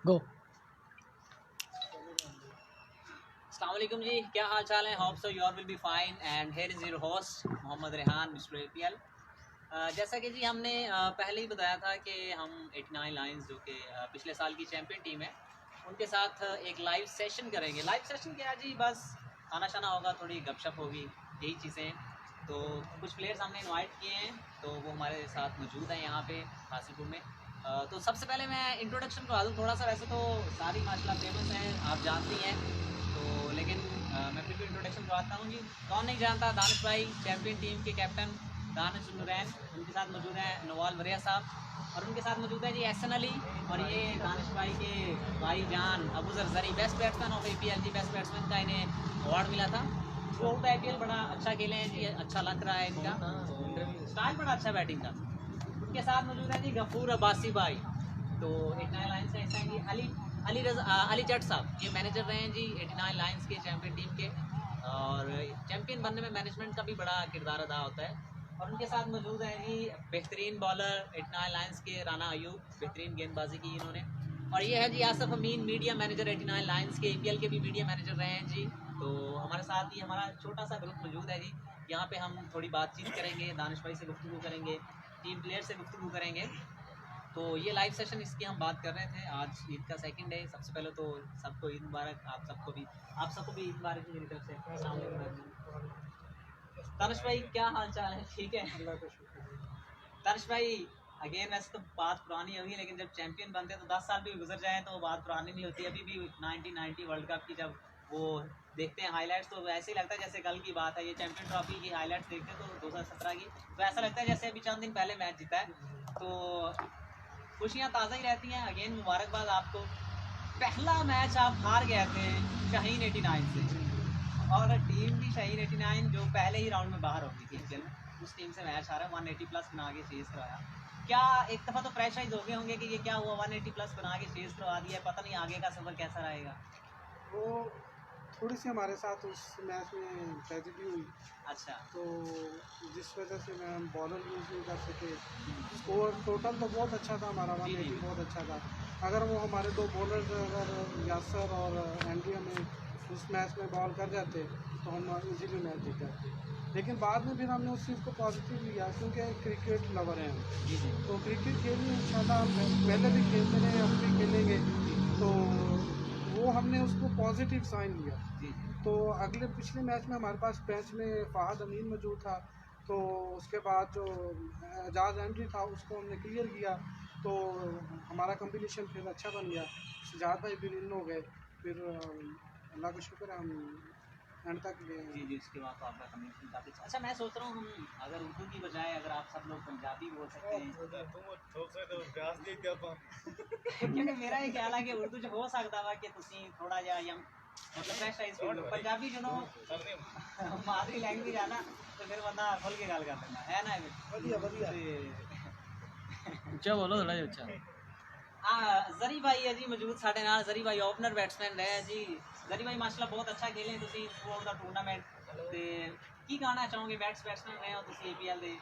गो। अस्सलाम वालेकुम जी, क्या हाल चाल है? Hope so you all will be fine and here is your host Mohammad Rehan mister APL. जैसा कि जी हमने पहले ही बताया था कि हम 89 लायंस जो कि पिछले साल की चैम्पियन टीम है उनके साथ एक लाइव सेशन करेंगे। लाइव सेशन क्या है जी, बस खाना शाना होगा, थोड़ी गपशप होगी, यही चीज़ें। तो कुछ प्लेयर्स हमने इनवाइट किए हैं तो वो हमारे साथ मौजूद हैं यहाँ पे हासिलपुर में। तो सबसे पहले मैं इंट्रोडक्शन करवा दूँ थोड़ा सा। वैसे तो सारी माशाल्लाह फेमस हैं, आप जानती हैं, तो लेकिन मैं फिर भी इंट्रोडक्शन करवाता हूँ जी। कौन नहीं जानता, दानिश भाई चैम्पियन टीम के कैप्टन दानिश नूरैन, उनके साथ मौजूद हैं नवाल वरिया साहब, और उनके साथ मौजूद है जी एहसन अली, और ये दानिश भाई के भाई जान Abu Jarjari, best batsman of APL जी। बेस्ट बैट्समैन का इन्हें अवार्ड मिला था। थ्रू आउट IPL बड़ा अच्छा खेले हैं जी, अच्छा लग रहा है इनका, तो स्टाइल बड़ा अच्छा बैटिंग का। उनके साथ मौजूद है जी गफूर अब्बासी भाई, तो 89 लायंस से ऐसा है जी। अली जट साहब, ये मैनेजर रहे हैं जी 89 लायंस के चैम्पियन टीम के, और चैम्पियन बनने में मैनेजमेंट का भी बड़ा किरदार अदा होता है। और उनके साथ मौजूद है जी बेहतरीन बॉलर 89 लायंस के राना अयूब, बेहतरीन गेंदबाजी की इन्होंने। और ये है जी आसफ अमीन, मीडिया मैनेजर 89 लायंस के, APL के भी मीडिया मैनेजर रहे हैं जी। तो हमारे साथ ही हमारा छोटा सा ग्रुप मौजूद है जी। यहाँ पे हम थोड़ी बातचीत करेंगे, दानिश भाई से गुफ्तगू करेंगे, टीम प्लेयर से गुफ्तगू करेंगे। तो ये लाइव सेशन इसकी हम बात कर रहे थे। आज ईद का सेकंड है। सबसे पहले तो सबको ईद मुबारक, आप सबको भी ईद मुबारक मेरी तरफ से। अस्सलाम वालेकुम। दानिश भाई क्या हाल चाल है? ठीक है, अल्लाह का शुक्र है। दानिश भाई अगेन वैसे तो बात पुरानी होगी, लेकिन जब चैंपियन बनते हैं तो 10 साल भी गुजर जाए तो बात पुरानी नहीं होती। अभी भी 1990 वर्ल्ड कप की जब वो देखते हैं हाईलाइट्स तो ऐसे ही लगता है जैसे कल की बात है। ये चैंपियन ट्रॉफी की हाईलाइट्स देखते हैं तो 2017 की, तो ऐसा लगता है जैसे अभी चंद दिन पहले मैच जीता है। तो खुशियाँ ताज़ा ही रहती हैं। अगेन मुबारकबाद आपको। पहला मैच आप हार गए थे शाहीन 89 से, और टीम भी शाहीन 89 जो पहले ही राउंड में बाहर हो गई थी IPL में, उस टीम से मैच हारा, 180 प्लस बना के चेज करवाया। क्या एक दफ़ा तो प्रेशराइज हो गए होंगे कि ये क्या हुआ, 180 प्लस बना के चेज करवा दिया, पता नहीं आगे का सफ़र कैसा रहेगा। वो थोड़ी सी हमारे साथ उस मैच में ट्रेजेडी हुई, अच्छा। तो जिस वजह से मैं बॉलर यूज़ नहीं कर सके। स्कोर टोटल तो बहुत अच्छा था हमारा, जी जी 180 बहुत अच्छा था। अगर वो हमारे दो बॉलर अगर यासर और एंड्रिया में उस मैच में बॉल कर जाते तो हम इजीली मैच जीत जाते। लेकिन बाद में फिर हमने उस चीज़ को पॉजिटिव लिया, क्योंकि क्रिकेट लवर हैं हम। जी जी तो क्रिकेट खेलनी इंशाल्लाह हम पहले भी खेलते रहे, अब भी खेलेंगे। तो वो हमने उसको पॉजिटिव साइन लिया। जी जी तो अगले पिछले मैच में हमारे पास मैच में फ़हाद अमीन मौजूद था, तो उसके बाद जो एजाज एंट्री था उसको हमने क्लियर किया, तो हमारा कम्बिनेशन फिर अच्छा बन गया। सजाद भाई भी विन हो गए। फिर अल्लाह का शुक्र है हम एंड तक गए जी हैं। जी उसके बाद तो आपका कम्युनिकेशन काफ़ी अच्छा। मैं सोच रहा हूँ हम अगर उर्दू की बजाय अगर आप सब लोग पंजाबी बोल सकते हैं, क्योंकि मेरा ये ख्याल है कि उर्दू च हो सकता वा कि तुसी थोड़ा जिहा यंग मतलब प्रेशराइज फील हो। पंजाबी जो मादरी लैंग्वेज है ना, तो फिर बंदा खुल के गल कर लेंदा है ना। बढ़िया बढ़िया। ऊंचा बोलो थोड़ा ऊंचा। जरी भाई है जी मौजूद साढ़े नाल। जरी भाई ओपनर बैट्समैन रहे हैं जी। जरी भाई माशाल्लाह बहुत अच्छा खेले तुसी थ्रू आउट द टूर्नामेंट। ते की कहना चाहोगे, बैट्समैन रहे हो तुसी APL दे,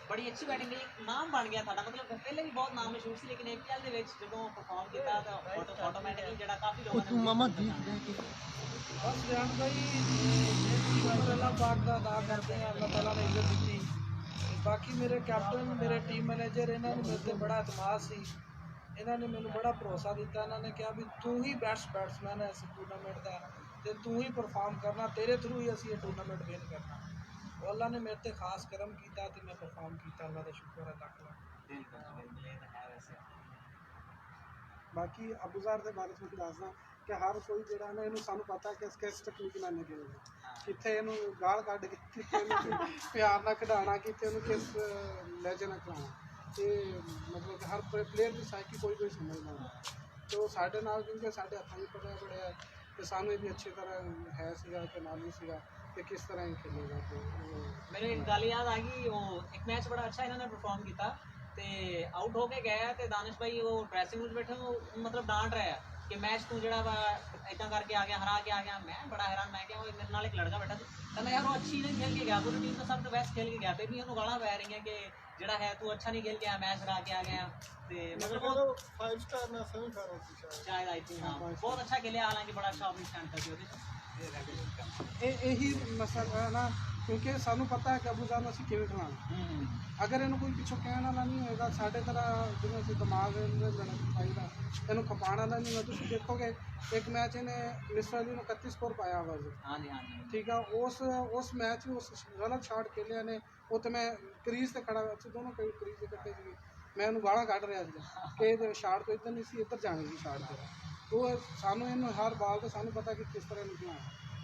बड़ी अच्छी बैटिंग एक नाम बन गया था, मतलब पहले भी बहुत नाम मशहूर सी, लेकिन APL ਦੇ ਵਿੱਚ ਜਦੋਂ परफॉर्म ਕੀਤਾ ਤਾਂ ਆਟੋਮੈਟਿਕਲੀ ਜਿਹੜਾ ਕਾਫੀ ਲੋਕਾਂ ਨੇ मामा बस रेहान भाई शुक्र अल्लाह पाक का अदा करते हैं, अल्लाह ताला ने इज्जत दी। बाकी मेरे कैप्टन मेरे टीम मैनेजर इन्होंने मेरे से बड़ा एतमाद सी, इन्होंने मैंने बड़ा भरोसा दिता। इन्होंने कहा भी तू ही बेस्ट बैट्समैन है इस टूर्नामेंट का, तो तू ही परफॉर्म करना, तेरे थ्रू ही असी ये टूर्नामेंट विन करना। और अल्लाह ने मेरे से खास करम किया तो मैं परफॉर्म किया, अल्लाह का शुक्र है लख लख। बाकी अबूज़र के बारे में दसदा कि हर कोई जो ना इनू सानू पता कि किस तकनीक नाल खेलना, कितने इनू गाल कढ़ के कितने प्यार ना खिडाना, कितने किस लहजे ना खिलाना, ये मतलब हर प्लेयर की साइकी कोई कोई समझदा है। तो साढ़े नाल क्योंकि साढ़े हत्थों में पता पड़े तो सानू भी अच्छी तरह है सीगा कि मालूम सीगा कि किस तरह ही खेलेगा। तो मेरे एक गल याद आ गई, वो एक मैच बड़ा अच्छा इन्होंने परफॉर्म किया ते आउट होके गया, ते दानिश भाई वो ड्रेसिंग रूम बैठे वो मतलब डांट रहा है कि मैच तू जरा इतना करके आ गया, हरा के आ गया। मैं बड़ा हैरान, मैं क्या वो मेरे नाल एक लड़का बैठा था, कहना यार वो अच्छी नहीं खेल के गया, पूरी टीम तो सब तो बेस्ट खेल के गया, फिर भी उन्होंने गाला पै रही है कि ਜਿਹੜਾ ਹੈ ਤੂੰ ਅੱਛਾ ਨਹੀਂ ਖੇਲ ਕੇ ਆਇਆ, ਮੈਚ ਹਰਾ ਕੇ ਆ ਗਿਆ ਤੇ मतलब वो 5 ਸਟਾਰ ਨਾਲ ਸੈਮੀਫਾਈਨਲ ਸੀ ਸ਼ਾਇਦ। शायद आई थिंक हाँ बहुत अच्छा खेले, हालांकि बड़ा अच्छा अपनी स्टैंड था ਉਹਦੇ ਇਹੀ ਮਸਲਾ ਹੈ ਨਾ, ਕਿਉਂਕਿ ਸਾਨੂੰ ਪਤਾ ਹੈ ਕਿ ਅਬੂਜ਼ਾਨ ਨੂੰ ਅਸੀਂ ਕਿਵੇਂ ਖਿਲਾਉਣਾ। ਅਗਰ ਇਹਨੂੰ ਕੋਈ ਪਿੱਛੋਂ ਕਹਿਣ ਵਾਲਾ ਨਹੀਂ ਹੋਏਗਾ, ਸਾਡੇ ਤਰ੍ਹਾਂ ਜਿਵੇਂ ਅਸੀਂ ਦਿਮਾਗ ਲੜਨ ਪਾਈਦਾ, ਇਹਨੂੰ ਖਪਾਉਣ ਵਾਲਾ ਨਹੀਂ ਹੋਇਆ। ਤੁਸੀਂ ਦੇਖੋਗੇ ਇੱਕ ਮੈਚ ਇਹਨੇ ਮਿਸਰ ਅਲੀ ਨੂੰ 31 ਸਕੋਰ ਪਾਇਆ ਵਾ ਜੀ। हाँ जी हाँ जी ਠੀਕ ਆ, ਉਸ ਮੈਚ ਉਸ ਗਲਤ ਸ਼ਾਟ ਖੇਲਿਆ ਨੇ, ਉਹ ਤੇ ਮੈਂ ਕਰੀਜ਼ ਤੇ ਖੜਾ ਸੀ, ਦੋਨੋਂ ਕਰੀਜ਼ ਤੇ ਇਕੱਠੇ ਸੀ, ਮੈਂ ਉਹਨੂੰ ਗਾਲਾਂ ਕੱਢ ਰਿਹਾ ਸੀ ਕਿ ਇਹ ਸ਼ਾਟ ਤੋਂ ਇੱਧਰ ਨਹੀਂ ਸੀ, ਇੱਧਰ ਜਾਣੀ ਸੀ ਸ਼ਾਟ ਤੇ। ਉਹ ਸਾਨੂੰ ਇਹਨੂੰ ਹਰ ਬਾਲ ਤੇ ਸਾਨੂੰ ਪਤਾ ਕਿ ਕਿਸ ਤਰ੍ਹਾਂ ਨਿਕਲਣਾ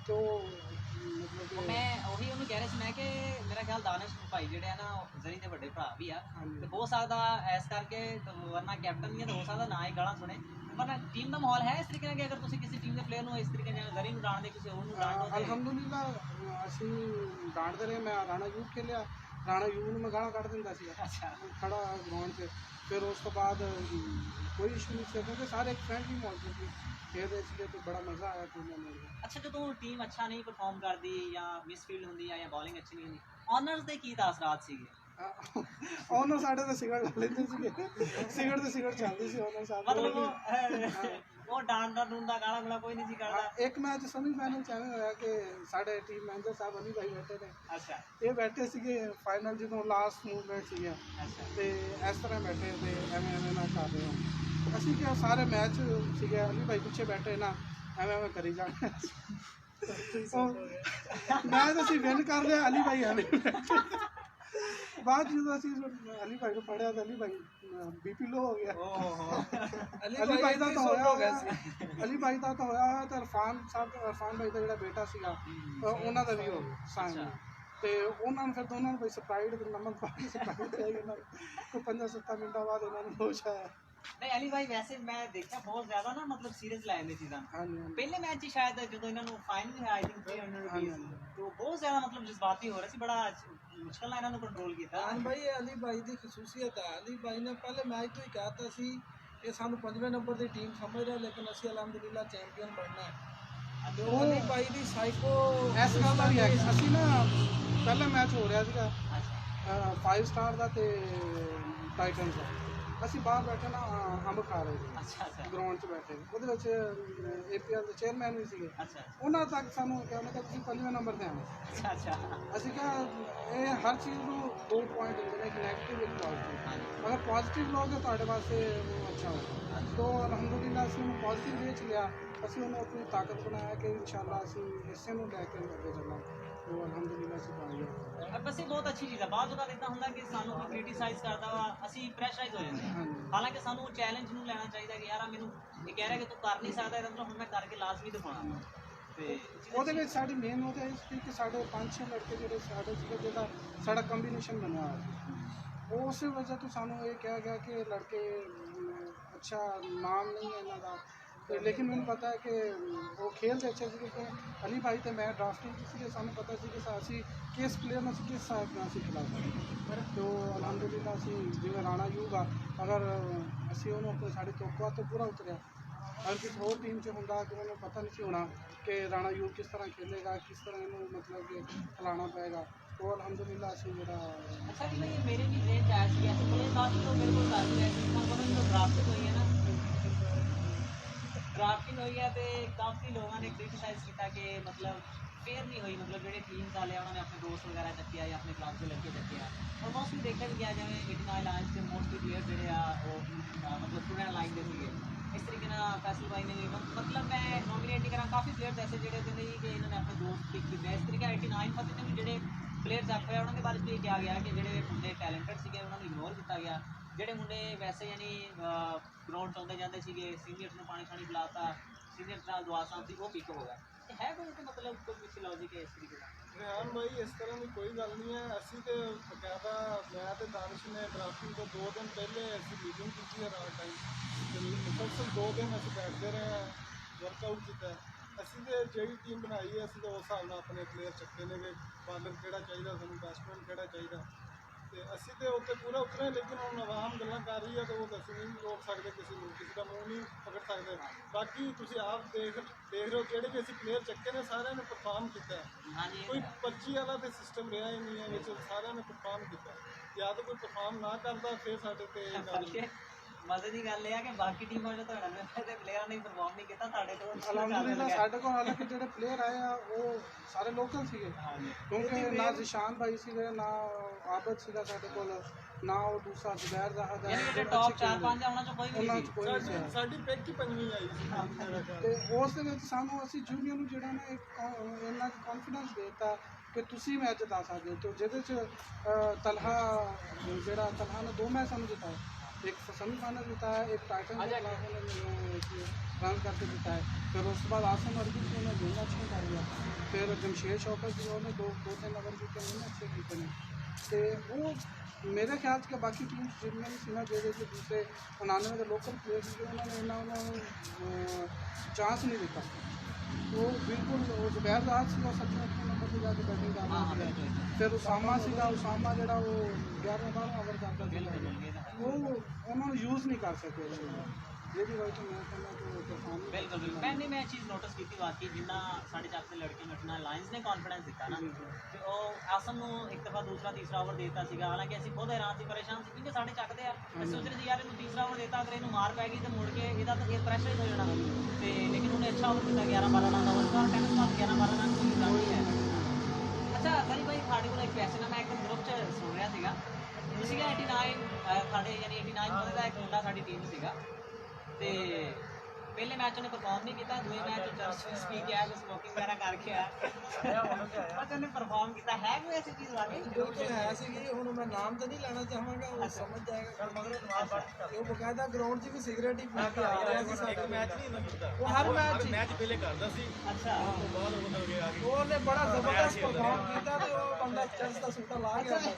तो मतलब कि मैं ਉਹੀ ਉਹਨੂੰ ਕਹਿ ਰਿਹਾ ਸੀ, ਮੈਂ ਕਿ ਮੇਰਾ ਖਿਆਲ ਦਾਨਿਸ਼ ਭਾਈ ਜਿਹੜੇ ਆ ਨਾ ਉਹ ਜ਼ਰੀ ਦੇ ਵੱਡੇ ਭਰਾ ਵੀ ਆ ਤੇ ਹੋ ਸਕਦਾ ਇਸ ਕਰਕੇ ਵਰਨਾ ਕੈਪਟਨ ਨਹੀਂ ਹੈ ਤਾਂ ਹੋ ਸਕਦਾ ਨਾ ਹੀ ਗਾਲਾਂ ਸੁਣੇ, ਵਰਨਾ ਟੀਮ ਦਾ ਮਾਹੌਲ ਹੈ ਇਸ ਤਰੀਕੇ ਨਾਲ ਕਿ ਅਗਰ ਤੁਸੀਂ ਕਿਸੇ ਟੀਮ ਦੇ ਪਲੇਅਰ ਨੂੰ ਇਸ ਤਰੀਕੇ ਨਾਲ ਜ਼ਰੀ ਨੂੰ ਡਾਂਟਦੇ ਕਿਸੇ ਹੋਰ ਨੂੰ ਡਾਂਟੋ ਅਲਹਮਦੁਲਿਲਾ ਅਸੀਂ ਡਾਂਟਦੇ ਰਹੇ। ਮੈਂ ਰਾਣਾ ਯੂਬ ਖੇਲਿਆ, ਰਾਣਾ ਯੂਬ ਨੂੰ ਮੈਂ ਗਾਲਾਂ ਕੱਢ ਦਿੰਦਾ ਸੀ ਅੱਛਾ ਖੜਾ ਗਰਾਊਂਡ 'ਚ। ਫਿਰ ਉਸ ਤੋਂ ਬਾਅਦ ਕੋਈ ਇਸ਼ੂ ਨਹੀਂ ਸੀ ਕਿਉਂਕਿ ਸਾਰੇ ਇੱਕ ਫਰੈਂਡਲੀ ਮਾਹੌਲ 'ਚ ਸੀ, ਖੇਡਦੇ ਸੀਗੇ ਤੇ ਬੜਾ ਮਜ਼ਾ ਆਇਆ ਟੂਰਨਾਮੈਂਟ ਦਾ। ਅੱਛਾ ਜਦੋਂ ਟੀਮ ਅੱਛਾ ਨਹੀਂ ਪਰਫਾਰਮ ਕਰਦੀ ਜਾਂ ਮਿਸਫੀਲਡ ਹੁੰਦੀ ਆ ਜਾਂ ਬੋਲਿੰਗ ਅੱਛੀ ਨਹੀਂ ਹੁੰਦੀ, ਆਨਰਸ ਦੇ ਕੀ ਤਾਸਰਾਤ ਸੀਗੇ? ਉਹਨਾਂ ਸਾਡੇ ਤਾਂ ਸਿਗਰਟ ਲਾ ਲੈਂਦੇ ਸੀਗੇ, ਸਿਗਰਟ ਤੇ ਸਿਗਰਟ ਚੱਲਦੀ ਸੀ ਉਹਨਾਂ ਸਾਹਿਬ। ਮਤਲਬ ਉਹ ਡਾਂਡਾ ਡੂੰਡਾ ਗਾਲਾਂ ਗੁਲਾ ਕੋਈ ਨਹੀਂ ਸੀ ਕਰਦਾ। ਇੱਕ ਮੈਚ ਸੈਮੀਫਾਈਨਲ ਚ ਐਵੇਂ ਹੋਇਆ ਕਿ ਸਾਡੇ ਟੀਮ ਮੈਨੇਜਰ ਸਾਹਿਬ ਅਲੀ ਭਾਈ ਬੈਠੇ ਨੇ, ਅੱਛਾ ਇਹ ਬੈਠੇ ਸੀਗੇ ਫਾਈਨਲ ਜਦੋਂ ਲਾਸਟ ਮੂਵਮੈਂਟ ਸੀਗਾ ਅੱਛਾ ਤੇ ਇਸ ਤਰ੍ਹਾਂ ਬੈਠੇ ਤੇ ਐਵੇਂ ਨਾ ਕਰ ਰਹੇ ਹੋ। ਅਸੀਂ ਕਿਹਾ ਸਾਰੇ ਮੈਚ ਸੀਗੇ, ਅਲੀ ਭਾਈ ਪਿੱਛੇ ਬੈਠੇ ਨਾ ਐਵੇਂ ਕਰੀ ਜਾਣਾ। ਮੈਚ ਅਸੀਂ ਵਿਨ ਕਰ ਲਿਆ, ਅਲੀ ਭਾਈ ਐਵੇਂ ਬਾਅਦ ਜਦੋਂ ਅਸੀਂ ਅਲੀ ਭਾਈ ਨੂੰ ਪੜਿਆ ਤਾਂ ਅਲੀ ਭਾਈ ਬੀਪੀ ਲੋ ਹੋ ਗਿਆ। ਅਲੀ ਭਾਈ ਦਾ ਤਾਂ ਹੋਇਆ ਅਲੀ ਭਾਈ ਦਾ ਤਾਂ ਹੋਇਆ ਤੇ ਇਰਫਾਨ ਭਾਈ ਦਾ ਜਿਹੜਾ ਬੇਟਾ ਸੀਗਾ ਉਹਨਾਂ ਦਾ ਵੀ ਹੋ ਗਿਆ ਸਾਈਨ ਤੇ ਉਹਨਾਂ ਨੂੰ ਫਿਰ ਦੋਨਾਂ ਨੂੰ ਬਈ ਸਪਰਾਈਟ ਤੇ ਨਮਕ ਪਾ ਕੇ ਸਪਰਾਈਟ ਆਈ ਉਹਨਾਂ ਨੂੰ 5-7 ਮਿੰਟਾਂ ਬਾਅਦ ਇਹਨਾਂ ਨੂੰ ਹੋਸ਼ ਆਇਆ। ਨਹੀਂ ਅਲੀ ਭਾਈ ਵੈਸੇ ਮੈਂ ਦੇਖਿਆ ਬਹੁਤ ਜ਼ਿਆਦਾ ਨਾ ਮਤਲਬ ਸੀਰੀਅਸ ਲੈ ਜਾਂਦੇ ਚੀਜ਼ਾਂ। ਹਾਂਜੀ ਪਹਿਲੇ ਮੈਚ ਹੀ ਸ਼ਾਇਦ ਜਦੋਂ ਇਹਨਾਂ ਨੂੰ ਫਾਈਨ ਵੀ ਆਈ ਥਿੰਕ 300 ਰੁਪਏ ਤੋਂ ਬਹੁਤ ਜ਼ਿਆਦਾ ਮਤਲਬ ਜਜ਼ਬਾਤੀ ਹੋ ਰਿਹਾ ਸੀ, ਬੜਾ ਮੁਸ਼ਕਲ ਨਾਲ ਇਹਨਾਂ ਨੂੰ ਕੰਟਰੋਲ ਕੀਤਾ। ਹਾਂ ਭਾਈ ਇਹ ਅਲੀ ਭਾਈ ਦੀ ਖਸੂਸੀਅਤ ਹੈ। ਅਲੀ ਭਾਈ ਨੇ ਪਹਿਲੇ ਮੈਚ ਤੋਂ ਹੀ ਕਹਿਤਾ ਸੀ ਕਿ ਸਾਨੂੰ 5ਵੇਂ ਨੰਬਰ ਦੀ ਟੀਮ ਸਮਝ ਰਿਹਾ ਲੇਕਿਨ ਅਸੀਂ ਅਲਹਮਦੁਲਿਲਾ ਚੈਂਪੀਅਨ ਬਣਨਾ ਹੈ। ਤੇ ਉਹ ਅਲੀ ਭਾਈ ਦੀ ਸਾਈਕੋ ਇਸ ਗੱਲ ਦਾ ਵੀ ਹੈ ਕਿ ਅਸੀਂ ਨਾ ਪਹਿਲਾ ਮੈਚ ਹੋ ਰਿਹਾ ਸੀਗਾ 5 ਸਟਾਰ ਦਾ ਤੇ ਟਾਈਟਨਸ ਦਾ, ਅਸੀਂ ਬਾਹਰ ਬੈਠੇ ਨਾ ਅੰਬ ਖਾ ਰਹੇ ਸੀ ਅੱਛਾ ਅੱਛਾ ਗਰਾਊਂਡ 'ਚ ਬੈਠੇ, ਉਹਦੇ ਵਿੱਚ APL ਦੇ ਚੇਅਰਮੈਨ ਵੀ ਸੀਗੇ, ਅੱਛਾ ਉਹਨਾਂ ਤੱਕ ਸਾਨੂੰ ਕਿਹਾ ਮੈਂ ਕਿ ਤੁਸੀਂ 5ਵੇਂ ਨੰਬਰ 'ਤੇ ਆਉਣਾ। ਅੱਛਾ ਅੱਛਾ ਅਸੀਂ ਕਿਹਾ ਇਹ ਹਰ ਚੀਜ਼ ਨੂੰ 2 ਪੁਆਇੰਟ ਹੁੰਦੇ ਨੇ, ਇੱਕ ਨੈਗੇਟਿਵ ਇੱਕ ਪੋਜ਼ੀਟਿਵ। ਅਗਰ ਪੋਜ਼ੀਟਿਵ ਲੋਗੇ ਤੁਹਾਡੇ ਵਾਸਤੇ ਉਹ ਅੱਛਾ ਹੋਗਾ। तो अलहमदुलिल्लाह ਅਸੀਂ ਉਹਨੂੰ ਪੋਜ਼ਿਟਿਵ ਵੇ 'ਚ ਲਿਆ, ਅਸੀਂ ਉਹਨੂੰ ਆਪਣੀ ਤਾਕਤ ਬਣਾਇਆ ਕਿ ਇਨਸ਼ਾਅੱਲਾ ਅਸੀਂ ਇਸੇ ਨੂੰ ਲੈ ਕੇ ਅੱਗੇ ਚੱਲਾਂਗੇ। तो अलहमदुलिल्लाह ਅਸੀਂ ਬਣ ਗਏ। ਬਸ ਇਹ ਬਹੁਤ ਅੱਛੀ ਚੀਜ਼ ਹੈ। ਬਾਅਦ ਉਹਦਾ ਇਦਾਂ ਹੁੰਦਾ ਕਿ ਸਾਨੂੰ ਕੋਈ ਕ੍ਰਿਟੀਸਾਈਜ਼ ਕਰਦਾ ਵਾ ਅਸੀਂ ਪ੍ਰੈਸ਼ਰਾਈਜ਼ ਹੋ ਜਾਂਦੇ ਹਾਂ। ਹਾਲਾਂਕਿ ਸਾਨੂੰ ਚੈਲੰਜ ਨੂੰ ਲੈਣਾ ਚਾਹੀਦਾ ਕਿ ਯਾਰ ਆ ਮੈਨੂੰ ਇਹ ਕਹਿ ਰਿਹਾ ਕਿ ਤੂੰ ਕਰ ਨਹੀਂ ਸਕਦਾ, ਇਹਦਾ ਮਤਲਬ ਹੁਣ ਮੈਂ ਕਰਕੇ ਲਾਜ਼ਮੀ ਦਿਖਾਉਣਾ। ਤੇ ਉਹਦੇ ਵਿੱਚ ਸਾਡੀ ਮੇਨ ਉਹ ਤਾਂ ਇਹ ਸੀ ਕਿ ਸਾਡੇ 5-6 ਲੜਕੇ ਜਿਹੜੇ ਸਾਡੇ ਸੀਗੇ, ਜਿਹੜਾ ਸਾਡਾ ਕੰਬੀਨੇਸ਼ਨ ਬਣਿਆ ਹੋਇਆ ਸੀ, ਉਸ ਵਜ੍ਹਾ ਤੋਂ ਸਾਨੂੰ ਇਹ ਕਿਹਾ ਗਿਆ ਕਿ ਲੜਕੇ ਅੱਛਾ ਨਾਮ ਨਹੀਂ ਹੈ ਇਹਨਾਂ ਦਾ। ਤੇ ਲੇਕਿਨ ਮੈਨੂੰ ਪਤਾ ਹੈ ਕਿ ਉਹ ਖੇਲਦੇ ਅੱਛੇ ਸੀ ਕਿ ਅਲੀ ਭਾਈ ਤੇ ਮੈਂ ਡਰਾਫਟਿੰਗ ਸੀਗੇ, ਸਾਨੂੰ ਪਤਾ ਸੀ ਕਿ ਅਸੀਂ ਕਿਸ ਪਲੇਅਰ ਨੂੰ ਅਸੀਂ ਕਿਸ ਹਿਸਾਬ ਨਾਲ ਅਸੀਂ ਖਿਲਾ ਸਕਦੇ। तो अलहमदुलिल्लाह ਅਸੀਂ ਜਿਵੇਂ ਰਾਣਾ ਯੂਬ ਆ, ਅਗਰ ਅਸੀਂ ਉਹਨੂੰ ਆਪਣੇ ਸਾਡੀ ਤੋਕਾ ਤੋਂ ਪੂਰਾ ਉਤਰਿਆ, ਅਗਰ ਕਿਸੇ ਹੋਰ ਟੀਮ 'ਚ ਹੁੰਦਾ ਕਿ ਉਹਨੂੰ ਪਤਾ ਨਹੀਂ ਸੀ ਹੋਣਾ ਕਿ ਰਾਣਾ ਯੂਬ ਕਿਸ ਤਰ੍ਹਾਂ ਖੇਲੇਗਾ, ਕਿਸ ਤਰ੍ਹਾਂ ਇਹਨੂੰ मतलब ਕਿ ਖਿਲਾਉਣਾ ਪਏਗਾ। तो अलहमदुलिल्लाह ਅਸੀਂ ਜਿਹੜਾ अच्छा जी भाई मेरे भी ब्रेन आया ਸੀ ऐसे बड़े काफ़ी लोग मेरे को कर रहे हैं मतलब जो ड्राफ्टिंग हुई है ना, ड्राफ्टिंग हुई है तो काफ़ी लोगों ने क्रिटिसाइज किया कि मतलब फेयर नहीं हुई, मतलब जो टीम्स वाले उन्होंने अपने दोस्त वगैरह चुके या अपने क्लास के लड़के चुके और मोस्टली देखा भी गया जिवें 89 लाइन से मोस्टली प्लेयर जोड़े मतलब स्टूडेंट लाइन के थे इस तरीके ना फैसल भाई ने भी मतलब मैं नॉमिनेट नहीं करा, काफ़ी प्लेयर ऐसे जोड़े थे नहीं कि इन्होंने अपने दोस्त पिक किए इस तरीके 89 फतेह ने भी जोड़े प्लेयर चक होया उन्होंने बारे भी कहा गया कि जोड़े मुंडे टैलेंटेड थे उन्होंने इग्नोर किया गया, जोड़े मुंडे वैसे यानी ग्राउंड चाहते जाते थे सीनियर्स में पानी शानी पिलाता सीनियर्स नाल दुआ साहब थी वो पिक हो गया है कोई मतलब कोई पिछली लॉजिक है इस तरीके का? रेहान भाई इस तरह की कोई गल नहीं है। असी तो बकायदा मैं तो दानिश ने ड्राफ्टिंग तो 2 दिन पहले असी मीटिंग की है रात टाइम मुसलसल 2 दिन असी बैठते रहे हैं, वर्कआउट किया। असी तो जी टीम बनाई है असी तो उस हिसाब से अपने प्लेयर चक्के ने कि बॉलर किहड़ा चाहिए सानूं बैट्समैन किहड़ा चाहिए तो असी तो उत्ते पूरा उतरे, लेकिन हम आवाम गल्लां कर रही है तो वो असीं नहीं रोक सकते, किसी का मुँह नहीं पकड़ सकते। बाकी तुसीं आप देख रहे हो जिहड़े भी असीं प्लेयर चक्के ने सारिਆਂ ने परफॉर्म किया, कोई पर्ची वाला तो सिस्टम रहा ही नहीं है, सारिਆਂ ने परफॉर्म किया। ਜਾਂ ਤਾਂ ਕੋਈ ਪਰਫਾਰਮ ਨਾ ਕਰਦਾ ਫਿਰ ਸਾਡੇ ਤੇ ਇਹ ਗੱਲ ਬਲਕਿ ਮਜ਼ੇ ਦੀ ਗੱਲ ਇਹ ਆ ਕਿ ਬਾਕੀ ਟੀਮਾਂ ਜੋ ਤੁਹਾਡਾ ਤੇ ਪਲੇਅਰਾਂ ਨੇ ਪਰਫਾਰਮ ਨਹੀਂ ਕੀਤਾ ਸਾਡੇ ਕੋਲ ਅਲਹਮਦੁਲਿਲਾ ਸਾਡੇ ਕੋਲ ਹਾਲਾਂਕਿ ਜਿਹੜੇ ਪਲੇਅਰ ਆਏ ਆ ਉਹ ਸਾਰੇ ਲੋਕਲ ਸੀਗੇ, ਕਿਉਂਕਿ ਨਾ ਜ਼ਿਸ਼ਾਨ ਭਾਈ ਸੀਗੇ, ਨਾ ਆਬਦ ਸੀਗਾ ਸਾਡੇ ਕੋਲ, ਨਾ ਉਹ ਦੂਸਰਾ ਜ਼ੁਬੈਰ ਜ਼ਾਹਦ ਯਾਨੀ ਜਿਹੜੇ ਟੌਪ 4-5 ਆ ਉਹਨਾਂ ਚੋਂ ਕੋਈ ਉਹਨਾਂ ਨਹੀਂ ਚ ਸੀ। ਕੋਈ ਨਹੀਂ ਸੀ ਆਇਆ। ਸਾਡੀ ਪਿੱਕ ਹੀ ਪੰਜਵੀਂ ਆਈ ਸੀ ਮੇਰਾ ਖਿਆਲ। ਤੇ ਉਸ ਦੇ ਵਿੱਚ ਸਾਨੂੰ ਅਸੀਂ ਜੂਨੀਅਰ ਨੂੰ ਜਿਹੜਾ ਨਾ ਇੰਨਾ ਕੌਨਫੀਡੈਂਸ ਦੇਤਾ ਕਿ ਤੁਸੀਂ ਮੈਚ ਜਿਤਾ ਸਕਦੇ ਹੋ, ਤੇ ਜਿਹਦੇ 'ਚ ਤਲਹਾ ਜਿਹੜਾ ਤਲਹਾ ਨੇ 2 ਮੈਚ ਸਾਨੂੰ ਜਿਤਾਏ, एक सेमीफाइनल जीता है, एक टाइटन के खिलाफ उन्होंने रन करके जीता है। फिर उसके बाद आसम अर्जी की उन्होंने गेंद अच्छे कर दिया, फिर जमशेद शौकत जी उन्होंने 2-3 ओवर जीते, उन्होंने अच्छे जीते ने। तो वो मेरे ख्याल से बाकी टीम जिनमें भी सीना दे रही थी दूसरे 99 के लोकल प्लेयर्स जो उन्होंने चांस नहीं दिता, वो बिल्कुल वो जुबैर राज से सच में अपने नंबर पर जाके बैटिंग कर रहा था। फिर उसामा सीगा, उसामा जरा वो 11-12 ओवर करता था, वो उन्होंने यूज़ नहीं कर सके। ये भी वही तो मैं कहना कि तूफान ਬਿਲਕੁਲ ਬਿਲਕੁਲ मैंने मैं चीज़ नोटिस ਕੀਤੀ ਵਾਕਈ ਜਿੰਨਾ ਸਾਡੇ ਚੱਕ ਦੇ ਲੜਕੇ ਨਟਨਾ ਲਾਇਨਸ ਨੇ ਕੌਨਫੀਡੈਂਸ ਦਿੱਤਾ ਨਾ, ਤੇ ਉਹ ਆਸਮ ਨੂੰ ਇੱਕ ਦਫਾ ਦੂਸਰਾ ਤੀਸਰਾ ਓਵਰ ਦੇਤਾ ਸੀਗਾ। ਹਾਲਾਂਕਿ ਅਸੀਂ ਖੁਦ ਹੈਰਾਨ ਸੀ, ਪਰੇਸ਼ਾਨ ਸੀ, ਕਿਉਂਕਿ ਸਾਡੇ ਚੱਕਦੇ ਆ ਅਸੀਂ ਸੋਚ ਰਹੇ ਸੀ ਯਾਰ ਇਹਨੂੰ ਤੀਸਰਾ ਓਵਰ ਦੇਤਾ, ਅਗਰ ਇਹਨੂੰ ਮਾਰ ਪੈ ਗਈ ਤੇ ਮੁੜ ਕੇ ਇਹਦਾ ਤਾਂ ਇਹ ਪ੍ਰੈਸ਼ਰ ਹੀ ਹੋ ਜਾਣਾ, ਤੇ ਲੇਕਿਨ ਉਹਨੇ ਅੱਛਾ ਓਵਰ ਕੀਤਾ 11-12 ਰਨ ਦਾ ਓਵਰ, ਟੈਨਿਸ ਬਾਅਦ 11-12 ਰਨ ਕੋਈ ਗੱਲ ਨਹੀਂ ਹੈ। ਅੱਛਾ ਸਰੀ ਭਾਈ ਸਾਡੇ ਕੋਲ ਇੱਕ ਕੁਐਸਚਨ ਹੈ, ਮੈਂ ਇੱਕ ਗਰੁੱਪ 'ਚ ਸੁਣ ਰਿਹਾ ਸੀਗਾ, ਤੁਸੀਂ ਕਿਹਾ 89 ਸਾਡੇ ਯਾਨੀ 89 ਬੰਦੇ ਦਾ ਇੱਕ ਮੁੰਡਾ ਸਾਡੀ ਟੀਮ ਸੀਗਾ, ਤੇ ਪਹਿਲੇ ਮੈਚ ਉਹਨੇ ਪਰਫਾਰਮ ਨਹੀਂ ਕੀਤਾ, ਦੂਏ ਮੈਚ ਚਰਚ ਪੀ ਕੇ ਆਇਆ, ਸਮੋਕਿੰਗ ਵਗੈਰਾ ਕਰਕੇ ਆਇਆ, ਬਸ ਉਹਨੇ ਪਰਫਾਰਮ ਕੀਤਾ। ਹੈ ਕੋਈ ਐਸੀ ਚੀਜ਼ ਵਾਕਈ? ਬਿਲਕੁਲ ਹੈ ਸੀਗੀ, ਹੁਣ ਮੈਂ ਨਾਮ ਤਾਂ ਨਹੀਂ ਲੈਣਾ ਚਾਹਾਂਗਾ, ਉਹ ਸਮਝ ਜਾਏਗਾ। ਉਹ ਬਕਾਇਦਾ ਗਰਾਊਂਡ 'ਚ ਵੀ ਸਿਗਰਟ ਹੀ ਪੀ ਕੇ ਆ ਰਿਹਾ ਸੀ ਸਾਡੇ ਮੈਚ ਨਹੀਂ, ਉਹ ਹਰ ਮੈਚ ਪਹਿਲੇ ਕਰਦਾ ਸੀ, ਅੱਛਾ ਤੋਂ ਬਾਅਦ ਉਹ ਬਦਲ ਗਿਆ। ਉਹਨੇ ਬੜਾ ਜ਼ਬਰਦਸਤ ਪਰਫਾਰਮ ਕੀਤਾ ਤੇ ਉਹ ਬੰਦਾ ਚਰਚ ਦਾ ਸੂਟਾ ਲਾ ਗਿਆ ਸੀ।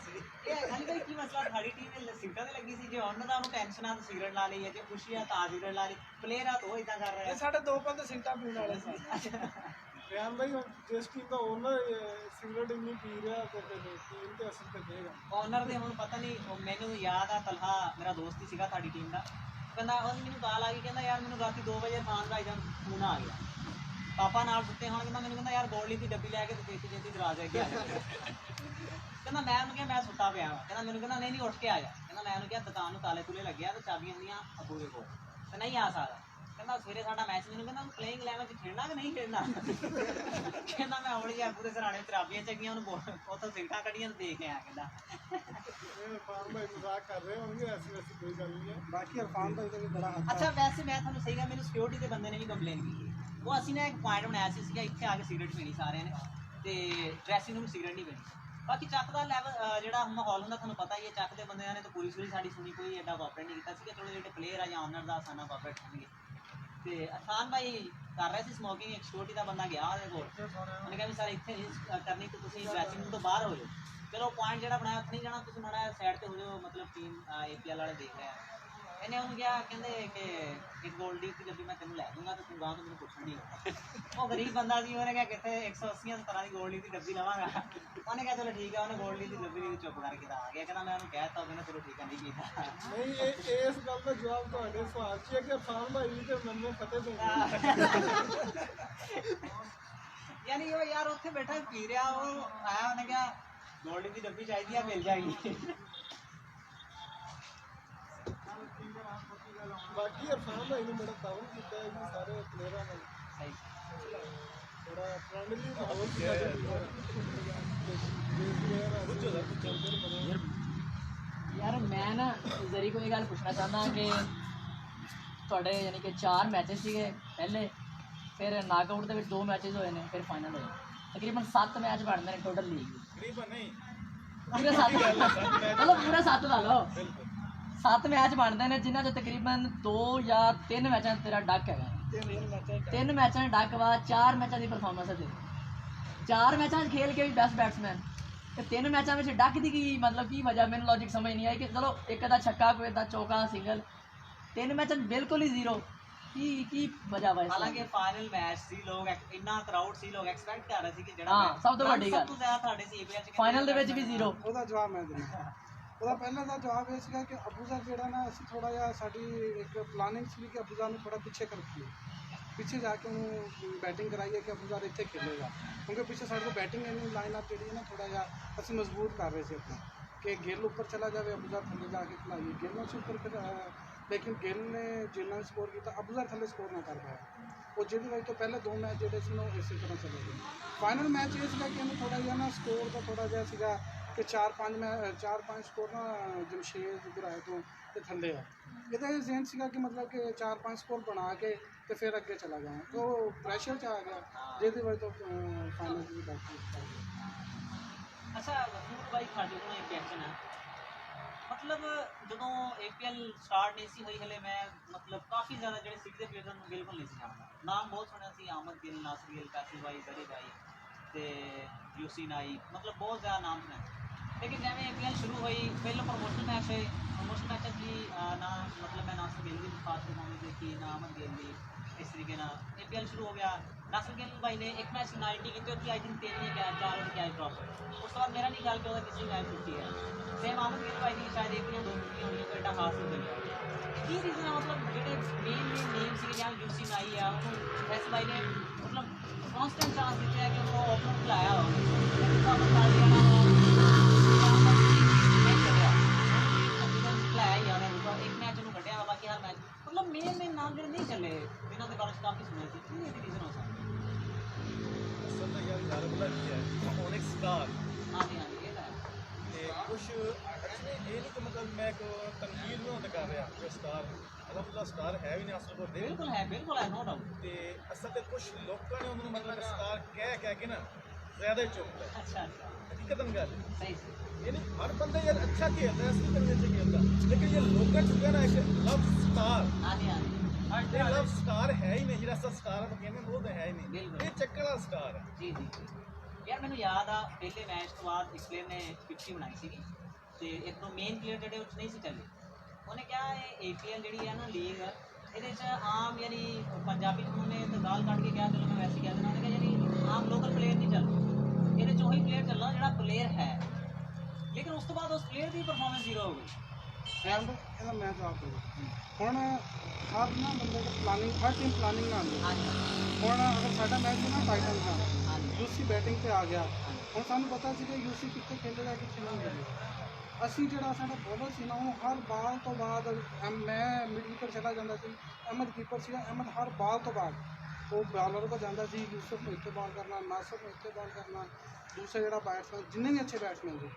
ਇਹ ਅਲੀ ਭਾਈ ਕੀ ਮਸਲਾ, ਸਾਡੀ ਟੀਮ ਨੇ ਸੀਟਾਂ ਤੇ ਲੱਗੀ ਸੀ, ਜੇ ਉਹਨਾਂ ਦਾ ਉਹਨੂੰ ਟੈਨਸ਼ਨ ਆ ਤਾਂ ਸਿਗਰਟ ਲਾ ਲਈ ਹੈ, ਜੇ ਖੁਸ਼ੀ ਆ ਤਾਂ ਸਿਗਰਟ ਲਾ ਲਈ, ਪਲੇਅਰ ਆ ਤਾਂ ਉਹ ਇਦਾਂ ਕਰ ਰਿਹਾ। ਇਹ ਸਾਡੇ 2 ਬੰਦੇ ਸਿਗਰਟਾਂ ਪੀਣ ਵਾਲੇ ਸੀ। ਰਿਆਨ ਭਾਈ ਹੁਣ ਜਿਸ ਟੀਮ ਦਾ ਓਨਰ ਸਿਗਰਟ ਇੰਨੀ ਪੀ ਰਿਹਾ ਤੇ ਫਿਰ ਟੀਮ ਤੇ ਅਸਰ ਤੇ ਪਏਗਾ। ਓਨਰ ਦੇ ਹੁਣ ਪਤਾ ਨਹੀਂ, ਉਹ ਮੈਨੂੰ ਯਾਦ ਆ ਤਲਹਾ ਮੇਰਾ ਦੋਸਤ ਹੀ ਸੀਗਾ ਸਾਡੀ ਟੀਮ ਦਾ, ਕਹਿੰਦਾ ਉਹਨੇ ਮੈਨੂੰ ਕਾਲ ਆ ਗਈ, ਕਹਿੰਦਾ ਯਾਰ ਮੈਨੂੰ ਰਾਤੀ 2 ਵਜੇ ਖਾਨ ਭਾਈ ਦਾ ਫੋਨ ਆ ਗਿਆ, ਪਾਪਾ ਨਾਲ ਸੁੱਤੇ ਹੋਣ, ਕਹਿੰਦਾ ਮੈਨੂੰ ਕਹਿੰਦਾ ਯਾਰ ਗੋਲਡੀ ਦੀ ਡੱਬੀ ਲੈ ਕੇ ਤੇ ਛੇਤੀ ਛੇਤੀ ਦਰਾਜ ਅੱਗੇ ਆ ਜਾ, ਕਹਿੰਦਾ ਮੈਂ ਉਹਨੂੰ ਕਿਹਾ ਮੈਂ ਸੁੱਤਾ ਪਿਆ ਵਾ, ਕਹਿੰਦਾ ਮੈਨੂੰ ਕਹਿੰਦਾ ਨਹੀਂ ਉੱਠ ਕੇ ਆ ਜਾ, ਕਹਿੰਦਾ ਮੈਂ ਉਹਨੂੰ ਕਿਹਾ ਦੁਕਾਨ ਨੂੰ ਤਾਲੇ ਤੁਲੇ ਲੱਗਿਆ ਤੇ ਚਾਬੀਆਂ ਦੀਆਂ ਅੱਬੂ ਦੇ ਕੋਲ, ਤੇ ਨਹੀਂ ਆ ਸਕਦਾ, ਕਹਿੰਦਾ ਸਵੇਰੇ ਸਾਡਾ ਮੈਚ, ਮੈਨੂੰ ਕਹਿੰਦਾ ਪਲੇਇੰਗ 11 'ਚ ਖੇਡਣਾ ਕਿ ਨਹੀਂ ਖੇਡਣਾ, ਕਹਿੰਦਾ ਮੈਂ ਹੌਲੀ ਜਿਹਾ ਅੱਬੂ ਦੇ ਸਰਾਣੇ ਚਾਬੀਆਂ ਚੱਗੀਆਂ, ਉਹਨੂੰ ਉੱਥੋਂ ਸਿਗਰਟਾਂ ਕੱਢੀਆਂ ਤੇ ਦੇਖ ਆਇਆ, ਕਹਿੰਦਾ ਇਹ ਫਾਰਮ ਭਾਈ ਮਜ਼ਾਕ ਕਰ ਰਹੇ ਹੋਣਗੇ, ਐਸੀ ਕੋਈ ਗੱਲ ਨਹੀਂ ਹੈ। ਬਾਕੀ ਇਰਫਾਨ ਭਾਈ ਦਾ ਵੀ ਬੜਾ ਹੱਥ ਅੱਛਾ ਵੈਸੇ ਮੈਂ ਤੁਹਾਨੂੰ ਸਹੀ ਗੱਲ, ਮੈਨੂੰ ਸਿਕਿਉਰਿਟੀ ਦੇ ਬੰਦੇ ਨੇ ਵੀ ਕੰਪਲੇਨ ਕੀਤੀ, ਉਹ ਅਸੀਂ ਨਾ ਇੱਕ ਪੁਆਇੰਟ ਬਣਾਇਆ ਸੀ ਸੀਗਾ ਇੱਥੇ ਆ ਕੇ ਸਿਗਰਟ ਪੀਣੀ ਸਾਰਿਆਂ ਨੇ, ਤੇ ਡਰੈਸਿੰਗ ਨੂੰ ਸਿਗਰਟ ਨਹੀਂ ਪੀਣੀ। ਬਾਕੀ ਚੱਕ ਦਾ ਲੈਵਲ ਜਿਹੜਾ ਮਾਹੌਲ ਹੁੰਦਾ ਤੁਹਾਨੂੰ ਪਤਾ ਹੀ ਹੈ, ਚੱਕ ਦੇ ਬੰਦਿਆਂ ਨੇ ਤਾਂ ਪੂਰੀ ਸੂਰੀ ਸਾਡੀ ਸੁਣੀ, ਕੋਈ ਐਡਾ ਕੋਆਪਰੇਟ ਨਹੀਂ ਕੀਤਾ ਸੀਗਾ, ਥੋੜ੍ਹੇ ਜਿਹੜੇ ਪਲੇਅਰ ਆ ਜਾਂ ਓਨਰ ਦਾ ਆਸਾਨਾ ਕੋਆਪਰੇਟ ਕਰਨਗੇ। ਤੇ ਅਸਾਨ ਭਾਈ ਕਰ ਰਹੇ ਸੀ ਸਮੋਕਿੰਗ, ਇੱਕ ਸਿਕਿਉਰਿਟੀ ਦਾ ਬੰਦਾ ਗਿਆ ਉਹਦੇ ਕੋਲ, ਉਹਨੇ ਕਿਹਾ ਵੀ ਸਰ ਇੱਥੇ ਨਹੀਂ ਕਰਨੀ, ਤੇ ਤੁਸੀਂ ਡਰੈਸਿੰਗ ਰੂਮ ਤੋਂ ਬਾਹਰ ਹੋ ਜਾਓ। ਚਲੋ ਪੁਆਇੰਟ ਜਿਹੜਾ ਬਣਾਇਆ ਉੱਥੇ ਨਹੀਂ ਜਾਣਾ, ਤੁਸੀਂ ਮਾੜਾ ਸਾਈਡ ਤੇ ਹੋ ਜਾਓ, ਮਤਲਬ ਟੀਮ APL ਵਾਲੇ ਦੇਖ ਰਹੇ ਆ। ਇਹਨੇ ਉਹਨੂੰ ਕਿਹਾ, ਕਹਿੰਦੇ ਕਿ ਇੱਕ ਗੋਲਡੀ ਦੀ ਡੱਬੀ ਮੈਂ ਤੈਨੂੰ ਲੈ ਦੂੰਗਾ ਤੇ ਤੂੰ ਗਾਂ ਤੋਂ ਮੈਨੂੰ ਪੁੱਛਣ ਨਹੀਂ। ਉਹ ਗਰੀਬ ਬੰਦਾ ਸੀ, ਉਹਨੇ ਕਿਹਾ ਕਿੱਥੇ 180 ਤਰ੍ਹਾਂ ਦੀ ਗੋਲਡੀ ਦੀ ਡੱਬੀ ਲਵਾਂਗਾ, ਉਹਨੇ ਕਿਹਾ ਚਲੋ ਠੀਕ ਹੈ, ਉਹਨੇ ਗੋਲਡੀ ਦੀ ਡੱਬੀ ਦੀ ਚੁੱਪ ਕਰਕੇ ਤਾਂ ਆ ਗਿਆ, ਕਹਿੰਦਾ ਮੈਂ ਉਹਨੂੰ ਕਹਿ ਦਿੱਤਾ, ਉਹਨੇ ਚਲੋ ਠੀਕ ਹੈ ਨਹੀਂ ਕੀਤਾ। ਨਹੀਂ ਇਹ ਇਸ ਗੱਲ ਦਾ ਜਵਾਬ ਤੁਹਾਡੇ ਸਵਾਲ 'ਚ ਹੈ ਕਿ ਫਾਰਮ ਭਾਈ ਵੀ ਤੇ ਮੰਨੇ ਫਤਿਹ ਦੇ ਯਾਨੀ ਉਹ ਯਾਰ ਉੱਥੇ ਬੈਠਾ ਪੀ ਰਿਹਾ, ਉਹ ਆਇਆ, ਉਹਨੇ ਕਿਹਾ ਗੋਲਡੀ ਦੀ ਡੱਬੀ ਚਾਹੀਦੀ ਆ, ਮਿਲ ਜਾਏਗੀ। ਬਾਕੀ ਇਰਫਾਨ ਭਾਈ ਨੇ ਬੜਾ ਤਾਉਨ ਕੀਤਾ ਹੈ ਜੀ ਸਾਰੇ ਪਲੇਅਰਾਂ ਨਾਲ, ਸਹੀ ਥੋੜਾ ਫਰੈਂਡਲੀ ਮਾਹੌਲ ਸੀ ਯਾਰ ਮੈਂ ਨਾ ਜ਼ਰੀ ਕੋਈ ਗੱਲ ਪੁੱਛਣਾ ਚਾਹੁੰਦਾ ਕਿ ਤੁਹਾਡੇ ਯਾਨੀ ਕਿ 4 ਮੈਚਸ ਸੀਗੇ ਪਹਿਲੇ, ਫਿਰ ਨਾਕਆਊਟ ਦੇ ਵਿੱਚ 2 ਮੈਚਸ ਹੋਏ ਨੇ, ਫਿਰ ਫਾਈਨਲ ਹੋਏ, ਤਕਰੀਬਨ 7 ਮੈਚ ਬਣਦੇ ਨੇ ਟੋਟਲ ਲੀਗ, ਤਕਰੀਬਨ ਨਹੀਂ ਪੂਰੇ 7 ਚਲੋ ਪੂਰੇ 7 ਲਾ ਲਓ, 7 ਮੈਚ ਬਣਦੇ ਨੇ, ਜਿਨ੍ਹਾਂ 'ਚ ਤਕਰੀਬਨ 2 ਜਾਂ 3 ਮੈਚਾਂ 'ਚ ਤੇਰਾ ਡੱਕ ਹੈਗਾ, 3 ਮੈਚਾਂ 'ਚ ਡੱਕ ਵਾ, 4 ਮੈਚਾਂ ਦੀ ਪਰਫਾਰਮੈਂਸ ਹੈ ਤੇਰੀ, 4 ਮੈਚਾਂ 'ਚ ਖੇਲ ਕੇ ਵੀ ਬੈਸਟ ਬੈਟਸਮੈਨ, ਤੇ 3 ਮੈਚਾਂ ਵਿੱਚ ਡੱਕ ਦੀ ਕੀ ਮਤਲਬ ਕੀ ਵਜ੍ਹਾ, ਮੈਨੂੰ ਲੌਜਿਕ ਸਮਝ ਨਹੀਂ ਆਈ ਕਿ ਚਲੋ ਇੱਕ ਦਾ ਛੱਕਾ, ਕੋਈ ਦਾ ਚੌਕਾ, ਸਿੰਗਲ, 3 ਮੈਚਾਂ 'ਚ ਬਿਲਕੁਲ ਹੀ ਜ਼ੀਰੋ, ਕੀ ਵਜ੍ਹਾ ਵਾ? ਹਾਲਾਂਕਿ ਫਾਈਨਲ ਮੈਚ ਸੀ, ਲੋਕ ਇੰਨਾ ਕਰਾਊਡ ਸੀ, ਲੋਕ ਐਕਸਪੈਕਟ ਕਰ ਰਹੇ ਸੀ ਕਿ ਜਿਹੜਾ ਹਾਂ, ਸਭ ਤੋਂ ਵੱਡੀ ਗੱਲ, ਸਭ ਤੋਂ ਜ਼ਿਆਦਾ ਤੁਹਾਡੇ ਸੀ APL 'ਚ ਫਾਈਨਲ ਦੇ ਵਿੱਚ ਵੀ ਜ਼ੀਰੋ। ਉਹਦਾ ਜਵਾਬ ਮੈਂ ਦਿੰਦਾ। ਉਹਦਾ ਪਹਿਲਾਂ ਦਾ ਜਵਾਬ ਇਹ ਸੀਗਾ ਕਿ ਅਬੂਜ਼ਰ ਜਿਹੜਾ ਨਾ, ਅਸੀਂ ਥੋੜਾ ਜਿਹਾ ਸਾਡੀ ਇੱਕ ਪਲਾਨਿੰਗ ਸੀ ਕਿ ਅਬੂਜ਼ਰ ਨੂੰ ਥੋੜਾ ਪਿੱਛੇ ਰੱਖੀਏ, ਪਿੱਛੇ ਜਾ ਕੇ ਉਹਨੂੰ ਬੈਟਿੰਗ ਕਰਾਈਏ ਕਿ ਅਬੂਜ਼ਰ ਇੱਥੇ ਖੇਲੇਗਾ, ਕਿਉਂਕਿ ਪਿੱਛੇ ਸਾਡੇ ਕੋਲ ਬੈਟਿੰਗ ਲਾਈਨ ਅਪ ਜਿਹੜੀ ਹੈ ਨਾ ਥੋੜਾ ਜਿਹਾ ਅਸੀਂ ਮਜ਼ਬੂਤ ਕਰ ਰਹੇ ਸੀ ਆਪਣਾ, कि गिल ऊपर चला जाए, अबूजर थले जाके खिलाइए, गिल ने ऊपर लेकिन गिल ने जिन्ना स्कोर किया अबूजर थले स्कोर ना कर पाया। वो जिहदी वजह तो पहले 2 मैच जोड़े सी इसी तरह चले गए। फाइनल मैच ये सीगा कि इन्हें थोड़ा जिहा ना स्कोर का थोड़ा जिहा सीगा कि 4-5 स्कोर ना जमशेद गुराए तो थले है। ये जेन सीगा कि मतलब कि 4-5 स्कोर बना के तो फिर अगे चला गया, तो प्रेशर च आ गया जिहदी वजह तो फाइनल की बात। अच्छा महमूद भाई ਤੁਹਾਡੇ ਕੋਲ ਇੱਕ ਕੁਐਸਚਨ ਹੈ, ਮਤਲਬ ਜਦੋਂ APL ਸਟਾਰਟ ਨਹੀਂ ਸੀ ਹੋਈ ਹਲੇ, ਮੈਂ ਮਤਲਬ ਕਾਫੀ ਜ਼ਿਆਦਾ ਜਿਹੜੇ ਸਿੱਖ ਦੇ ਪਲੇਅਰਾਂ ਨੂੰ ਬਿਲਕੁਲ ਨਹੀਂ ਸੀ ਜਾਣਦਾ। ਨਾਮ ਬਹੁਤ ਸੁਣਿਆ ਸੀ, ਆਮਦ ਗਿੱਲ, ਨਾਸਰ ਗਿੱਲ, ਕਾਸਿਮ ਭਾਈ, ਜ਼ਰੀ ਭਾਈ ਤੇ ਯੂਸੀ ਨਾਈ, ਮਤਲਬ ਬਹੁਤ ਜ਼ਿਆਦਾ ਨਾਮ ਸੁਣਿਆ। ਲੇਕਿਨ ਜਿਵੇਂ APL ਸ਼ੁਰੂ ਹੋਈ, ਪਹਿਲਾਂ ਪ੍ਰਮੋਸ਼ਨ ਮੈਚ ਹੋਏ, ਪ੍ਰਮੋਸ਼ਨ ਮੈਚ ਦੀ ਨਾ ਮਤਲਬ ਮੈਂ ਨਾਸਰ ਗਿੱਲ ਦੀ ਖਾਸ ਪਰਫਾਰਮੈਂਸ ਦੇਖੀ, ਨਾ ਆਮਦ ਗਿੱਲ ਦੀ। ਇਸ ਤਰੀਕੇ ਨਾਲ APL ਸ਼ੁਰੂ ਹੋ ਗਿਆ। ਨਾਸਰ ਗਿੱਲ ਭਾਈ ਨੇ ਇੱਕ ਮੈਚ 90 ਕੀਤੇ, ਉੱਥੇ I think 3 catch 4 catch drop. ਉਸ ਤੋਂ ਬਾਅਦ ਮੇਰਾ ਨਹੀਂ ਖਿਆਲ ਕਿ ਉਹਦਾ ਕਿਸੇ ਮੈਚ ਛੁੱਟੀ ਹੈ। ਸੇਮ ਆਮਦ ਗਿੱਲ ਭਾਈ ਦੀ ਸ਼ਾਇਦ ਇੱਕ ਜਾਂ 2 ਛੁੱਟੀਆਂ ਹੋਣੀਆਂ, ਕੋਈ ਐਡਾ ਖਾਸ ਨਹੀਂ ਚੱਲਿਆ। ਕੀ ਰੀਜ਼ਨ ਹੈ, ਮਤਲਬ ਜਿਹੜੇ ਮੇਨ ਨੇਮ ਸੀਗੇ ਜਾਂ ਯੂਸੀ ਨਾਈ ਆ, ਉਹਨੂੰ ਐਸ ਭਾਈ ਨੇ ਮਤਲਬ ਕੌਨਸਟੈਂਟ ਚਾਂਸ ਦਿੱਤੇ ਹੈ ਕਿ ਉਹਨੂੰ ਓਪਨਰ ਖਿਲਾਇਆ ਵਾ, ਲੇਕਿਨ ਤੁਹਾਨੂੰ ਕਰ ਲਿਆ ਨਾ ਨਹੀਂ ਚੱਲਿਆ, ਖਿਲਾਇਆ ਹੀ ਆ ਉਹਨੇ, ਇੱਕ ਮੈਚ ਉਹਨੂੰ ਕੱਢਿਆ, ਬਾਕੀ ਹਰ ਮੈਚ ਮਤਲਬ ਮੇਨ ਨਾਮ ਜਿਹੜੇ ਨਹੀਂ ਚੱਲੇ, ਇਹਨਾਂ ਦੇ ਬਾਰੇ ਕਾਫੀ ਸੁਣਿਆ ਸੀ। ਕੀ ਇਹਦੀ ਰੀਜ਼ਨ ਹੋ ਸਕਦਾ? ਅਸਲ ਤਾਂ ਯਾਰ ਗੱਲ ਪਤਾ ਕੀ ਹੈ, ਹੁਣ ਇੱਕ ਸਟਾਰ ਹਾਂਜੀ ਹਾਂਜੀ ਇਹ ਤਾਂ ਹੈ। ਤੇ ਕੁਛ ਐਕਚੁਅਲੀ ਇਹ ਨਹੀਂ ਕਿ ਮਤਲਬ ਮੈਂ ਇੱਕ ਤਨਕੀਦ ਨੂੰ ਹੁੰਦਾ ਕਰ ਰਿਹਾ ਕਿ ਸਟਾਰ ਅਲਹਮਦੁਲਿਲਾ ਸਟਾਰ ਹੈ ਵੀ ਨਹੀਂ ਅਸਲ ਕੋਲ ਦੇ, ਬਿਲਕੁਲ ਹੈ ਨੋ ਡਾਊਟ। ਤੇ ਅਸਲ ਤੇ ਕੁਛ ਲੋਕਾਂ ਨੇ ਉਹਨੂੰ ਮਤਲਬ ਸਟਾਰ ਕਹਿ ਕੇ ਨਾ ਜ਼ਿਆਦਾ ਹੀ ਚੁੱਕ ਲਿਆ। ਅੱਛਾ ਅੱਛਾ ਹਕੀਕਤਨ ਗੱਲ ਸਹੀ ਸੀ। यानी हर बंदा यार अच्छा खेलता है, असली तरीके से खेलता, लेकिन ये लोकल चुका ना एक लव स्टार, ਹਾਂਜੀ ਹਾਂਜੀ ये लव स्टार है ही नहीं, जैसा स्टार आप कहने वो तो है ही नहीं, बिल्कुल। ये चक्कर वाला स्टार है। ਜੀ ਜੀ ਯਾਰ ਮੈਨੂੰ ਯਾਦ ਆ ਪਹਿਲੇ ਮੈਚ ਤੋਂ ਬਾਅਦ ਇੱਕ ਪਲੇਅਰ ਨੇ 50 ਬਣਾਈ ਸੀਗੀ, ਤੇ ਇੱਕ ਤੋਂ ਮੇਨ ਪਲੇਅਰ ਜਿਹੜੇ ਉਹ 'ਚ ਨਹੀਂ ਸੀ ਚੱਲੇ। ਉਹਨੇ ਕਿਹਾ ਇਹ APL ਜਿਹੜੀ ਹੈ ਨਾ ਲੀਗ, ਇਹਦੇ 'ਚ ਆਮ ਯਾਨੀ ਪੰਜਾਬੀ 'ਚ ਉਹਨੇ ਤਾਂ ਗਾਲ ਕੱਢ ਕੇ ਕਿਹਾ, ਚਲੋ ਮੈਂ ਵੈਸੇ ਕਹਿ ਦੇਣਾ, ਉਹਨੇ ਕਿਹਾ ਯਾਨੀ ਆਮ ਲੋਕਲ ਪਲੇਅਰ ਨਹੀਂ ਚੱਲਦੇ, ਇਹਦੇ 'ਚ ਉਹੀ ਪਲੇਅਰ ਚੱਲਣਾ ਜਿਹੜਾ ਪਲੇਅਰ ਹੈ। ਲੇਕਿਨ ਉਸ ਤੋਂ ਬਾਅਦ ਉਸ ਪਲੇਅਰ ਦੀ ਪਰਫਾਰਮੈਂਸ ਜ਼ੀਰੋ ਹੋ ਗਈ। ਐਂਡ ਇਹਦਾ ਮੈਂ ਜਵਾਬ ਦਊਂ ਹੁਣ ਹਰ ਨਾ ਬੰਦੇ ਦਾ ਪਲਾਨਿੰਗ, ਹਰ ਟੀਮ ਪਲਾਨਿੰਗ ਨਾਲ ਆਉਂਦੀ। ਹਾਂਜੀ ਹੁਣ ਅਗਰ ਸਾਡਾ ਮੈਚ ਸੀ ਨਾ ਟਾਈਟਨ ਦਾ, ਹਾਂਜੀ ਯੂਸੀ ਬੈਟਿੰਗ ਤੇ ਆ ਗਿਆ, ਹੁਣ ਸਾਨੂੰ ਪਤਾ ਸੀ ਕਿ ਯੂਸੀ ਕਿੱਥੇ ਖੇਲੇਗਾ ਕਿੱਥੇ ਨਹੀਂ ਖੇਲੇਗਾ। ਅਸੀਂ ਜਿਹੜਾ ਸਾਡਾ ਬੋਲਰ ਸੀ ਨਾ, ਉਹ ਹਰ ਬਾਲ ਤੋਂ ਬਾਅਦ ਮੈਂ ਮਿਡ ਵਿਕਟ ਚਲਾ ਜਾਂਦਾ ਸੀ, ਅਹਿਮਦ ਕੀਪਰ ਸੀਗਾ, ਅਹਿਮਦ ਹਰ ਬਾਲ ਤੋਂ ਬਾਅਦ ਉਹ ਬਾਲਰ ਕੋਲ ਜਾਂਦਾ ਸੀ, ਯੂਸਫ ਨੂੰ ਇੱਥੇ ਬਾਲ ਕਰਨਾ, ਨਾਸਰ ਨੂੰ ਇੱਥੇ ਬਾਲ ਕਰਨਾ, ਦੂਸਰੇ ਜਿਹੜਾ ਬੈਟਸਮੈਨ ਜਿੰਨੇ ਵੀ ਅੱਛੇ ਬੈਟਸਮੈਨ ਸੀ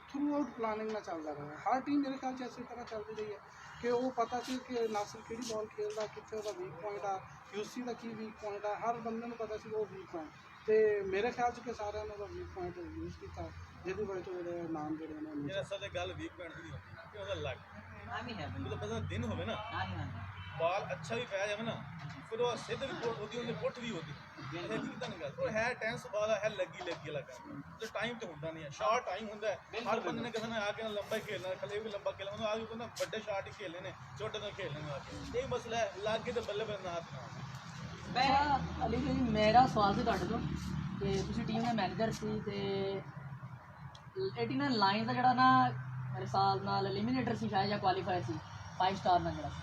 ਥਰੂ ਆਊਟ ਪਲਾਨਿੰਗ ਨਾਲ ਚੱਲਦਾ ਰਿਹਾ। ਹਰ ਟੀਮ ਮੇਰੇ ਖਿਆਲ 'ਚ ਇਸੇ ਤਰ੍ਹਾਂ ਚੱਲਦੀ ਰਹੀ ਹੈ ਕਿ ਉਹ ਪਤਾ ਸੀ ਕਿ ਨਾਸਰ ਕਿਹੜੀ ਬਾਲ ਖੇਡਦਾ, ਕਿੱਥੇ ਉਹਦਾ ਵੀਕ ਪੁਆਇੰਟ ਆ, ਯੂਸੀ ਦਾ ਕੀ ਵੀਕ ਪੁਆਇੰਟ ਆ, ਹਰ ਬੰਦੇ ਨੂੰ ਪਤਾ ਸੀ ਉਹ ਵੀਕ ਪੁਆਇੰਟ, ਤੇ ਮੇਰੇ ਖਿਆਲ 'ਚ ਕਿ ਸਾਰਿਆਂ ਨੇ ਉਹਦਾ ਵੀਕ ਪੁਆਇੰਟ ਯੂਜ਼ ਕੀਤਾ, ਜਿਹਦੀ ਵਜ੍ਹਾ ਤੋਂ ਜਿਹੜੇ ਨਾਮ ਜਿਹੜੇ ਨੇ ਜਿਹੜਾ ਅਸਲ ਤੇ ਗੱਲ ਵੀਕ ਪੁਆਇੰਟ ਦੀ ਹੁੰਦੀ ਕਿ ਉਹਦਾ ਲੱਗ ਆ ਵੀ ਹੈ ਉਹਦਾ ਪਤਾ ਦਿਨ ਹੋਵੇ ਨਾ, ਹਾਂਜੀ ਹਾਂਜੀ ਬਾਲ ਅੱਛਾ ਵੀ ਪੈ ਜਾਵੇ ਨਾ, ਫਿਰ ਉਹ ਸਿੱਧ ਵੀ ਉਹਦੀ ਉਹਨੇ ਪੁੱਟ ਵੀ ਉਹਦੀ ਇਹ ਹਕੀਕਤਨ ਗੱਲ ਉਹ ਹੈ ਟੈਂਸ ਬਾਲ ਹੈ, ਲੱਗੀ ਲੱਗਾ ਤੇ ਟਾਈਮ ਤੇ ਹੁੰਦਾ ਨਹੀਂ ਹੈ, ਸ਼ਾਰਟ ਟਾਈਮ ਹੁੰਦਾ ਹੈ। ਹਰ ਬੰਦੇ ਨੇ ਕਿਸੇ ਨੇ ਆ ਕੇ ਲੰਬਾ ਹੀ ਖੇਲਣਾ, ਖਲੇ ਵੀ ਲੰਬਾ ਖੇਲਣਾ, ਉਹਨੂੰ ਆ ਕੇ ਕਹਿੰਦਾ ਵੱਡੇ ਸ਼ਾਟ ਹੀ ਖੇਲਣੇ ਨੇ, ਛੋਟੇ ਤੋਂ ਖੇਲਣੇ ਆ ਕੇ, ਇਹ ਮਸਲਾ ਹੈ। ਲੱਗ ਕੇ ਤੇ ਬੱਲੇ ਬੱਲੇ ਨਾ ਹੱਥ ਨਾ। ਅੱਛਾ ਅਲੀ ਜੀ, ਮੇਰਾ ਸਵਾਲ ਸੀ ਤੁਹਾਡੇ ਤੋਂ ਕਿ ਤੁਸੀਂ ਟੀਮ ਦੇ ਮੈਨੇਜਰ ਸੀ ਤੇ 89 ਲਾਈਨ ਦਾ ਜਿਹੜਾ ਨਾ ਮੇਰੇ ਸਾਲ ਨਾਲ ਐਲੀਮੀਨੇਟਰ ਸੀ ਸ਼ਾਇਦ ਜਾਂ ਕੁਆਲੀਫਾਇਰ ਸੀ 5 ਸਟਾਰ ਨਾਲ ਜਿਹੜਾ ਸੀ,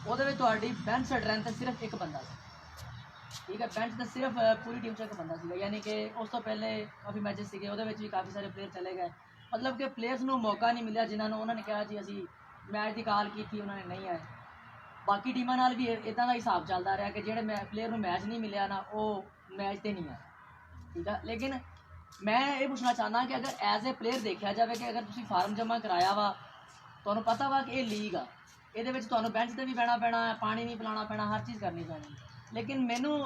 ਉਹਦੇ ਵਿੱਚ ਤੁਹਾਡੀ ਬੈਂਚ ਸਟਰੈਂਥ ਸਿਰਫ ਇੱਕ ਬੰਦਾ ਸੀ, ਠੀਕ ਹੈ। ਬੈਂਚ ਤਾਂ ਸਿਰਫ ਪੂਰੀ ਟੀਮ 'ਚ ਇੱਕ ਬੰਦਾ ਸੀਗਾ, ਯਾਨੀ ਕਿ ਉਸ ਤੋਂ ਪਹਿਲੇ ਕਾਫੀ ਮੈਚਸ ਸੀਗੇ, ਉਹਦੇ ਵਿੱਚ ਵੀ ਕਾਫੀ ਸਾਰੇ ਪਲੇਅਰ ਚਲੇ ਗਏ, ਮਤਲਬ ਕਿ ਪਲੇਅਰਸ ਨੂੰ ਮੌਕਾ ਨਹੀਂ ਮਿਲਿਆ ਜਿਨ੍ਹਾਂ ਨੂੰ ਉਹਨਾਂ ਨੇ ਕਿਹਾ ਜੀ ਅਸੀਂ ਮੈਚ ਦੀ ਕਾਲ ਕੀਤੀ, ਉਹਨਾਂ ਨੇ ਨਹੀਂ ਆਏ। ਬਾਕੀ ਟੀਮਾਂ ਨਾਲ ਵੀ ਇੱਦਾਂ ਦਾ ਹਿਸਾਬ ਚੱਲਦਾ ਰਿਹਾ ਕਿ ਜਿਹੜੇ ਪਲੇਅਰ ਨੂੰ ਮੈਚ ਨਹੀਂ ਮਿਲਿਆ ਨਾ, ਉਹ ਮੈਚ 'ਤੇ ਨਹੀਂ ਆਏ, ਠੀਕ ਹੈ। ਲੇਕਿਨ ਮੈਂ ਇਹ ਪੁੱਛਣਾ ਚਾਹੁੰਦਾ ਕਿ ਅਗਰ ਐਜ਼ ਏ ਪਲੇਅਰ ਦੇਖਿਆ ਜਾਵੇ ਕਿ ਅਗਰ ਤੁਸੀਂ ਫਾਰਮ ਜਮ੍ਹਾਂ ਕਰਾਇਆ ਵਾ, ਤੁਹਾਨੂੰ ਪਤਾ ਵਾ ਕਿ ਇਹ ਲੀਗ ਆ, ਇਹਦੇ ਵਿੱਚ ਤੁਹਾਨੂੰ ਬੈਂਚ 'ਤੇ ਵੀ ਬਹਿਣਾ ਪੈਣਾ, ਪਾਣੀ ਵੀ ਪਿਲਾਉਣਾ ਪੈਣਾ, ਹਰ ਚੀਜ਼ ਕਰਨੀ ਪੈਣੀ, ਲੇਕਿਨ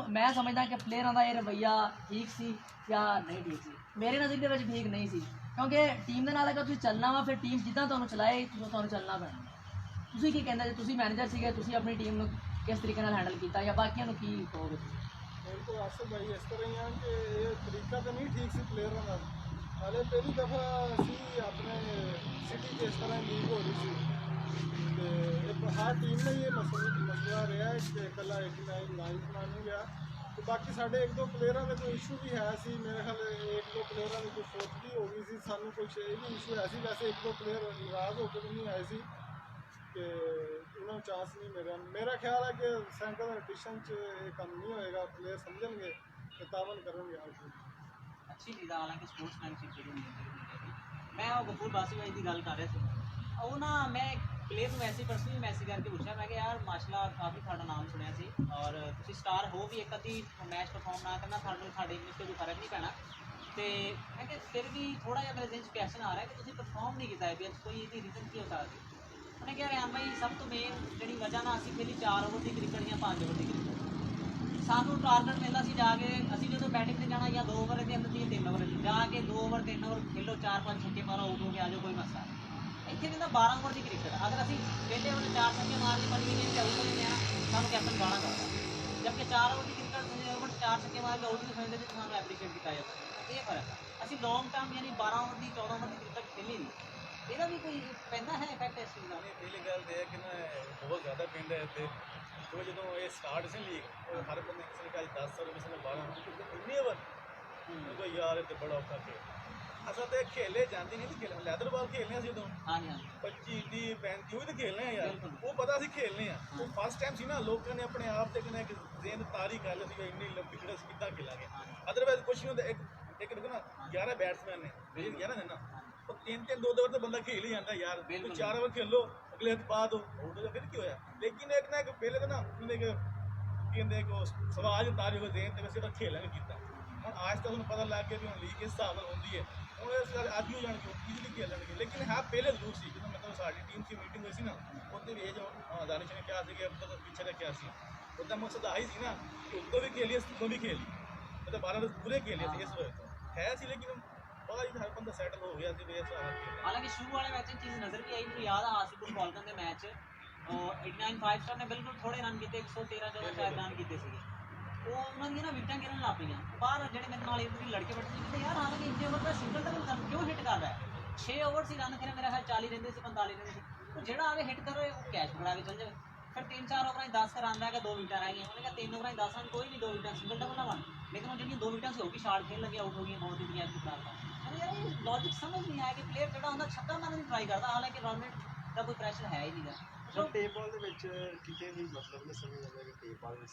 ਮੈਂ ਸਮਝਦਾ ਕਿ ਪਲੇਅਰਾਂ ਦਾ ਇਹ ਰਵੱਈਆ ਠੀਕ ਸੀ ਜਾਂ ਨਹੀਂ ਠੀਕ ਸੀ। ਮੇਰੇ ਨਜ਼ਰ ਦੇ ਵਿੱਚ ਠੀਕ ਨਹੀਂ ਸੀ, ਕਿਉਂਕਿ ਟੀਮ ਦੇ ਨਾਲ ਅਗਰ ਤੁਸੀਂ ਚੱਲਣਾ ਵਾ, ਫਿਰ ਟੀਮ ਜਿੱਦਾਂ ਤੁਹਾਨੂੰ ਚਲਾਏ ਤੁਹਾਨੂੰ ਚੱਲਣਾ ਪੈਣਾ। ਤੁਸੀਂ ਕੀ ਕਹਿੰਦੇ ਜੇ ਤੁਸੀਂ ਮੈਨੇਜਰ ਸੀਗੇ, ਤੁਸੀਂ ਆਪਣੀ ਟੀਮ ਨੂੰ ਕਿਸ ਤਰੀਕੇ ਨਾਲ ਹੈਂਡਲ ਕੀਤਾ ਜਾਂ ਬਾਕੀਆਂ ਨੂੰ ਕੀ ਕਹੋਗੇ ਤੁਸੀਂ? ਮੇਰੇ ਕੋਲ ਆਸਫ ਭਾਈ ਇਸ ਤਰ੍ਹਾਂ ਹੀ ਆ ਕਿ ਇਹ ਤਰੀਕਾ ਤਾਂ ਨਹੀਂ ਠੀਕ ਸੀ ਪਲੇਅਰਾਂ ਦਾ। ਹਾਲੇ ਪਹਿਲੀ ਦਫਾ ਅਸੀਂ ਆਪਣੇ ਸਿਟੀ 'ਚ ਇਸ ਤਰ੍ਹਾਂ ਲੀਗ ਹੋ ਰਹੀ ਸੀ, ਤੇ ਹਰ ਟੀਮ ਨੇ ਇਹ ਮਸਲਾ ਰਿਹਾ ਹੈ ਕਿ ਇਕੱਲਾ 89 ਲਾਈਨ ਨਹੀਂ ਗਿਆ, ਤੇ ਬਾਕੀ ਸਾਡੇ ਇੱਕ ਦੋ ਪਲੇਅਰਾਂ ਦੇ ਕੋਈ ਇਸ਼ੂ ਵੀ ਹੈ ਸੀ, ਮੇਰੇ ਖਿਆਲ ਇੱਕ ਦੋ ਪਲੇਅਰਾਂ ਦੀ ਕੋਈ ਫੋਟ ਵੀ ਹੋ ਗਈ ਸੀ, ਸਾਨੂੰ ਕੁਛ ਇਹ ਵੀ ਇਸ਼ੂ ਹੈ ਸੀ। ਵੈਸੇ ਇੱਕ ਦੋ ਪਲੇਅਰ ਨਾਰਾਜ਼ ਹੋ ਕੇ ਵੀ ਨਹੀਂ ਆਏ ਸੀ ਕਿ ਉਹਨਾਂ ਨੂੰ ਚਾਂਸ ਨਹੀਂ ਮਿਲਿਆ। ਮੇਰਾ ਖਿਆਲ ਹੈ ਕਿ ਸੈਂਟਰ ਐਡੀਸ਼ਨ 'ਚ ਇਹ ਕੰਮ ਨਹੀਂ ਹੋਏਗਾ, ਪਲੇਅਰ ਸਮਝਣਗੇ ਤੇ ਤਾਵਨ ਕਰਨਗੇ। अच्छी चीज़ है, हालांकि स्पोर्ट्समैनशिप ਜਿਹੜੀ ਹੁੰਦੀ ਹੈ मैं और गफूर बासी भाई की गल कर रहे थे ਉਹ ਨਾ ਮੈਂ ਪਲੇਅਰ ਨੂੰ ਵੈਸੇ ਪਰਸਨਲੀ ਮੈਸੇਜ ਕਰਕੇ ਪੁੱਛਿਆ ਮੈਂ ਕਿ ਯਾਰ ਮਾਸ਼ਾਅੱਲਾ ਕਾਫੀ ਤੁਹਾਡਾ ਨਾਮ ਸੁਣਿਆ ਸੀ ਔਰ ਤੁਸੀਂ ਸਟਾਰ ਹੋ ਵੀ ਇੱਕ ਅੱਧੀ ਮੈਚ ਪਰਫਾਰਮ ਨਾ ਕਰਨਾ ਸਾਡੇ ਇੰਗਲਿਸ਼ 'ਤੇ ਕੋਈ ਫਰਕ ਨਹੀਂ ਪੈਣਾ ਤੇ ਮੈਂ ਕਿ ਫਿਰ ਵੀ ਥੋੜਾ ਜਿਹਾ ਮੇਰੇ ਦਿਲ 'ਚ ਕੁਐਸਚਨ ਆ ਰਿਹਾ ਕਿ ਤੁਸੀਂ ਪਰਫਾਰਮ ਨਹੀਂ ਕੀਤਾ ਵੀ ਅੱਜ ਕੋਈ ਇਹਦੀ ਰੀਜ਼ਨ ਕੀ ਹੋ ਸਕਦੀ ਉਹਨੇ ਕਿਹਾ ਰਿਆਨ ਭਾਈ ਸਭ ਤੋਂ ਮੇਨ ਜਿਹੜੀ ਵਜ੍ਹਾ ਨਾਲ ਅਸੀਂ ਖੇਲੀ 4 ਓਵਰ ਦੀ ਕ੍ਰਿਕਟ ਜਾਂ 5 ਓਵਰ ਦੀ ਕ੍ਰਿਕਟ ਸਾਨੂੰ ਟਾਰਗੇਟ ਮਿਲਦਾ ਸੀ ਜਾ ਕੇ ਅਸੀਂ ਜਦੋਂ ਬੈਟਿੰਗ ਤੇ ਜਾਣਾ ਜਾਂ 2 ਓਵਰ ਦੇ ਅੰਦਰ 3 ਓਵਰ ਜਾ ਕੇ 2 ਓਵਰ 3 ਓਵਰ ਖੇਲੋ 4-5 ਛੱਕੇ ਮਾਰੋ ਆਊਟ ਹੋ ਕੇ ਆ ਜਾਓ ਕੋਈ ਮਸਲਾ ਇੱਥੇ ਕਹਿੰਦਾ 12 ਓਵਰ ਦੀ ਕ੍ਰਿਕਟ ਅਗਰ ਅਸੀਂ ਪਹਿਲੇ ਓਵਰ 4 ਛੱਕੇ ਮਾਰ ਕੇ ਬਣੀ ਗੇਮ ਆਊਟ ਹੋ ਜਾਂਦੇ ਆ ਸਾਨੂੰ ਕੈਪਟਨ ਗਾਣਾ ਕਰਦਾ ਜਦਕਿ 4 ਓਵਰ ਦੀ ਕ੍ਰਿਕਟ ਤੁਸੀਂ ਓਵਰ 4 ਛੱਕੇ ਮਾਰ ਕੇ ਆਊਟ ਨਹੀਂ ਹੋਣਦੇ ਤੇ ਸਾਨੂੰ ਐਪਰੀਸ਼ੀਏਟ ਕੀਤਾ ਜਾਂਦਾ ਇਹ ਫਰਕ ਹੈ ਅਸੀਂ ਲੌਂਗ ਟਰਮ ਯਾਨੀ 12 ਓਵਰ ਦੀ 14 ਓਵਰ ਦੀ ਕ੍ਰਿਕਟ ਖੇਲੀ ਨਹੀਂ ਇਹਦਾ ਵੀ ਕੋਈ ਪੈਂਦਾ ਹੈ ਇਫੈਕਟ ਇਸ ਚੀਜ਼ ਦਾ ਪਹਿਲੀ ਗੱਲ ਇਹ ਹੈ ਕਿ ਨਾ ਬਹੁਤ ਜ਼ਿਆਦਾ ਪੈਂਦਾ ਇੱਥੇ ਕਿਉਂਕਿ ਜਦੋਂ ਇਹ ਸਟਾਰਟ ਸੀ ਲੀਗ ਹਰ ਬੰਦੇ ਕਿਸੇ ਨੇ 10 ਓਵਰ ਕਿਸੇ ਨੇ 12 ਇੰਨੇ ਓਵਰ ਕੋਈ ਯਾਰ ਇਹ ਤੇ ਬੜਾ ਔਖਾ ਖੇਲ ਅਸਾਂ ਤੇ ਖੇਲੇ ਜਾਂਦੇ ਨਹੀਂ ਤੇ ਖੇਲ ਲੈਦਰ ਬਾਲ ਖੇਲਨੇ ਸੀ ਉਦੋਂ ਹਾਂਜੀ ਹਾਂਜੀ 25 ਦੀ 35 ਉਹ ਤੇ ਖੇਲਨੇ ਆ ਯਾਰ ਉਹ ਪਤਾ ਸੀ ਖੇਲਨੇ ਆ ਉਹ ਫਸਟ ਟਾਈਮ ਸੀ ਨਾ ਲੋਕਾਂ ਨੇ ਆਪਣੇ ਆਪ ਤੇ ਕਿਨਾ ਇੱਕ ਜ਼ੇਨ ਤਾਰੀ ਕਰ ਲਈ ਸੀ ਇੰਨੀ ਲੰਬੀ ਜਿਹੜਾ ਅਸੀਂ ਕਿੱਦਾਂ ਖੇਲਾਂਗੇ ਅਦਰਵਾਈਜ਼ ਕੁਛ ਨਹੀਂ ਹੁੰਦਾ ਇੱਕ ਦੇਖੋ ਨਾ 11 ਬੈਟਸਮੈਨ ਨੇ 11 ਨੇ ਨਾ ਉਹ 3-3 2 ਓਵਰ ਤਾਂ ਬੰਦਾ ਖੇਲ ਹੀ ਜਾਂਦਾ ਯਾਰ ਤੁਸੀਂ 4 ਓਵਰ ਖੇਲੋ ਅਗਲੇ ਹੱਥ ਪਾ ਦੋ ਆਊਟ ਹੋ ਜਾ ਫਿਰ ਕੀ ਹੋਇਆ ਲੇਕਿਨ ਇੱਕ ਨਾ ਇੱਕ ਪਹਿਲੇ ਤਾਂ ਨਾ ਉਹਨੇ ਕਹਿੰਦੇ ਕੋ ਸਵਾਜ ਤਾਰੀ ਹੋ ਜ਼ੇਨ ਤੇ ਵੈਸੇ ਤਾਂ ਖੇਲਾਂਗੇ ਕੀਤਾ ਹੁਣ ਅੱਜ ਤੱਕ ਤੁਹਾਨੂੰ ਪਤਾ ਲੱਗ ਗਿਆ ਵੀ ਹੁਣ ਲੀਗ ਇਸ ਹਿਸਾਬ ਨਾਲ ਹੁੰਦੀ ਹੈ ਹੁਣ ਅਸੀਂ ਅੱਜ ਹੀ ਹੋ ਜਾਣਗੇ ਈਜ਼ੀਲੀ ਖੇਲਣਗੇ ਲੇਕਿਨ ਹਾਂ ਪਹਿਲੇ ਜ਼ਰੂਰ ਸੀ ਜਦੋਂ ਮਤਲਬ ਸਾਡੀ ਟੀਮ ਦੀ ਮੀਟਿੰਗ ਹੋਈ ਸੀ ਨਾ ਉੱਥੇ ਵੀ ਇਹ ਜੋ ਦਾਨਿਸ਼ ਨੇ ਕਿਹਾ ਸੀ ਕਿ ਅਬ ਤੱਕ ਪਿੱਛੇ ਰੱਖਿਆ ਸੀ ਉਹਦਾ ਮਕਸਦ ਆਹੀ ਸੀ ਨਾ ਕਿ ਉੱਦੋਂ ਵੀ ਖੇਲੀ ਅਸੀਂ ਉਦੋਂ ਵੀ ਖੇਲੀ ਮਤਲਬ 12 ਪੂਰੇ ਖੇਲੇ ਸੀ ਇਸ ਵਜ੍ਹਾ ਤੋਂ ਹੈ ਸੀ ਲੇਕਿਨ ਬਾਅਦ ਵਿੱਚ ਹਰ ਬੰਦਾ ਸੈਟਲ ਹੋ ਗਿਆ ਸੀ ਵੀ ਇਸ ਹਿਸਾਬ ਨਾਲ ਹਾਲਾਂਕਿ ਸ਼ੁਰੂ ਵਾਲੇ ਮੈਚ 'ਚ ਚੀਜ਼ ਨਜ਼ਰ ਵੀ ਆਈ ਮੈਨੂੰ ਯਾਦ ਆ ਆਸਿਫੁਲ ਫਾਲਕਨ ਦੇ ਮੈਚ 89 5 ਸਟਾਰ ਨੇ ਬਿਲਕੁਲ ਥੋੜੇ ਰਨ ਕੀਤੇ 113 14 ਸ਼ਾਇਦ ਰਨ ਕੀਤੇ ਸੀਗੇ ਉਹ ਉਹਨਾਂ ਦੀਆਂ ਨਾ ਵਿਕਟਾਂ ਗਿਰਨ ਲੱਗ ਪਈਆਂ ਬਾਹਰ ਜਿਹੜੇ ਮੇਰੇ ਨਾਲ ਇਧਰ ਲੜਕੇ ਬੈਠੇ ਸੀ ਕਹਿੰਦੇ ਯਾਰ ਹਾਲਾਂਕਿ ਇੰਨੇ ਓਵਰ ਦਾ ਸਿੰਗਲ ਡਬਲ ਰਨ ਕਿਉਂ ਹਿੱਟ ਕਰ ਰਿਹਾ ਹੈ 6 ਓਵਰ ਸੀ ਰਨ ਕਰੇ ਮੇਰਾ ਖਿਆਲ 40 ਰਹਿੰਦੇ ਸੀ 45 ਰਹਿੰਦੇ ਸੀ ਉਹ ਜਿਹੜਾ ਆਵੇ ਹਿੱਟ ਕਰੇ ਉਹ ਕੈਚ ਫੜਾ ਕੇ ਚੱਲ ਜਾਵੇ ਫਿਰ 3-4 ਓਵਰਾਂ 'ਚ 10 ਰਨ ਰਹਿ ਗਿਆ 2 ਵਿਕਟਾਂ ਰਹਿ ਗਈਆਂ ਉਹਨੇ ਕਿਹਾ 3 ਓਵਰਾਂ 'ਚ 10 ਰਨ ਕੋਈ ਨਹੀਂ 2 ਵਿਕਟਾਂ ਸਿੰਗਲ ਡਬਲ ਨਾ ਬਣ ਲੇਕਿਨ ਉਹ ਜਿਹੜੀਆਂ 2 ਵਿਕਟਾਂ ਸੀ ਉਹ ਵੀ ਸ਼ਾਰਟ ਖੇਲ ਲੱਗੇ ਆਊਟ ਹੋ ਗਈਆਂ ਬਹੁਤ ਹੀ ਐਕਟਿਵ ਕਰਦਾ ਯਾਰ ਇਹ ਲੌਜਿਕ ਸਮਝ ਨਹੀਂ ਆਇਆ ਕਿ ਪਲੇਅਰ ਜਿਹੜਾ ਹੁੰਦਾ ਛੱਕਾ ਮਾਰਨ ਦੀ ਟਰਾਈ ਕਰਦਾ ਹਾਲਾਂਕਿ ਰਨਰੇਟ ਦਾ ਕੋਈ ਪ੍ਰੈਸ਼ਰ ਹੈ ਹੀ ਨਹੀਂਗਾ ਪਰ ਟੇਪ ਬਾਲ ਦੇ ਵਿੱਚ ਕਿਤੇ ਵੀ ਮਤਲਬ ਨਹੀਂ ਸਮਝ ਆਉਂਦਾ ਕਿ ਟੇਪ ਬਾਲ ਵਿੱਚ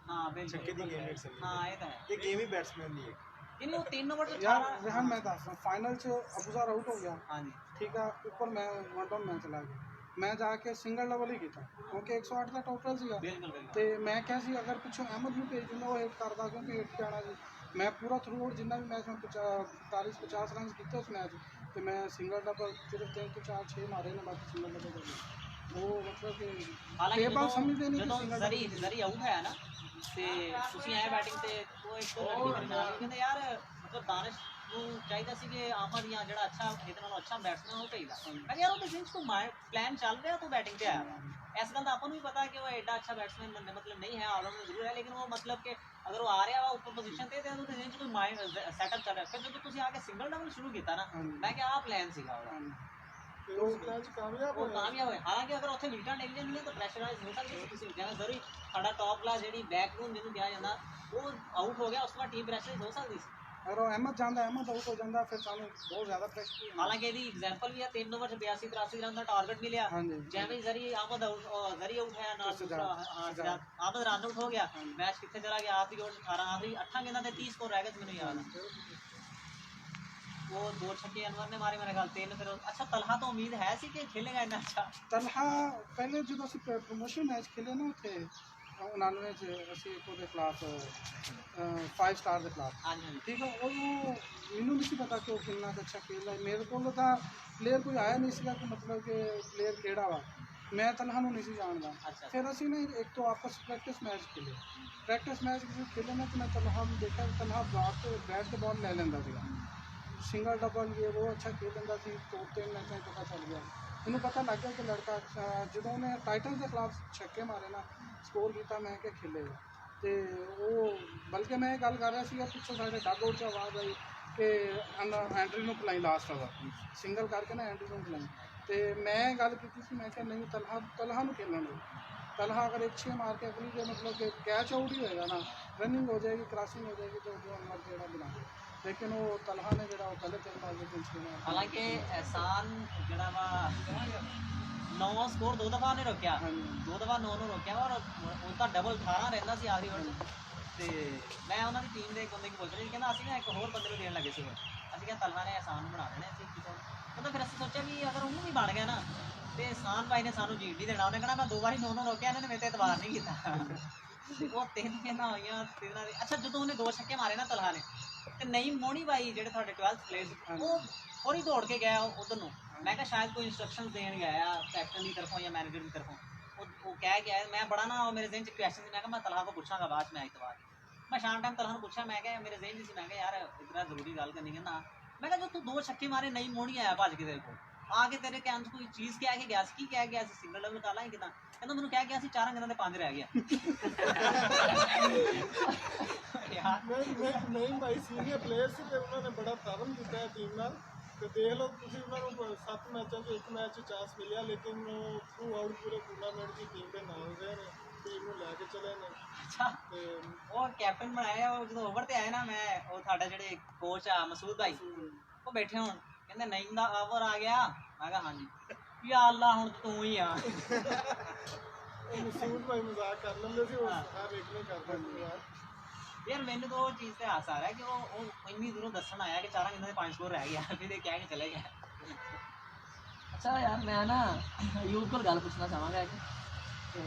ਹਾਂ ਬਿਲਕੁਲ ਛੱਕੇ ਦੀ ਗੇਮ ਵਿੱਚ ਸਮਝ ਹਾਂ ਇਹ ਤਾਂ ਹੈ ਇਹ ਗੇਮ ਹੀ ਬੈਟਸਮੈਨ ਦੀ ਹੈ ਜਿਹਨੇ ਉਹ 3 ਓਵਰ ਤੋਂ यार 18 रेहान मैं दस फाइनल च अबूजर आउट हो गया ਹਾਂਜੀ ठीक है ऊपर मैं वन डाउन मैं चला गया मैं जाके सिंगल डबल ही किया क्योंकि 108 का टोटल ਸੀਗਾ ਬਿਲਕੁਲ ਬਿਲਕੁਲ ਤੇ ਮੈਂ ਕਿਹਾ ਸੀ ਅਗਰ ਪਿੱਛੋਂ ਅਹਿਮਦ ਨੂੰ ਭੇਜ ਦਿੰਦਾ ਉਹ ਹਿੱਟ ਕਰਦਾ ਕਿਉਂਕਿ ਹਿੱਟ ਜਾਣਾ ਸੀ ਮੈਂ ਪੂਰਾ ਥਰੂ ਆਊਟ ਜਿੰਨਾ ਵੀ ਮੈਚ ਮੈਂ 45-50 ਰਨ ਕੀਤੇ ਉਸ ਮੈਚ ਤੇ ਮੈਂ ਸਿੰਗਲ ਡਬਲ ਸਿਰਫ 3 ਤੋਂ 4 6 ਮਾਰੇ ਨੇ ਬਾਕੀ ਸਿੰਗਲ ਡਬਲ ਉਹ ਮਤਲਬ ਕਿ ਹਾਲਾਂਕਿ ਟੇਬਲ ਸਮਝਦੇ ਨਹੀਂ ਜਦੋਂ ਕਿ ਸਿੰਗਲ ਜ਼ਰੀ ਆਊਟ ਹੋਇਆ ਨਾ ਤੇ ਤੁਸੀਂ ਆਏ ਬੈਟਿੰਗ ਤੇ ਉਹ ਇੱਕ ਲੜਕੀ ਮੇਰੇ ਨਾਲ ਕਹਿੰਦੇ ਯਾਰ ਮਤਲਬ ਦਾਨਿਸ਼ ਨੂੰ ਚਾਹੀਦਾ ਸੀ ਕਿ ਆਮਦ ਜਾਂ ਜਿਹੜਾ ਅੱਛਾ ਇਹਦੇ ਨਾਲੋਂ ਅੱਛਾ ਬੈਟਸਮੈਨ ਉਹ ਚਾਹੀਦਾ ਮੈਂ ਕਿਹਾ ਯਾਰ ਉਹਦੇ ਜਿੰਸ ਤੋਂ ਪਲਾਨ ਚੱਲ ਰਿਹਾ ਤੂੰ ਬੈਟਿੰਗ ਤੇ ਆਇਆ ਇਸ ਗੱਲ ਦਾ ਆਪਾਂ ਨੂੰ ਵੀ ਪਤਾ ਕਿ ਉਹ ਐਡਾ ਅੱਛਾ ਬੈਟਸਮੈਨ ਬੰਦੇ ਮਤਲਬ ਨਹੀਂ ਹੈ ਆਲਰਾਊਂਡਰ ਜ਼ਰੂਰ ਹੈ ਲੇਕਿਨ ਉਹ ਮਤਲਬ ਕਿ ਅਗਰ ਉਹ ਆ ਰਿਹਾ ਵਾ ਉੱਪਰ ਪੋਜੀਸ਼ਨ ਤੇ ਉਹਦੇ ਜਿੰਸ 'ਚ ਕੋਈ ਮਾਈਂਡ ਸੈਟਅਪ ਚੱਲ ਰਿਹਾ ਫਿਰ ਜਦੋਂ ਤੁਸੀਂ ਆ ਕੇ ਸਿੰਗਲ ਡਬਲ ਸ਼ੁਰੂ ਕੀਤਾ ਨਾ ਮੈਂ ਕਿਹਾ ਆਹ ਪਲਾਨ ਸੀਗਾ ਉਹਦਾ ਤੇ ਉਸ ਮੈਚ ਕਾਮਯਾਬ ਉਹ ਕਾਮਯਾਬ ਹੋਏ ਹਾਲਾਂਕਿ ਅਗਰ ਉੱਥੇ ਵਿਕਟਾਂ ਡਿੱਗ ਜਾਂਦੀਆਂ ਤਾਂ ਪ੍ਰੈਸ਼ਰਾਈਜ਼ ਹੋ ਸਕਦੀ ਸੀ ਤੁਸੀਂ ਜਿਵੇਂ ਜ਼ਰੂਰੀ ਸਾਡਾ ਟੌਪ ਕਲਾਸ ਜਿਹੜੀ ਬੈਕਰੂਮ ਜਿਹਨੂੰ ਕਿਹਾ ਜਾਂਦਾ ਉਹ ਆਊਟ ਹੋ ਗਿਆ ਉਸ ਤੋਂ ਬਾਅਦ ਟੀਮ ਪ੍ਰੈਸ਼ਰਾਈਜ਼ ਹੋ ਸਕਦੀ ਸੀ ਅਗਰ ਉਹ ਅਹਿਮਦ ਜਾਂਦਾ ਅਹਿਮਦ ਆਊਟ ਹੋ ਜਾਂਦਾ ਫਿਰ ਸਾਨੂੰ ਬਹੁਤ ਜ਼ਿਆਦਾ ਪ੍ਰੈਸ਼ਰ ਹਾਲਾਂਕਿ ਇਹਦੀ ਐਗਜ਼ਾਮਪਲ ਵੀ ਆ 3 ਓਵਰ 'ਚ 82-83 ਰਨ ਦਾ ਟਾਰਗੇਟ ਮਿਲਿਆ ਹਾਂਜੀ ਜਿਵੇਂ ਜ਼ਰੀ ਆਮਦ ਜ਼ਰੀ ਆਊਟ ਹੋਇਆ ਨਾਲ ਦੂਸਰਾ ਆਮਦ ਰਨ ਆਊਟ ਹੋ ਗਿਆ ਮੈਚ ਕਿੱਥੇ ਚਲਾ ਗਿਆ ਆਖਰੀ ਓਵਰ 18 ਆਖਰੀ 8 ਗੇਂਦਾਂ ਤੇ 30 ਸਕੋਰ ਰਹਿ ਗਏ ਸੀ ਮੈਨੂੰ ਯਾਦ ਆ ਉਹ 2 ਛੱਕੇ ਅਨਵਰ ਨੇ ਮਾਰੇ ਮੇਰੇ ਖਿਆਲ 3 ਫਿਰ ਅੱਛਾ ਤਲਹਾ ਤੋਂ ਉਮੀਦ ਹੈ ਸੀ ਕਿ ਖੇਲੇਗਾ ਇੰਨਾ ਅੱਛਾ ਤਲਹਾ ਪਹਿਲੇ ਜਦੋਂ ਅਸੀਂ ਪ੍ਰੋਮੋਸ਼ਨ ਮੈਚ ਖੇਲੇ ਨਾ ਉੱਥੇ 99 ਚ ਅਸੀਂ ਇੱਕ ਉਹਦੇ ਖਿਲਾਫ 5 ਸਟਾਰ ਦੇ ਖਿਲਾਫ ਹਾਂਜੀ ਹਾਂਜੀ ਠੀਕ ਹੈ ਉਹ ਮੈਨੂੰ ਨਹੀਂ ਸੀ ਪਤਾ ਕਿ ਉਹ ਕਿੰਨਾ ਕੁ ਅੱਛਾ ਖੇਲਦਾ ਹੈ। ਮੇਰੇ ਕੋਲ ਤਾਂ ਪਲੇਅਰ ਕੋਈ ਆਇਆ ਨਹੀਂ ਸੀਗਾ ਕਿ ਮਤਲਬ ਕਿ ਪਲੇਅਰ ਕਿਹੜਾ ਵਾ ਮੈਂ ਤਲਹਾ ਨੂੰ ਨਹੀਂ ਸੀ ਜਾਣਦਾ ਅੱਛਾ ਫਿਰ ਅਸੀਂ ਨਾ ਇੱਕ ਤੋਂ ਆਪਸ ਪ੍ਰੈਕਟਿਸ ਮੈਚ ਖੇਲੇ ਪ੍ਰੈਕਟਿਸ ਮੈਚ ਖੇਲੇ ਨਾ ਤੇ ਮੈਂ ਤਲਹਾ ਨੂੰ ਦੇਖਿਆ ਤਲਹਾ ਬੈਟ ਤੇ ਬਾਲ ਲੈ ਲੈਂਦਾ ਸੀਗਾ ਸਿੰਗਲ ਡਬਲ ਇਹ ਉਹ ਅੱਛਾ ਖੇਲ ਲੈਂਦਾ ਸੀ 2-3 ਮੈਚਾਂ 'ਚ ਪਤਾ ਚੱਲ ਗਿਆ ਮੈਨੂੰ ਪਤਾ ਲੱਗ ਗਿਆ ਕਿ ਲੜਕਾ ਜਦੋਂ ਉਹਨੇ ਟਾਈਟਨਸ ਦੇ ਖਿਲਾਫ ਛੱਕੇ ਮਾਰੇ ਨਾ ਸਕੋਰ ਕੀਤਾ ਮੈਂ ਕਿ ਖੇਲੇਗਾ ਤੇ ਉਹ ਬਲਕਿ ਮੈਂ ਇਹ ਗੱਲ ਕਰ ਰਿਹਾ ਸੀਗਾ ਪਿੱਛੋਂ ਸਾਡੇ ਡੱਗ ਆਊਟ 'ਚ ਆਵਾਜ਼ ਆਈ ਕਿ ਐਂਡਰੀ ਨੂੰ ਖਿਲਾਈ ਲਾਸਟ ਓਵਰ ਸਿੰਗਲ ਕਰਕੇ ਨਾ ਐਂਡਰੀ ਨੂੰ ਖਿਲਾਈ ਤੇ ਮੈਂ ਗੱਲ ਕੀਤੀ ਸੀ ਮੈਂ ਕਿਹਾ ਨਹੀਂ ਤਲਹਾ ਨੂੰ ਖੇਲਣ ਦਿਓ ਤਲਹਾ ਅਗਰ 6 ਮਾਰ ਕੇ ਅਗਲੀ ਜੇ ਮਤਲਬ ਕਿ ਕੈਚ ਆਊਟ ਹੀ ਹੋਏਗਾ ਨਾ ਰਨਿੰਗ ਹੋ ਜਾਏਗੀ ਕ੍ਰਾਸਿੰਗ ਹੋ ਜਾਏਗੀ तो जो अनमर ਜਿਹੜਾ ਬਣਾ ਲੇਕਿਨ ਉਹ ਤਲਹਾ ਨੇ ਜਿਹੜਾ ਉਹ ਗਲਤ ਮਾਰ ਕੇ ਪਿੰਚ ਲਿਆ ਹਾਲਾਂਕਿ ਅਹਿਸਾਨ ਜਿਹੜਾ ਵਾ 9 ਸਕੋਰ 2 ਦਫਾ ਨੇ ਰੋਕਿਆ 2 ਦਫਾ 9 ਨੂੰ ਰੋਕਿਆ ਔਰ ਉਹਦਾ ਡਬਲ 18 ਰਹਿੰਦਾ ਸੀ ਆਖਰੀ ਓਵਰ ਤੇ ਮੈਂ ਉਹਨਾਂ ਦੀ ਟੀਮ ਦੇ ਇੱਕ ਬੰਦੇ ਨੂੰ ਪੁੱਛ ਰਿਹਾ ਸੀ ਕਹਿੰਦਾ ਅਸੀਂ ਨਾ ਇੱਕ ਹੋਰ ਬੰਦੇ ਨੂੰ ਦੇਣ ਲੱਗੇ ਸੀ ਅਸੀਂ ਕਿਹਾ ਤਲਹਾ ਨੇ ਆਸਾਨ ਬਣਾ ਦੇਣਾ ਸੀ ਕਿਤੋਂ, ਕਹਿੰਦਾ ਫਿਰ ਅਸੀਂ ਸੋਚਿਆ ਵੀ ਅਗਰ ਉਹਨੂੰ ਵੀ ਬਣ ਗਿਆ ਨਾ ਤੇ ਆਸਾਨ ਭਾਈ ਨੇ ਸਾਨੂੰ ਜੀਤ ਨਹੀਂ ਦੇਣਾ, ਉਹਨੇ ਕਹਿਣਾ ਮੈਂ 2 ਵਾਰੀ ਨੋ ਰੋਕਿਆ, ਇਹਨਾਂ ਨੇ ਮੇਰੇ ਤੇ ਇਤਬਾਰ ਨਹੀਂ ਕੀਤਾ। ਉਹ 3 ਗੇਂਦਾਂ ਹੋਈਆਂ, 3 ਦੇ ਅੱਛਾ ਜਦੋਂ ਉਹਨੇ 2 ਛੱਕੇ ਮਾਰੇ ਨਾ ਤਲਹਾ ਨੇ, ਤੇ ਨਹੀਂ ਮੋਣੀ ਬਾਈ ਜਿਹੜੇ ਤੁਹਾਡੇ 12th ਪਲੇਅਰ ਉਹ ਥੋੜੀ ਦੌੜ ਕੇ ਗਿਆ ਉਧਰ ਨੂੰ, ਮੈਂ ਕਿਹਾ ਸ਼ਾਇਦ ਕੋਈ ਇੰਸਟਰਕਸ਼ਨ ਦੇਣ ਗਿਆ ਕੈਪਟਨ ਦੀ ਤਰਫੋਂ ਜਾਂ ਮੈਨੇਜਰ ਦੀ ਤਰਫੋਂ, ਉਹ ਕਹਿ ਕੇ ਆਇਆ। ਮੈਂ ਬੜਾ ਨਾ ਮੇਰੇ ਜ਼ਿਹਨ 'ਚ ਕੁਐਸਚਨ ਸੀ, ਮੈਂ ਕਿਹਾ ਮੈਂ ਤਲਹਾ को ਪੁੱਛਾਂਗਾ ਬਾਅਦ ਮੈਚ ਤੋਂ ਬਾਅਦ। मैं शाम टाइम तलहा पूछा, मैं क्या मेरे जहन से, मैं क्या यार इतना जरूरी गल करनी है ना, मैं क्या जो तू 2 छक्के मारे नहीं मोड़ी आया भज के तेरे को आके तेरे कैन कोई चीज़ कह के गया सी, की कह गया सी, सिंगल डबल काला ही कितना कहना मैंने कह गया सी 4 गेंदों के 5 रह गया। यार ਨਹੀਂ ਭਾਈ ਸੀਨੀਅਰ ਪਲੇਅਰ ਸੀ ਤੇ ਉਹਨਾਂ ਨੇ ਬੜਾ ਤਾਰਨ ਦਿੱਤਾ ਹੈ ਟੀਮ ਨਾਲ, ਤੇ ਦੇਖ ਲਓ ਤੁਸੀਂ ਉਹਨਾਂ ਨੂੰ 7 ਮੈਚਾਂ 'ਚ 1 ਮੈਚ 'ਚ ਚਾਂਸ ਮਿਲਿਆ, ਲੇਕਿਨ ਥਰੂ ਆਊਟ ਪੂਰੇ ਟੂਰਨਾਮੈਂਟ ਦੀ ਟੀਮ ਦੇ ਨਾਲ ਰਹੇ ਨੇ, ਟੀਮ ਨੂੰ ਲੈ ਕੇ ਚਲੇ ਨੇ। अच्छा ਤੇ वो कैप्टन बनाया, वो जो ओवर ते आए ना, मैं वो साडा जेडे कोच आ मसूद भाई वो बैठे हुण कहंदे नहीं दा ओवर आ गया, मैं कहा हां जी या अल्लाह हुण तू ही आ। ਉਹ ਮਸੂਦ ਭਾਈ ਮਜ਼ਾਕ ਕਰ ਲੈਂਦੇ ਸੀ, ਉਹ ਹਰ ਇੱਕ ਨੇ ਕਰਦਾ ਸੀ ਯਾਰ। यार मैंने तो वो चीज़ से हास आ रहा है कि वो इन्नी दूरों दसन आया कि 4 गेंदों के 5 स्कोर रह गया, फिर ये कह के चले गया। ਅੱਛਾ ਯਾਰ ਮੈਂ ਨਾ ਅਯੂਬ ਕੋਲ ਗੱਲ ਪੁੱਛਣਾ ਚਾਹਾਂਗਾ ਇੱਕ, ਤੇ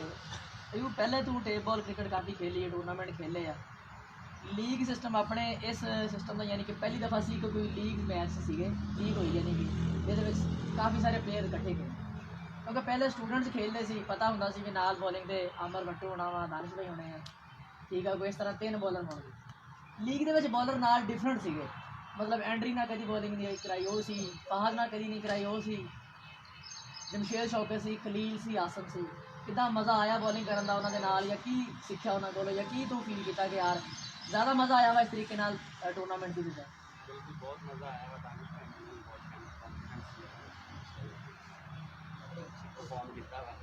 ਅਯੂਬ ਪਹਿਲੇ ਤੂੰ ਟੇਪ ਬਾਲ ਕ੍ਰਿਕਟ ਕਾਫੀ ਖੇਲੀ ਹੈ, ਟੂਰਨਾਮੈਂਟ ਖੇਲੇ ਆ, ਲੀਗ ਸਿਸਟਮ ਆਪਣੇ ਇਸ ਸਿਸਟਮ ਦਾ ਯਾਨੀ ਕਿ ਪਹਿਲੀ ਦਫਾ ਸੀ ਕਿ ਕੋਈ ਲੀਗ ਮੈਚ ਸੀਗੇ, ਲੀਗ ਹੋਈ ਯਾਨੀ ਕਿ ਜਿਹਦੇ ਵਿੱਚ ਕਾਫੀ ਸਾਰੇ ਪਲੇਅਰ ਇਕੱਠੇ ਗਏ, ਕਿਉਂਕਿ ਪਹਿਲੇ ਸਟੂਡੈਂਟਸ ਖੇਡਦੇ ਸੀ, ਪਤਾ ਹੁੰਦਾ ਸੀ ਕਿ ਨਾਲ ਬੋਲਿੰਗ ਦੇ ਅਮਰ ਭੱਟੂ ਹੋਣਾ ਵਾ, ਦਾਨਿਸ਼ ਭਾਈ ਹੋਣੇ ਆ, ਠੀਕ ਆ, ਕੋਈ ਇਸ ਤਰ੍ਹਾਂ 3 ਬੋਲਰ ਹੋਣਗੇ। ਲੀਗ ਦੇ ਵਿੱਚ ਬੋਲਰ ਨਾਲ ਡਿਫਰੈਂਟ ਸੀਗੇ, ਮਤਲਬ ਐਂਡਰੀ ਨਾਲ ਕਦੀ ਬੋਲਿੰਗ ਨਹੀਂ ਕਰਾਈ ਉਹ ਸੀ, ਫਹਾਦ ਨਾਲ ਕਦੀ ਨਹੀਂ ਕਰਾਈ ਉਹ ਸੀ, ਜਮਸ਼ੇਦ ਸ਼ੌਕਤ ਸੀ, ਖਲੀਲ ਸੀ, ਆਸਮ ਸੀ। ਕਿੱਦਾਂ ਮਜ਼ਾ ਆਇਆ ਬੋਲਿੰਗ ਕਰਨ ਦਾ ਉਹਨਾਂ ਦੇ ਨਾਲ, ਜਾਂ ਕੀ ਸਿੱਖਿਆ ਉਹਨਾਂ ਕੋਲੋਂ, ਜਾਂ ਕੀ ਤੂੰ ਫੀਲ ਕੀਤਾ ਕਿ ਯਾਰ ਜ਼ਿਆਦਾ ਮਜ਼ਾ ਆਇਆ ਵਾ ਇਸ ਤਰੀਕੇ ਨਾਲ ਟੂਰਨਾਮੈਂਟ ਦੇ ਵਿੱਚ? बिल्कुल बहुत मज़ा आया हुआ, दानिश भाई ने भी बहुत कॉन्फिडेंस परफॉर्म किया हुआ।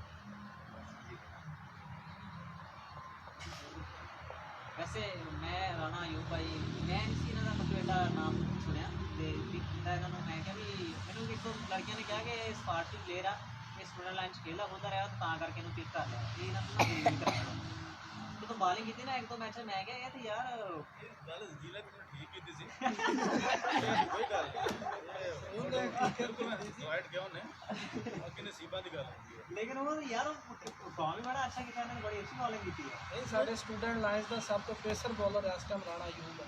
वैसे मैं राणा अयूब भाई मैं नहीं सी इन्हों का मतलब एडा नाम सुनिया तो इन्होंने मैं क्या भी मैंने एक तो लड़कियों ने कहा कि स्पार्टी प्लेयर आ ये स्टूडेंट लाइन खेलदा होता रहा तो करके इन्होंने पिक कर लिया, ये इन्होंने कराया तो बॉलिंग की ना 1-2 मैच मैं क्या तो यार गल जिला भी ठीक की थी कोई गल राइट गया उन्हें बाकी नसीबा की गल है, लेकिन वो यार परफॉर्म भी बड़ा अच्छा किया, इन्होंने बड़ी अच्छी बॉलिंग की है। ਇਹ ਸਾਡੇ ਸਟੂਡੈਂਟ ਲਾਈਨਸ ਦਾ ਸਭ ਤੋਂ ਪੇਸਰ ਬੋਲਰ ਇਸ ਟਾਈਮ ਰਾਣਾ ਅਯੂਬ ਹੈ।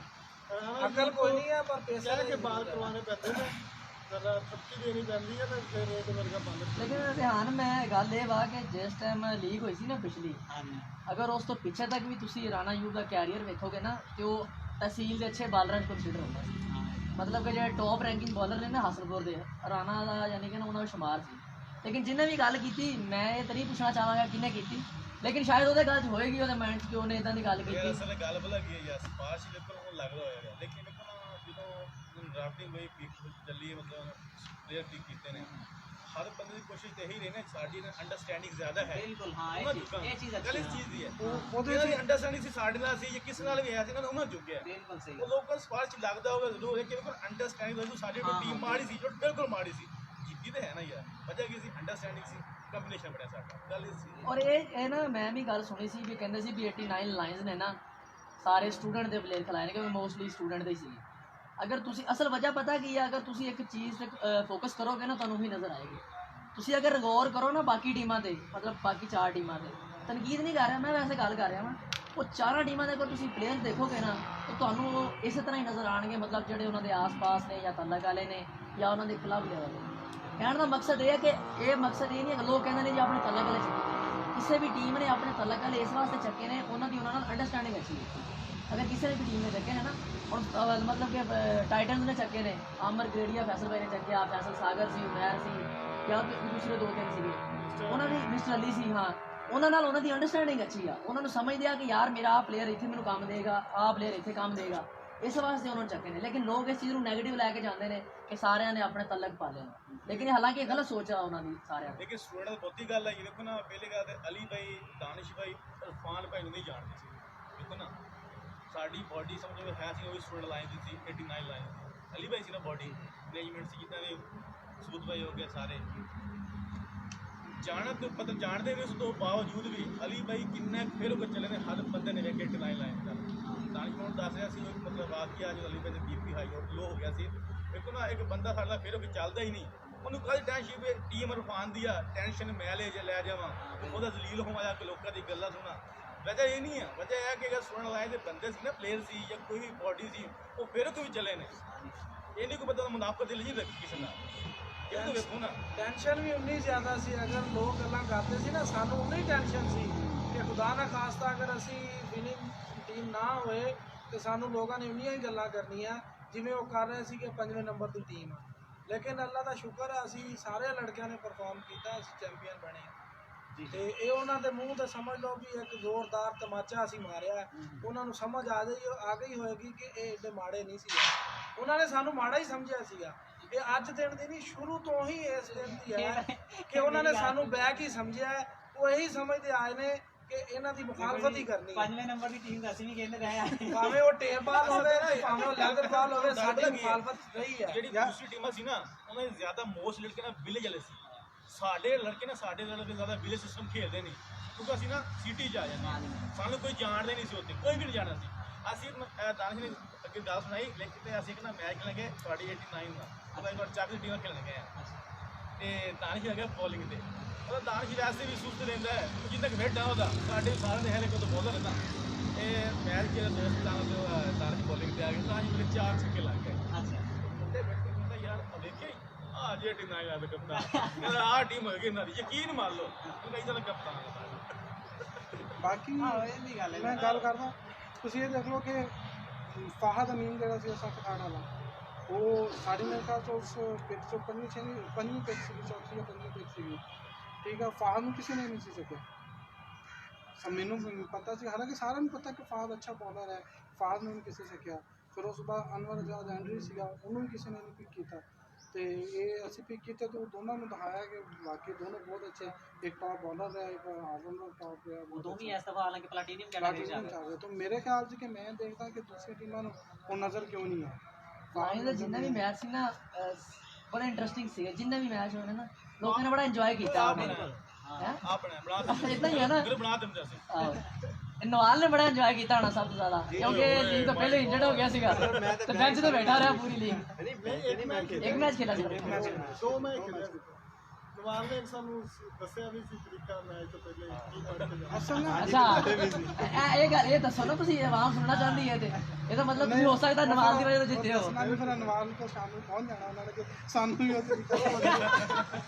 ਰਾਣਾ ਅਕਲ ਕੋਈ ਨਹੀਂ ਹੈ ਪਰ ਕਹਿ ਪੇਸਰ ਕੇ ਬਾਲ ਕਰਵਾਉਣੇ ਪੈਂਦੇ ਨੇ, ਜਰਾ ਥੱਪੀ ਦੇਣੀ ਪੈਂਦੀ ਹੈ ਤੇ ਫਿਰ ਉਹਦੇ ਵਰਗਾ ਬੰਦ। ਲੇਕਿਨ ਧਿਆਨ ਮੈਂ ਗੱਲ ਇਹ ਵਾ ਕਿ ਜਿਸ ਟਾਈਮ ਲੀਗ ਹੋਈ ਸੀ ਨਾ ਪਿਛਲੀ, हाँ जी ਅਗਰ ਉਸ ਤੋਂ ਪਿੱਛੇ ਤੱਕ ਵੀ ਤੁਸੀਂ ਰਾਣਾ ਅਯੂਬ ਦਾ ਕੈਰੀਅਰ ਵੇਖੋਗੇ ਨਾ ਤੇ ਉਹ ਤਹਿਸੀਲ ਦੇ ਅੱਛੇ ਬਾਲਰਾਂ 'ਚ ਕੰਸੀਡਰ ਹੁੰਦਾ ਸੀ, ਮਤਲਬ ਕਿ ਜਿਹੜੇ ਟੌਪ ਰੈਂਕਿੰਗ ਬਾਲਰ ਨੇ ਨਾ ਹਾਸਲਪੁਰ ਦੇ, ਰਾਣਾ ਦਾ ਯਾਨੀ ਕਿ ਨਾ ਉਹਨਾਂ ਦਾ ਸ਼ੁਮਾਰ ਸੀ। ਲੇਕਿਨ ਜਿਹਨੇ ਵੀ ਗੱਲ ਕੀਤੀ, ਮੈਂ ਇਹ ਤਾਂ ਨਹੀਂ ਪੁੱਛਣਾ ਚਾਹਾਂਗਾ ਕਿਹਨੇ ਕੀਤੀ, ਲੇਕਿਨ ਸ਼ਾਇਦ ਉਹਦੇ ਗੱਲ 'ਚ ਹੋਏਗੀ ਉਹਦੇ ਮਾਈਂਡ 'ਚ ਕਿ ਉਹਨੇ ਇਦਾਂ ਦੀ ਗੱਲ यार ਕੀਤੀ। असल गल भला की है यार स्पार्श ही देखो वो लग रहा होगा, लेकिन देखो ना जो ड्राफ्टिंग हुई पिक चली है, मतलब प्लेयर पिक कीते ने हर बंदे की कोशिश तो यही रहना साड़ी ना अंडरस्टैंडिंग ज्यादा है, बिल्कुल हाँ ये चीज़ गल अच्छी इस है, चीज दी है ਉਹਦੇ ਉਹਦੇ ਦੀ ਅੰਡਰਸਟੈਂਡਿੰਗ ਸੀ ਸਾਡੇ ਨਾਲ ਸੀ ਜਾਂ ਕਿਸੇ ਨਾਲ ਵੀ ਆਇਆ ਸੀ ਨਾ ਉਹਨਾਂ ਚੁੱਕਿਆ बिल्कुल सही ਉਹ ਲੋਕਾਂ ਸਪਾਰਸ਼ ਲੱਗਦਾ ਹੋਵੇ ਜ਼ਰੂਰ ਹੈ ਕਿ ਬਿਲਕੁਲ ਅੰਡਰਸਟੈਂਡਿੰਗ ਹੋਵੇ ਸਾਡੀ ਹਾਂ, ਟੀਮ ਹਾਂ। ਮਾੜੀ ਸੀ ਜੋ ਬਿਲਕੁਲ ਮਾੜੀ ਸੀ, ਜਿੱਤੀ ਤੇ ਹੈ ਨਾ ਯਾਰ ਵਜ੍ਹਾ ਕੀ ਸੀ ਅੰਡਰਸਟੈਂਡਿੰਗ ਸੀ, ਕੰਬੀਨੇਸ਼ਨ ਬਣਿਆ ਸਾਡਾ, ਗੱਲ ਇਸ ਸੀ। ਔਰ ਇਹ ਨਾ ਮੈਂ ਵੀ ਗੱਲ ਸੁਣੀ ਸੀ ਵੀ ਕਹਿੰਦੇ ਸੀ ਵੀ 89 ਲਾਈਨਸ ਨੇ ਨਾ ਸਾਰੇ ਸਟੂਡੈਂਟ ਦੇ ਪਲੇਅਰ ਖਿਲਾਏ ਨੇ, ਕਿਉਂਕਿ ਮੋਸਟਲੀ ਸਟੂਡੈਂਟ ਦੇ ਹੀ ਸੀਗੇ। ਅਗਰ ਤੁਸੀਂ ਅਸਲ ਵਜ੍ਹਾ ਪਤਾ ਕੀ ਹੈ, ਅਗਰ ਤੁਸੀਂ ਇੱਕ ਚੀਜ਼ ਤੇ ਫੋਕਸ ਕਰੋਗੇ ਨਾ ਤੁਹਾਨੂੰ ਵੀ ਨਜ਼ਰ ਆਏਗੀ। ਤੁਸੀਂ ਅਗਰ ਗੌਰ ਕਰੋ ਨਾ ਬਾਕੀ ਟੀਮਾਂ ਤੇ, ਮਤਲਬ ਬਾਕੀ 4 ਟੀਮਾਂ ਤੇ, ਤਨਕੀਦ ਨਹੀਂ ਕਰ ਰਿਹਾ ਮੈਂ, ਵੈਸੇ ਗੱਲ ਕਰ ਰਿਹਾ ਵਾਂ, ਉਹ 4 ਟੀਮਾਂ ਦੇ ਅਗਰ ਤੁਸੀਂ ਪਲੇਅਰ ਦੇਖੋਗੇ ਨਾ ਤਾਂ ਤੁਹਾਨੂੰ ਉਹ ਇਸੇ ਤਰ੍ਹਾਂ ਹੀ ਨਜ਼ਰ ਆਉਣਗੇ, ਮਤਲਬ ਜਿਹੜੇ ਉਹਨਾਂ ਦੇ ਆਸ-ਪਾਸ ਨੇ ਜਾਂ ਤਲਕ ਵਾਲੇ ਨੇ ਜਾਂ ਉਹਨਾਂ ਦੇ ਕਲੱਬ ਲੈਵਲ ਦੇ। ਕਹਿਣ ਦਾ ਮਕਸਦ ਇਹ ਹੈ ਕਿ ਇਹ ਮਕਸਦ ਇਹ ਨਹੀਂ ਹੈ, ਲੋਕ ਕਹਿੰਦੇ ਨੇ ਜੀ ਆਪਣੇ ਤਲਕ ਵਾਲੇ ਚੱਕੇ, ਕਿਸੇ ਵੀ ਟੀਮ ਨੇ ਆਪਣੇ ਤਲਕ ਵਾਲੇ ਇਸ ਵਾਸਤੇ ਚੱਕੇ ਨੇ ਉਹਨਾਂ ਦੀ ਉਹਨਾਂ ਨਾਲ ਅੰਡਰਸਟੈਂਡਿੰਗ ਅੱਛੀ ਹੈ। ਅਗਰ ਕਿਸੇ ਵੀ ਟੀਮ ਨੇ ਚੱਕੇ ਨੇ ਨਾ, ਹੁਣ ਮਤਲਬ ਕਿ ਟਾਈਟਨਸ ਨੇ ਚੱਕੇ ਨੇ, ਆਮਰ ਗ੍ਰੇਡੀਆ ਫੈਸਲ ਭਾਈ ਨੇ ਚੱਕਿਆ, ਫੈਸਲ ਸਾਗਰ ਸੀ, ਉਮੈਰ ਸੀ, ਜਾਂ ਦੂਸਰੇ 2-3 ਸੀਗੇ, ਉਹਨਾਂ ਦੀ ਮਿਸਟਰ ਅਲੀ ਸੀ, ਹਾਂ ਉਹਨਾਂ ਨਾਲ ਉਹਨਾਂ ਦੀ ਅੰਡਰਸਟੈਂਡਿੰਗ ਅੱਛੀ ਆ, ਉਹਨਾਂ ਨੂੰ ਸਮਝਦੇ ਆ ਕਿ ਯਾਰ ਮੇਰਾ ਆਹ ਪਲੇਅਰ ਇੱਥੇ ਮੈਨੂੰ ਕੰਮ ਦੇਗਾ, ਆਹ ਪਲੇਅਰ ਇੱਥੇ ਕੰਮ ਦੇਗਾ, ਇਸ ਵਾਸਤੇ ਉਹਨਾਂ ਨੂੰ ਚੱਕੇ ਨੇ। ਲੇਕਿਨ ਲੋਕ ਇਸ ਚੀਜ਼ ਨੂੰ ਨੈਗੇਟਿਵ ਲੈ ਕੇ ਜਾਂਦੇ ਨੇ ਕਿ ਸਾਰਿਆਂ ਨੇ ਆਪਣੇ ਤਲਕ ਪਾ ਲਿਆ, ਲੇਕਿਨ ਹਾਲਾਂਕਿ ਇਹ ਗਲਤ ਸੋਚ ਆ ਉਹਨਾਂ ਦੀ ਸਾਰਿਆਂ ਦੀ। ਲੇਕਿਨ ਸਟੂਡੈਂਟ ਦੀ ਬਹੁਤੀ ਗੱਲ ਹੈ ਦੇਖੋ ਨਾ, ਪਹਿਲੀ ਗੱਲ ਤੇ ਅਲੀ ਭਾਈ, ਦਾਨਿਸ਼ ਭਾਈ, ਇਰਫਾਨ ਭਾਈ ਨੂੰ ਨਹੀਂ ਜਾਣਦੇ ਸੀ, ਦੇਖੋ ਨਾ ਸਾਡੀ ਬੋਡੀ ਸਮਝੋ ਹੈ ਸੀ ਉਹ ਵੀ ਸਟੂਡੈਂਟ ਲਾਈਨ ਦੀ ਸੀ, 89 ਲਾਈਨ ਦੀ ਅਲੀ ਭਾਈ ਸੀ ਨਾ ਬੋਡੀ ਮੈਨੇਜਮੈਂਟ ਸੀ, ਜਿੱਦਾਂ ਦੇ ਸੂਦ ਭਾਈ ਹੋ ਗਏ ਸਾਰੇ ਜਾਣਨ ਤੋਂ ਮਤਲਬ ਜਾਣਦੇ ਨੇ, ਉਸ ਤੋਂ ਬਾਵਜੂਦ ਵੀ ਅਲੀ ਭਾਈ ਕਿੰਨਾ ਫਿਰ ਉਹ ਚੱਲੇ ਨੇ, ਹਰ ਬੰਦੇ ਨੇ ਵੇਖੇ 89 ਲਾਈਨ ਦਾ। ਦਾਨਿਸ਼ ਨੂੰ ਦੱਸ ਰਿਹਾ ਸੀ ਮਤਲਬ ਬਾਤ ਕੀ ਅੱਜ ਅਲੀ ਭਾਈ ਦਾ ਬੀਪੀ ਹਾਈ ਲੋ ਹੋ ਗਿਆ ਸੀ, ਦੇਖੋ ਨਾ ਇੱਕ ਬੰਦਾ ਸਾਡਾ ਫਿਰ ਉਹ ਚੱਲਦਾ ਹੀ ਨਹੀਂ, ਉਹਨੂੰ ਕਾਹਦੀ ਟੈਨਸ਼ਨ ਟੀਮ ਇਰਫਾਨ ਦੀ ਆ, ਟੈਨਸ਼ਨ ਮੈਂ ਲੈ ਜਾਵਾਂ, ਉਹਦਾ ਜ਼ਲੀਲ ਹੋਵਾਂ ਜਾਂ ਲੋਕਾਂ ਦੀ ਗੱਲਾਂ ਸੁਣਾ। ਵਜ੍ਹਾ ਇਹ ਨਹੀਂ ਆ, ਵਜ੍ਹਾ ਇਹ ਹੈ ਕਿ ਅਗਰ ਸੁਣਨ ਵਾਲੇ ਦੇ ਬੰਦੇ ਸੀ ਨਾ, ਪਲੇਅਰ ਸੀ ਜਾਂ ਕੋਈ ਵੀ ਬੋਡੀ ਸੀ, ਉਹ ਫਿਰ ਤੋਂ ਵੀ ਚੱਲੇ ਨੇ। ਇਹ ਨਹੀਂ ਕੋਈ ਬੰਦਾ ਮੁਨਾਫਕਤ ਦਿਲ ਨਹੀਂ ਰੱਖੀ ਕਿਸੇ ਨਾਲ, ਇਹ ਤਾਂ ਵੇਖੋ ਨਾ। ਟੈਨਸ਼ਨ ਵੀ ਉਨੀ ਜ਼ਿਆਦਾ ਸੀ, ਅਗਰ ਲੋਕ ਗੱਲਾਂ ਕਰਦੇ ਸੀ ਨਾ ਸਾਨੂੰ ਉਨੀ ਟੈਨਸ਼ਨ ਸੀ ਕਿ ਖੁਦਾ ਨਾ ਖਾਸਤਾ ਅਗਰ ਅਸੀਂ ਵਿਨਿੰਗ ਟੀਮ ਨਾ ਹੋਏ ਤੇ ਸਾਨੂੰ ਲੋਕਾਂ ਨੇ ਉਨੀਆਂ ਹੀ ਗੱਲਾਂ ਕਰਨੀਆਂ ਜਿਵੇਂ ਉਹ ਕਰ ਰਹੇ ਸੀ ਕਿ 5ਵੇਂ ਨੰਬਰ ਦੀ ਟੀਮ ਆ। ਲੇਕਿਨ ਅੱਲਾ ਦਾ ਸ਼ੁਕਰ ਹੈ ਅਸੀਂ ਸਾਰੇ ਲੜਕਿਆਂ ਨੇ ਪਰਫਾਰਮ ਕੀਤਾ, ਅਸੀਂ ਚੈਂਪੀਅਨ ਬਣੇ ਤੇ ਇਹ ਉਹਨਾਂ ਦੇ ਮੂੰਹ ਤੇ ਸਮਝ ਲਓ ਵੀ ਇੱਕ ਜ਼ੋਰਦਾਰ ਤਮਾਚਾ ਅਸੀਂ ਮਾਰਿਆ। ਉਹਨਾਂ ਨੂੰ ਸਮਝ ਆ ਗਈ ਹੋਏਗੀ ਕਿ ਇਹ ਏਡੇ ਮਾੜੇ ਨਹੀਂ ਸੀ, ਉਹਨਾਂ ਨੇ ਸਾਨੂੰ ਮਾੜਾ ਹੀ ਸਮਝਿਆ ਸੀਗਾ। ਇਹ ਅੱਜ ਦਿਨ ਦੀ ਨਹੀਂ, ਸ਼ੁਰੂ ਤੋਂ ਹੀ ਇਸ ਦਿਨ ਦੀ ਹੈ ਕਿ ਉਹਨਾਂ ਨੇ ਸਾਨੂੰ ਬੈਕ ਹੀ ਸਮਝਿਆ। ਉਹ ਇਹੀ ਸਮਝਦੇ ਆਏ ਨੇ ਕਿ ਇਹਨਾਂ ਦੀ ਮੁਖਾਲਫਤ ਹੀ ਕਰਨੀ ਹੈ। 5ਵੇਂ ਨੰਬਰ ਦੀ ਟੀਮ ਤਾਂ ਅਸੀਂ ਵੀ ਖੇਡ ਰਹੇ ਹਾਂ, ਭਾਵੇਂ ਉਹ ਟੇਪ ਬਾਲ ਹੋਵੇ ਤੇ ਭਾਵੇਂ ਉਹ ਲੈਦਰ ਬਾਲ ਹੋਵੇ, ਸਾਡੀ ਮੁਖਾਲਫਤ ਰਹੀ ਹੈ। ਜਿਹੜੀ ਦੂਸਰੀ ਟੀਮਾਂ ਸੀ ਨਾ, ਉਹਨਾਂ ਦੇ ਜ਼ਿਆਦਾ ਮੋਸਟ ਲੜਕੇ ਨਾ ਵਿਲੇਜ ਵਾਲੇ ਸੀ। ਸਾਡੇ ਲੜਕੇ ਜ਼ਿਆਦਾ ਵਿਲੇਜ ਸਿਸਟਮ ਖੇਡਦੇ ਨਹੀਂ, ਕਿਉਂਕਿ ਅਸੀਂ ਨਾ ਸਿਟੀ 'ਚ ਆ ਜਾਂਦੇ ਹਾਂ, ਸਾਨੂੰ ਕੋਈ ਜਾਣਦੇ ਨਹੀਂ ਸੀ ਉੱਥੇ, ਕੋਈ ਵੀ ਨਹੀਂ ਜਾਣਦਾ ਸੀ। ਅਸੀਂ ਦਾਨਿਸ਼ ਨੇ ਅੱਗੇ ਗੱਲ ਸੁਣਾਈ, ਲੇਕਿਨ ਅਸੀਂ ਇੱਕ ਨਾ ਮੈਚ ਖੇਲਾਂਗੇ ਤੁਹਾਡੀ 89 ਦਾ, ਉਹਦਾ ਇੱਕ ਵਾਰ 4 ਟੀਮਾਂ ਖੇਲਣ ਗਏ ਆ ਤੇ ਦਾਨਿਸ਼ ਲੱਗਿਆ ਬੋਲਿੰਗ ਤੇ। ਉਹਦਾ ਦਾਨਿਸ਼ ਵੈਸੇ ਵੀ ਸੁਸਤ ਰਹਿੰਦਾ ਹੈ, ਜਿੰਨਾ ਕੁ ਵੇਟ ਆ ਉਹਦਾ ਸਾਡੇ ਸਾਰੇ ਦੇ ਹੈਲੇ ਕੋਲ ਬੋਲਰ ਰਹਿੰਦਾ। ਇਹ ਮੈਚ ਜਿਹੜਾ ਦੋਸਤ ਦਾਨਿਸ਼ ਬੋਲਿੰਗ ਤੇ ਆ ਗਿਆ, ਦਾਨਿਸ਼ ਮੇਰੇ 4 ਛੱਕੇ ਲੱਗ ਗਏ। ਉੱਤੇ ਬੈਠ ਕੇ ਕਹਿੰਦਾ ਯਾਰ ਵੇਖਿਆ ਆ ਜੇ ਟੀਮ ਨਾਲ ਯਾਰ ਕਪਤਾਨ ਕਹਿੰਦਾ ਆਹ ਟੀਮ ਹੋਏਗੀ ਇਹਨਾਂ ਦੀ, ਯਕੀਨ ਮੰਨ ਲਓ ਤੂੰ ਕਹੀ ਚੱਲ ਕਪਤਾਨ। ਬਾਕੀ ਮੈਂ ਗੱਲ ਕਰਦਾ, ਤੁਸੀਂ ਇਹ ਦੇਖ ਲਓ ਕਿ ਫਾਹਦ ਅਮੀਨ ਜਿਹੜਾ ਸੀ ਅਸਾਂ ਪਠਾਣ ਵਾਲਾ, ਉਹ ਸਾਡੀ ਮੇਰੇ ਖਿਆਲ 'ਚ ਉਸ ਪਿੱਚ 'ਚੋਂ ਪੰਜਵੀਂ ਪਿੱਚ ਸੀਗੀ, ਚੌਥੀ ਜਾਂ 5ਵੀਂ ਪਿੱਚ ਸੀਗੀ, ਠੀਕ ਆ। ਫਾਹਦ ਨੂੰ ਕਿਸੇ ਨੇ ਨਹੀਂ ਸੀ ਸਕਿਆ, ਮੈਨੂੰ ਪਤਾ ਸੀ, ਹਾਲਾਂਕਿ ਸਾਰਿਆਂ ਨੂੰ ਪਤਾ ਕਿ ਫਾਹਦ ਅੱਛਾ ਬੋਲਰ ਹੈ, ਫਾਹਦ ਨੂੰ ਨਹੀਂ ਕਿਸੇ ਸਕਿਆ। ਫਿਰ ਉਸ ਤੋਂ ਬਾਅਦ ਅਨਵਰ ਆਜ਼ਾਦ ਐਂਡਰੀ ਸੀਗਾ, ਉਹਨੂੰ ਵੀ ਕਿਸੇ ਨੇ ਨਹੀਂ ਪਿਕ ਕੀਤਾ ਤੇ ਇਹ ਅਸੀਂ ਪਿਕ ਕੀਤੇ ਤੇ ਦੋਨਾਂ ਨੂੰ ਦਿਖਾਇਆ ਕਿ ਵਾਕਈ ਦੋਨੋਂ ਬਹੁਤ ਅੱਛੇ, ਇੱਕ ਟॉप बॉलर है, एक ऑलराउंडर टॉप है, वो दोनों ही इस दफा हालांकि प्लैटिनम कैटेगरी प्लैटिनम में चाह रहे। तो मेरे ख्याल से कि मैं देखता कि दूसरी टीमां ਨੂੰ ਉਹ ਨਜ਼ਰ ਕਿਉਂ ਨਹੀਂ ਹੈ। ਫਾਈਨਲ ਦਾ ਜਿੰਨਾ ਵੀ ਮੈਚ ਸੀ ਨਾ ਬੜਾ ਇੰਟਰਸਟਿੰਗ ਸੀ, ਜਿੰਨਾ ਵੀ ਮੈਚ ਹੋਣੇ ਨਾ ਲੋਕਾਂ ਨੇ ਬੜਾ ਇੰਜੋਏ ਕੀਤਾ ਆਪਣੇ ਬਣਾ ਇਦਾਂ ਹੀ ਹੈ ਨਾ, ਬਣਾ ਦਿੰਦੇ ਅਸੀਂ। ਨਵਾਲ ਨੇ ਬੜਾ ਇੰਜੋਏ ਕੀਤਾ ਹੋਣਾ ਸਭ ਤੋਂ ਜ਼ਿਆਦਾ, ਕਿਉਂਕਿ ਲੀਗ ਤੋਂ ਪਹਿਲੇ ਇੰਜਰਡ ਹੋ ਗਿਆ ਸੀਗਾ ਤੇ ਬੈਂਚ ਤੇ ਬੈਠਾ ਰਿਹਾ ਪੂਰੀ ਲੀਗ। ਇੱਕ ਮੈਚ ਖੇਲਾ ਸੀ, 2 ਮੈਚ ਖੇਲਿਆ ਸੀ। ਨਵਾਲ ਨੇ ਸਾਨੂੰ ਦੱਸਿਆ ਵੀ ਸੀ ਤਰੀਕਾ ਮੈਚ ਤੋਂ ਪਹਿਲੇ ਕੀ ਪੜ੍ਹ ਕੇ ਜਾਣਾ। ਅਸਲ ਨਾ ਅੱਛਾ ਇਹ ਗੱਲ ਇਹ ਦੱਸੋ ਨਾ, ਤੁਸੀਂ ਆਵਾਮ ਸੁਣਨਾ ਚਾਹੁੰਦੀ ਹੈ ਤੇ ਇਹਦਾ ਮਤਲਬ ਤੁਸੀਂ ਹੋ ਸਕਦਾ ਨਵਾਲ ਦੀ ਵਜ੍ਹਾ ਤੋਂ ਜਿੱਤੇ ਹੋ। ਦੱਸਣਾ ਵੀ ਫਿਰ ਨਵਾਲ ਤੋਂ ਸ਼ਾਮ ਨੂੰ ਪਹੁੰਚ ਜਾਣਾ ਉਹਨਾਂ ਨੇ ਕਿ ਸਾਨੂੰ ਵੀ ਉਹ ਤਰੀਕਾ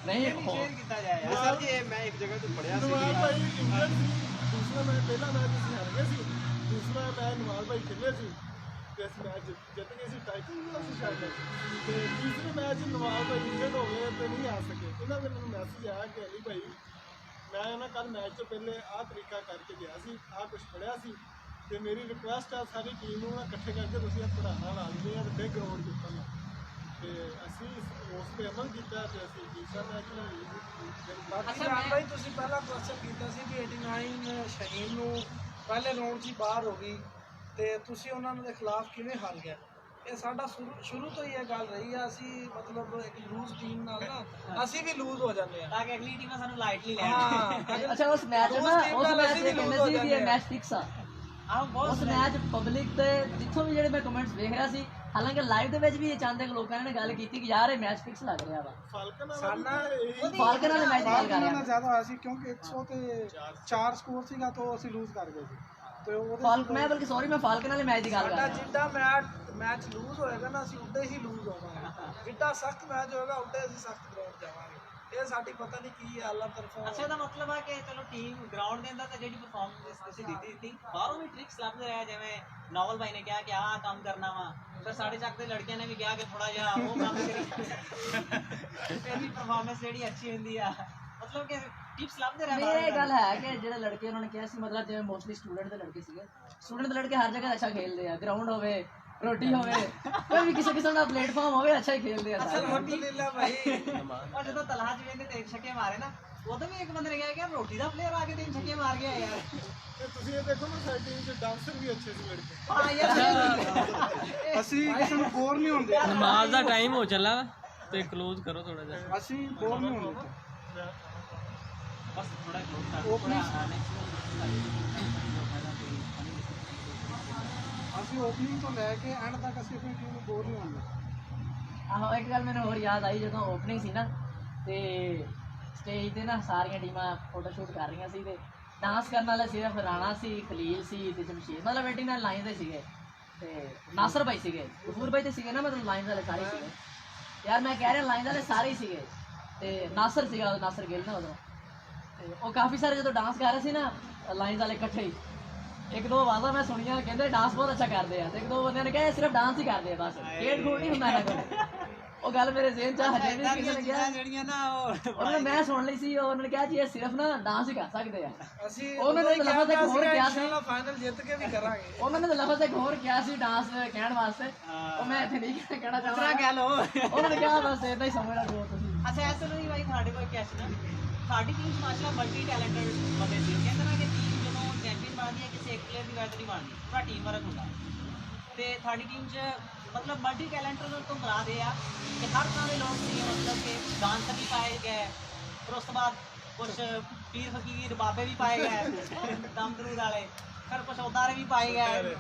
ਨਹੀਂ शेयर किया जाए यार। ਸਰ ਜੀ ਮੈਂ ਇੱਕ ਜਗ੍ਹਾ ਤੋਂ ਪੜਿਆ ਸੀ ਨਵਾਲ ਭਾਈ ਇੰਜਰਡ ਸੀ, ਦੂਸਰਾ ਮੈਚ ਪਹਿਲਾ ਮੈਚ ਅਸੀਂ ਹਾਰ ਗਏ ਸੀ, ਦੂਸਰਾ ਮੈਚ ਨਵਾਲ ਭਾਈ ਖੇਲੇ ਸੀ ਤੇ ਅਸੀਂ ਮੈਚ ਜਿੱਤ ਗਏ ਸੀ, ਟਾਈਟਲ ਵੀ ਅਸੀਂ ਸ਼ਾਇਦ ਤੇ ਤੀਸਰੇ ਮੈਚ ਨਵਾਲ ਭਾਈ ਇੰਜਰਡ ਹੋ ਗਏ ਤੇ ਨਹੀਂ ਆ ਸਕੇ। ਇਹਨਾਂ ਦੇ ਮੈਨੂੰ ਮੈਸੇਜ ਆਇਆ ਕਿ ਅਲੀ ਭਾਈ ਮੈਂ ਨਾ ਕੱਲ ਮੈਚ ਤੋਂ ਪਹਿਲੇ ਆਹ ਤਰੀਕਾ ਕਰਕੇ ਗਿਆ ਸੀ, ਆਹ ਕੁਛ ਪੜਿਆ ਸੀ ਤੇ ਮੇਰੀ ਰਿਕੁਐਸਟ ਆ ਸਾਰੀ ਟੀਮ ਨੂੰ ਨਾ ਇਕੱਠੇ ਕਰਕੇ ਤੁਸੀਂ ਇਹ ਪੜ੍ਹਾਉਣਾ ਲਾਜ਼ਮੀ ਆ ਤੇ ਬਿਗ ਗਰਾਊਂਡ ਜਿੱਤਣਾ। ਤੇ ਅਸੀਂ ਉਸ ਤੇ ਅਮਲ ਕੀਤਾ ਤੇ ਅਸੀਂ ਦੂਸਰਾ ਮੈਚ ਨੂੰ ਬਾਕੀ ਰਾਮ ਭਾਈ ਤੁਸੀਂ ਪਹਿਲਾਂ ਕੁਐਸਚਨ ਕੀਤਾ ਸੀ ਵੀ 89 ਸ਼ਹੀਨ ਨੂੰ ਪਹਿਲੇ ਰਾਊਂਡ 'ਚ ਹੀ ਬਾਹਰ ਹੋ ਗਈ ਤੇ ਤੁਸੀਂ ਉਹਨਾਂ ਦੇ ਖਿਲਾਫ ਕਿਵੇਂ ਹਾਰ ਗਏ। ਇਹ ਸਾਡਾ ਸ਼ੁਰੂ ਤੋਂ ਹੀ ਇਹ ਗੱਲ ਰਹੀ ਆ, ਅਸੀਂ ਮਤਲਬ ਇੱਕ ਲੂਜ਼ ਟੀਮ ਨਾਲ ਨਾ ਅਸੀਂ ਵੀ ਲੂਜ਼ ਹੋ ਜਾਂਦੇ ਆ ताकि अगली टीम ਸਾਨੂੰ ਲਾਈਟਲੀ ਲੈਣ। ਹਾਂ। ਅੱਛਾ ਉਸ ਮੈਚ ਨਾ ਉਸ ਮੈਚ ਦੇ ਕਹਿੰਦੇ ਸੀ ਕਿ ਇਹ ਮੈਚ ਫਿਕਸ ਆ। ਆਹ ਬਹੁਤ ਉਸ ਮੈਚ ਪਬਲਿਕ ਤੇ ਜਿੱਥੋਂ ਵੀ ਜਿਹੜੇ ਮੈਂ ਕਮੈਂਟਸ ਵੇਖ ਰਿਹਾ ਸੀ, ਹਾਲਾਂਕਿ ਲਾਈਵ ਦੇ ਵਿੱਚ ਵੀ ਇਹ ਚਾਹੁੰਦੇ ਕਿ ਲੋਕਾਂ ਨੇ ਗੱਲ ਕੀਤੀ ਕਿ ਯਾਰ ਇਹ ਮੈਚ ਫਿਕਸ ਲੱਗ ਰਿਹਾ ਵਾ। ਫਾਲਕਨ ਫਾਲਕਨ ਵਾਲੇ ਮੈਚ ਦੀ ਗੱਲ ਕਰ ਨਾਲ ਰਿਹਾ ਜ਼ਿਆਦਾ ਹੋਇਆ ਸੀ ਕਿਉਂਕਿ 100 ਤੇ 4 ਸਕੋਰ ਸੀਗਾ ਤਾਂ ਅਸੀਂ ਲੂਜ਼ ਕਰ ਗਏ ਸੀ ਤੇ ਉਹਦੇ ਫਾਲਕਨ ਮੈਂ ਬਲਕਿ ਸੌਰੀ ਮੈਂ ਫਾਲਕਨ ਵਾਲੇ ਮੈਚ ਦੀ ਗੱਲ ਕਰ ਸਾਡਾ ਰਿਹਾ। ਜਿੱਦਾਂ ਮੈਚ ਲੂਜ਼ ਹੋਏਗਾ ਨਾ ਅਸੀਂ ਉੱਡੇ ਹੀ ਲੂਜ਼ ਹੋਵਾਂਗੇ, ਜਿੱਦਾਂ ਸਖਤ ਮੈਚ ਹੋਏਗਾ ਉੱਡੇ ਅਸੀਂ ਸਖਤ ਗਰਾਊਂਡ ਜਾਵਾਂਗੇ। ਇਹ ਸਾਡੀ ਪਤਾ ਨਹੀਂ ਕੀ ਹੈ ਅੱਲਾ ਤਰਫੋਂ। ਅੱਛਾ ਦਾ ਮਤਲਬ ਹੈ ਕਿ ਚਲੋ ਟੀਮ ਗਰਾਊਂਡ ਦੇ ਅੰਦਰ ਤਾਂ ਜਿਹੜੀ ਪਰਫਾਰਮੈਂਸ ਤੁਸੀਂ ਦਿੱਤੀ ਸੀ, ਬਾਹਰੋਂ ਵੀ ਟ੍ਰਿਕਸ ਲੱਭਦੇ ਰਹੇ, ਜਿਵੇਂ ਨੋਵਲ ਭਾਈ ਨੇ ਕਿਹਾ ਕਿ ਆਹ ਕੰਮ ਕਰਨਾ ਵਾ, ਫਿਰ ਸਾਡੇ ਚੱਕ ਦੇ ਲੜਕਿਆਂ ਨੇ ਵੀ ਕਿਹਾ ਕਿ ਥੋੜਾ ਜਿਹਾ ਉਹ ਕੰਮ ਕਰੀ ਫਿਰ ਵੀ ਪਰਫਾਰਮੈਂਸ ਜਿਹੜੀ ਅੱਛੀ ਹੁੰਦੀ ਆ, ਮਤਲਬ ਕਿ ਟਿਪਸ ਲੱਭਦੇ ਰਹੇ। ਇਹ ਗੱਲ ਹੈ ਕਿ ਜਿਹੜੇ ਲੜਕੇ ਉਹਨਾਂ ਨੇ ਕਿਹਾ ਸੀ, ਮਤਲਬ ਜਿਵੇਂ ਮੋਸਟਲੀ ਸਟੂਡੈਂਟ ਦੇ ਲੜਕੇ ਸੀਗੇ, ਸਟੂਡੈਂਟ ਦੇ ਲੜਕੇ ਹਰ ਜਗ੍ਹਾ ਅੱਛਾ ਖੇਲਦੇ ਆ, ਗਰਾਊਂਡ ਹੋਵੇ ਰੋਟੀ ਹੋਵੇ ਕੋਈ ਵੀ ਕਿਸੇ ਕਿਸਮ ਦਾ ਪਲੇਟਫਾਰਮ ਹੋਵੇ ਅੱਛਾ ਹੀ ਖੇਲਦੇ ਆ ਸਾਰੇ। ਅਲਹਮਦੁਲਿਲਾ ਭਾਈ और जो तलाश में ने 3 छक्के मारे ना, वो तो भी एक बंदे ने कहा कि यार रोटी दा प्लेयर आके 3 छक्के मार गया यार। ਤੇ ਤੁਸੀਂ ਇਹ ਦੇਖੋ ਨਾ ਸਾਡੀ ਟੀਮ 'ਚ ਡਾਂਸਰ ਵੀ ਅੱਛੇ ਸੀ ਲੜਕੇ। हाँ यार ਅਸੀਂ ਕਿਸੇ ਨੂੰ ਬੋਰ ਨਹੀਂ ਹੁੰਦੇ, ਨਮਾਜ਼ ਦਾ ਟਾਈਮ ਹੋ ਚੱਲਾ ਤੇ ক্লোਜ਼ ਕਰੋ ਥੋੜਾ ਜਿਹਾ। ਅਸੀਂ ਬੋਰ ਨਹੀਂ ਹੁੰਦੇ। बस थोड़ा क्लोज कर Opening- ਅਸੀਂ ਓਪਨਿੰਗ ਤੋਂ ਲੈ ਕੇ ਐਂਡ ਤੱਕ ਅਸੀਂ ਆਪਣੀ ਟੀਮ ਨੂੰ ਬੋਰ ਨਹੀਂ ਹੁੰਦੇ। ਆਹੋ ਇੱਕ ਗੱਲ ਮੈਨੂੰ ਹੋਰ ਯਾਦ ਆਈ ਜਦੋਂ ਓਪਨਿੰਗ ਸੀ ਨਾ ਤੇ ਸਟੇਜ ਤੇ ਨਾ ਸਾਰੀਆਂ ਟੀਮਾਂ ਫੋਟੋ ਸ਼ੂਟ ਕਰ ਰਹੀਆਂ ਸੀ ਤੇ ਡਾਂਸ ਕਰਨ ਵਾਲੇ ਸਿਰਫ ਰਾਣਾ ਸੀ, ਖਲੀਲ ਸੀ ਤੇ ਜਮਸ਼ੀਦ, ਮਤਲਬ 89 ਲਾਈਨ ਦੇ ਸੀਗੇ ਤੇ ਨਾਸਰ ਭਾਈ ਸੀਗੇ, ਗਫੂਰ ਭਾਈ ਤੇ ਸੀਗੇ ਨਾ, ਮਤਲਬ ਲਾਈਨ ਵਾਲੇ ਸਾਰੇ ਸੀਗੇ ਯਾਰ, ਮੈਂ ਕਹਿ ਰਿਹਾ ਲਾਈਨ ਵਾਲੇ ਸਾਰੇ ਹੀ ਸੀਗੇ ਤੇ ਨਾਸਰ ਸੀਗਾ, ਨਾਸਰ ਗਿੱਲ ਨਾ ਉਦੋਂ, ਤੇ ਉਹ ਕਾਫੀ ਸਾਰੇ ਜਦੋਂ ਡਾਂਸ ਕਰ ਰਹੇ ਸੀ ਨਾ ਲਾਈਨ ਵਾਲੇ ਇਕੱਠੇ ਹੀ, ਇੱਕ ਦੋ ਆਵਾਜ਼ਾਂ ਮੈਂ ਸੁਣੀਆਂ ਕਹਿੰਦੇ ਡਾਂਸ ਬਹੁਤ ਅੱਛਾ ਕਰਦੇ ਆ, ਤੇ ਇੱਕ ਦੋ ਬੰਦਿਆਂ ਨੇ ਕਿਹਾ ਇਹ ਸਿਰਫ ਡਾਂਸ ਹੀ ਕਰਦੇ ਆ ਬਸ, ਖੇਡ ਖੂਡ ਨਹੀਂ ਹੁੰਦਾ ਇਹਨਾਂ ਕੋਲ। ਉਹ ਗੱਲ ਮੇਰੇ ਜ਼ਿਹਨ 'ਚ ਹਜੇ ਵੀ ਕਿਸੇ ਨੇ ਕਿਹਾ ਜਿਹੜੀਆਂ ਨਾ ਉਹਨਾਂ ਨੇ, ਮੈਂ ਸੁਣ ਲਈ ਸੀ, ਉਹਨਾਂ ਨੇ ਕਿਹਾ ਜੀ ਇਹ ਸਿਰਫ ਨਾ ਡਾਂਸ ਹੀ ਕਰ ਸਕਦੇ ਆ। ਅਸੀਂ ਉਹਨਾਂ ਨੇ ਤਾਂ ਲਫ਼ਜ਼ ਇੱਕ ਹੋਰ ਕਿਹਾ ਸੀ, ਇਨਸ਼ਾਅੱਲਾ ਫਾਈਨਲ ਜਿੱਤ ਕੇ ਵੀ ਕਰਾਂਗੇ। ਉਹਨਾਂ ਨੇ ਤਾਂ ਲਫ਼ਜ਼ ਇੱਕ ਹੋਰ ਕਿਹਾ ਸੀ ਡਾਂਸ ਕਹਿਣ ਵਾਸਤੇ, ਉਹ ਮੈਂ ਇੱਥੇ ਨਹੀਂ ਕਹਿਣਾ ਚਾਹੁੰਦਾ, ਕਹਿ ਲਓ। ਉਹਨਾਂ ਨੇ ਕਿਹਾ ਬਸ ਇਦਾਂ ਹੀ ਸਮਝਣਾ ਜੋ ਤੁਸੀਂ। ਅੱਛਾ ਐਸੇ ਨਹੀਂ ਭਾਈ, ਸਾਡੇ ਕੋਲ ਕੁਐਸਚਨ ਸਾਡੀ ਟੀਮ ਮਾਸ਼ਾਅੱਲਾ ਮਲਟੀ ਟੈਲੈਂਟਡ ਬੰਦੇ ਸੀ, ਕਹਿੰਦੇ ਨਾ ਕਿ ਟੀਮ ਜਦੋਂ ਚੈਂਪੀਅਨ ਬਣਦੀ ਹੈ ਕਿਸੇ ਇੱਕ ਪਲੇਅਰ ਦੀ ਵਜ੍ਹਾ ਨਹੀਂ ਬਣਦੀ, ਪੂਰਾ ਟੀਮ ਵਰਕ ਹੁੰਦਾ ਤੇ ਸਾਡੀ ਟੀਮ 'ਚ ਮਤਲਬ ਮਲਟੀ ਟੈਲੈਂਟਡ ਤੋਂ ਮੁਰਾਦ ਇਹ ਆ ਕਿ ਹਰ ਤਰ੍ਹਾਂ ਦੇ ਲੋਕ ਸੀ, ਮਤਲਬ ਕਿ ਡਾਂਸਰ ਵੀ ਪਾਏ ਗਏ, ਫਿਰ ਉਸ ਤੋਂ ਬਾਅਦ ਕੁਛ ਪੀਰ ਫਕੀਰ ਬਾਬੇ ਵੀ ਪਾਏ ਗਏ ਦਮ ਦਰੂਦ ਵਾਲੇ, ਫਿਰ ਕੁਛ ਉਦਾਰੇ ਵੀ ਪਾਏ ਗਏ,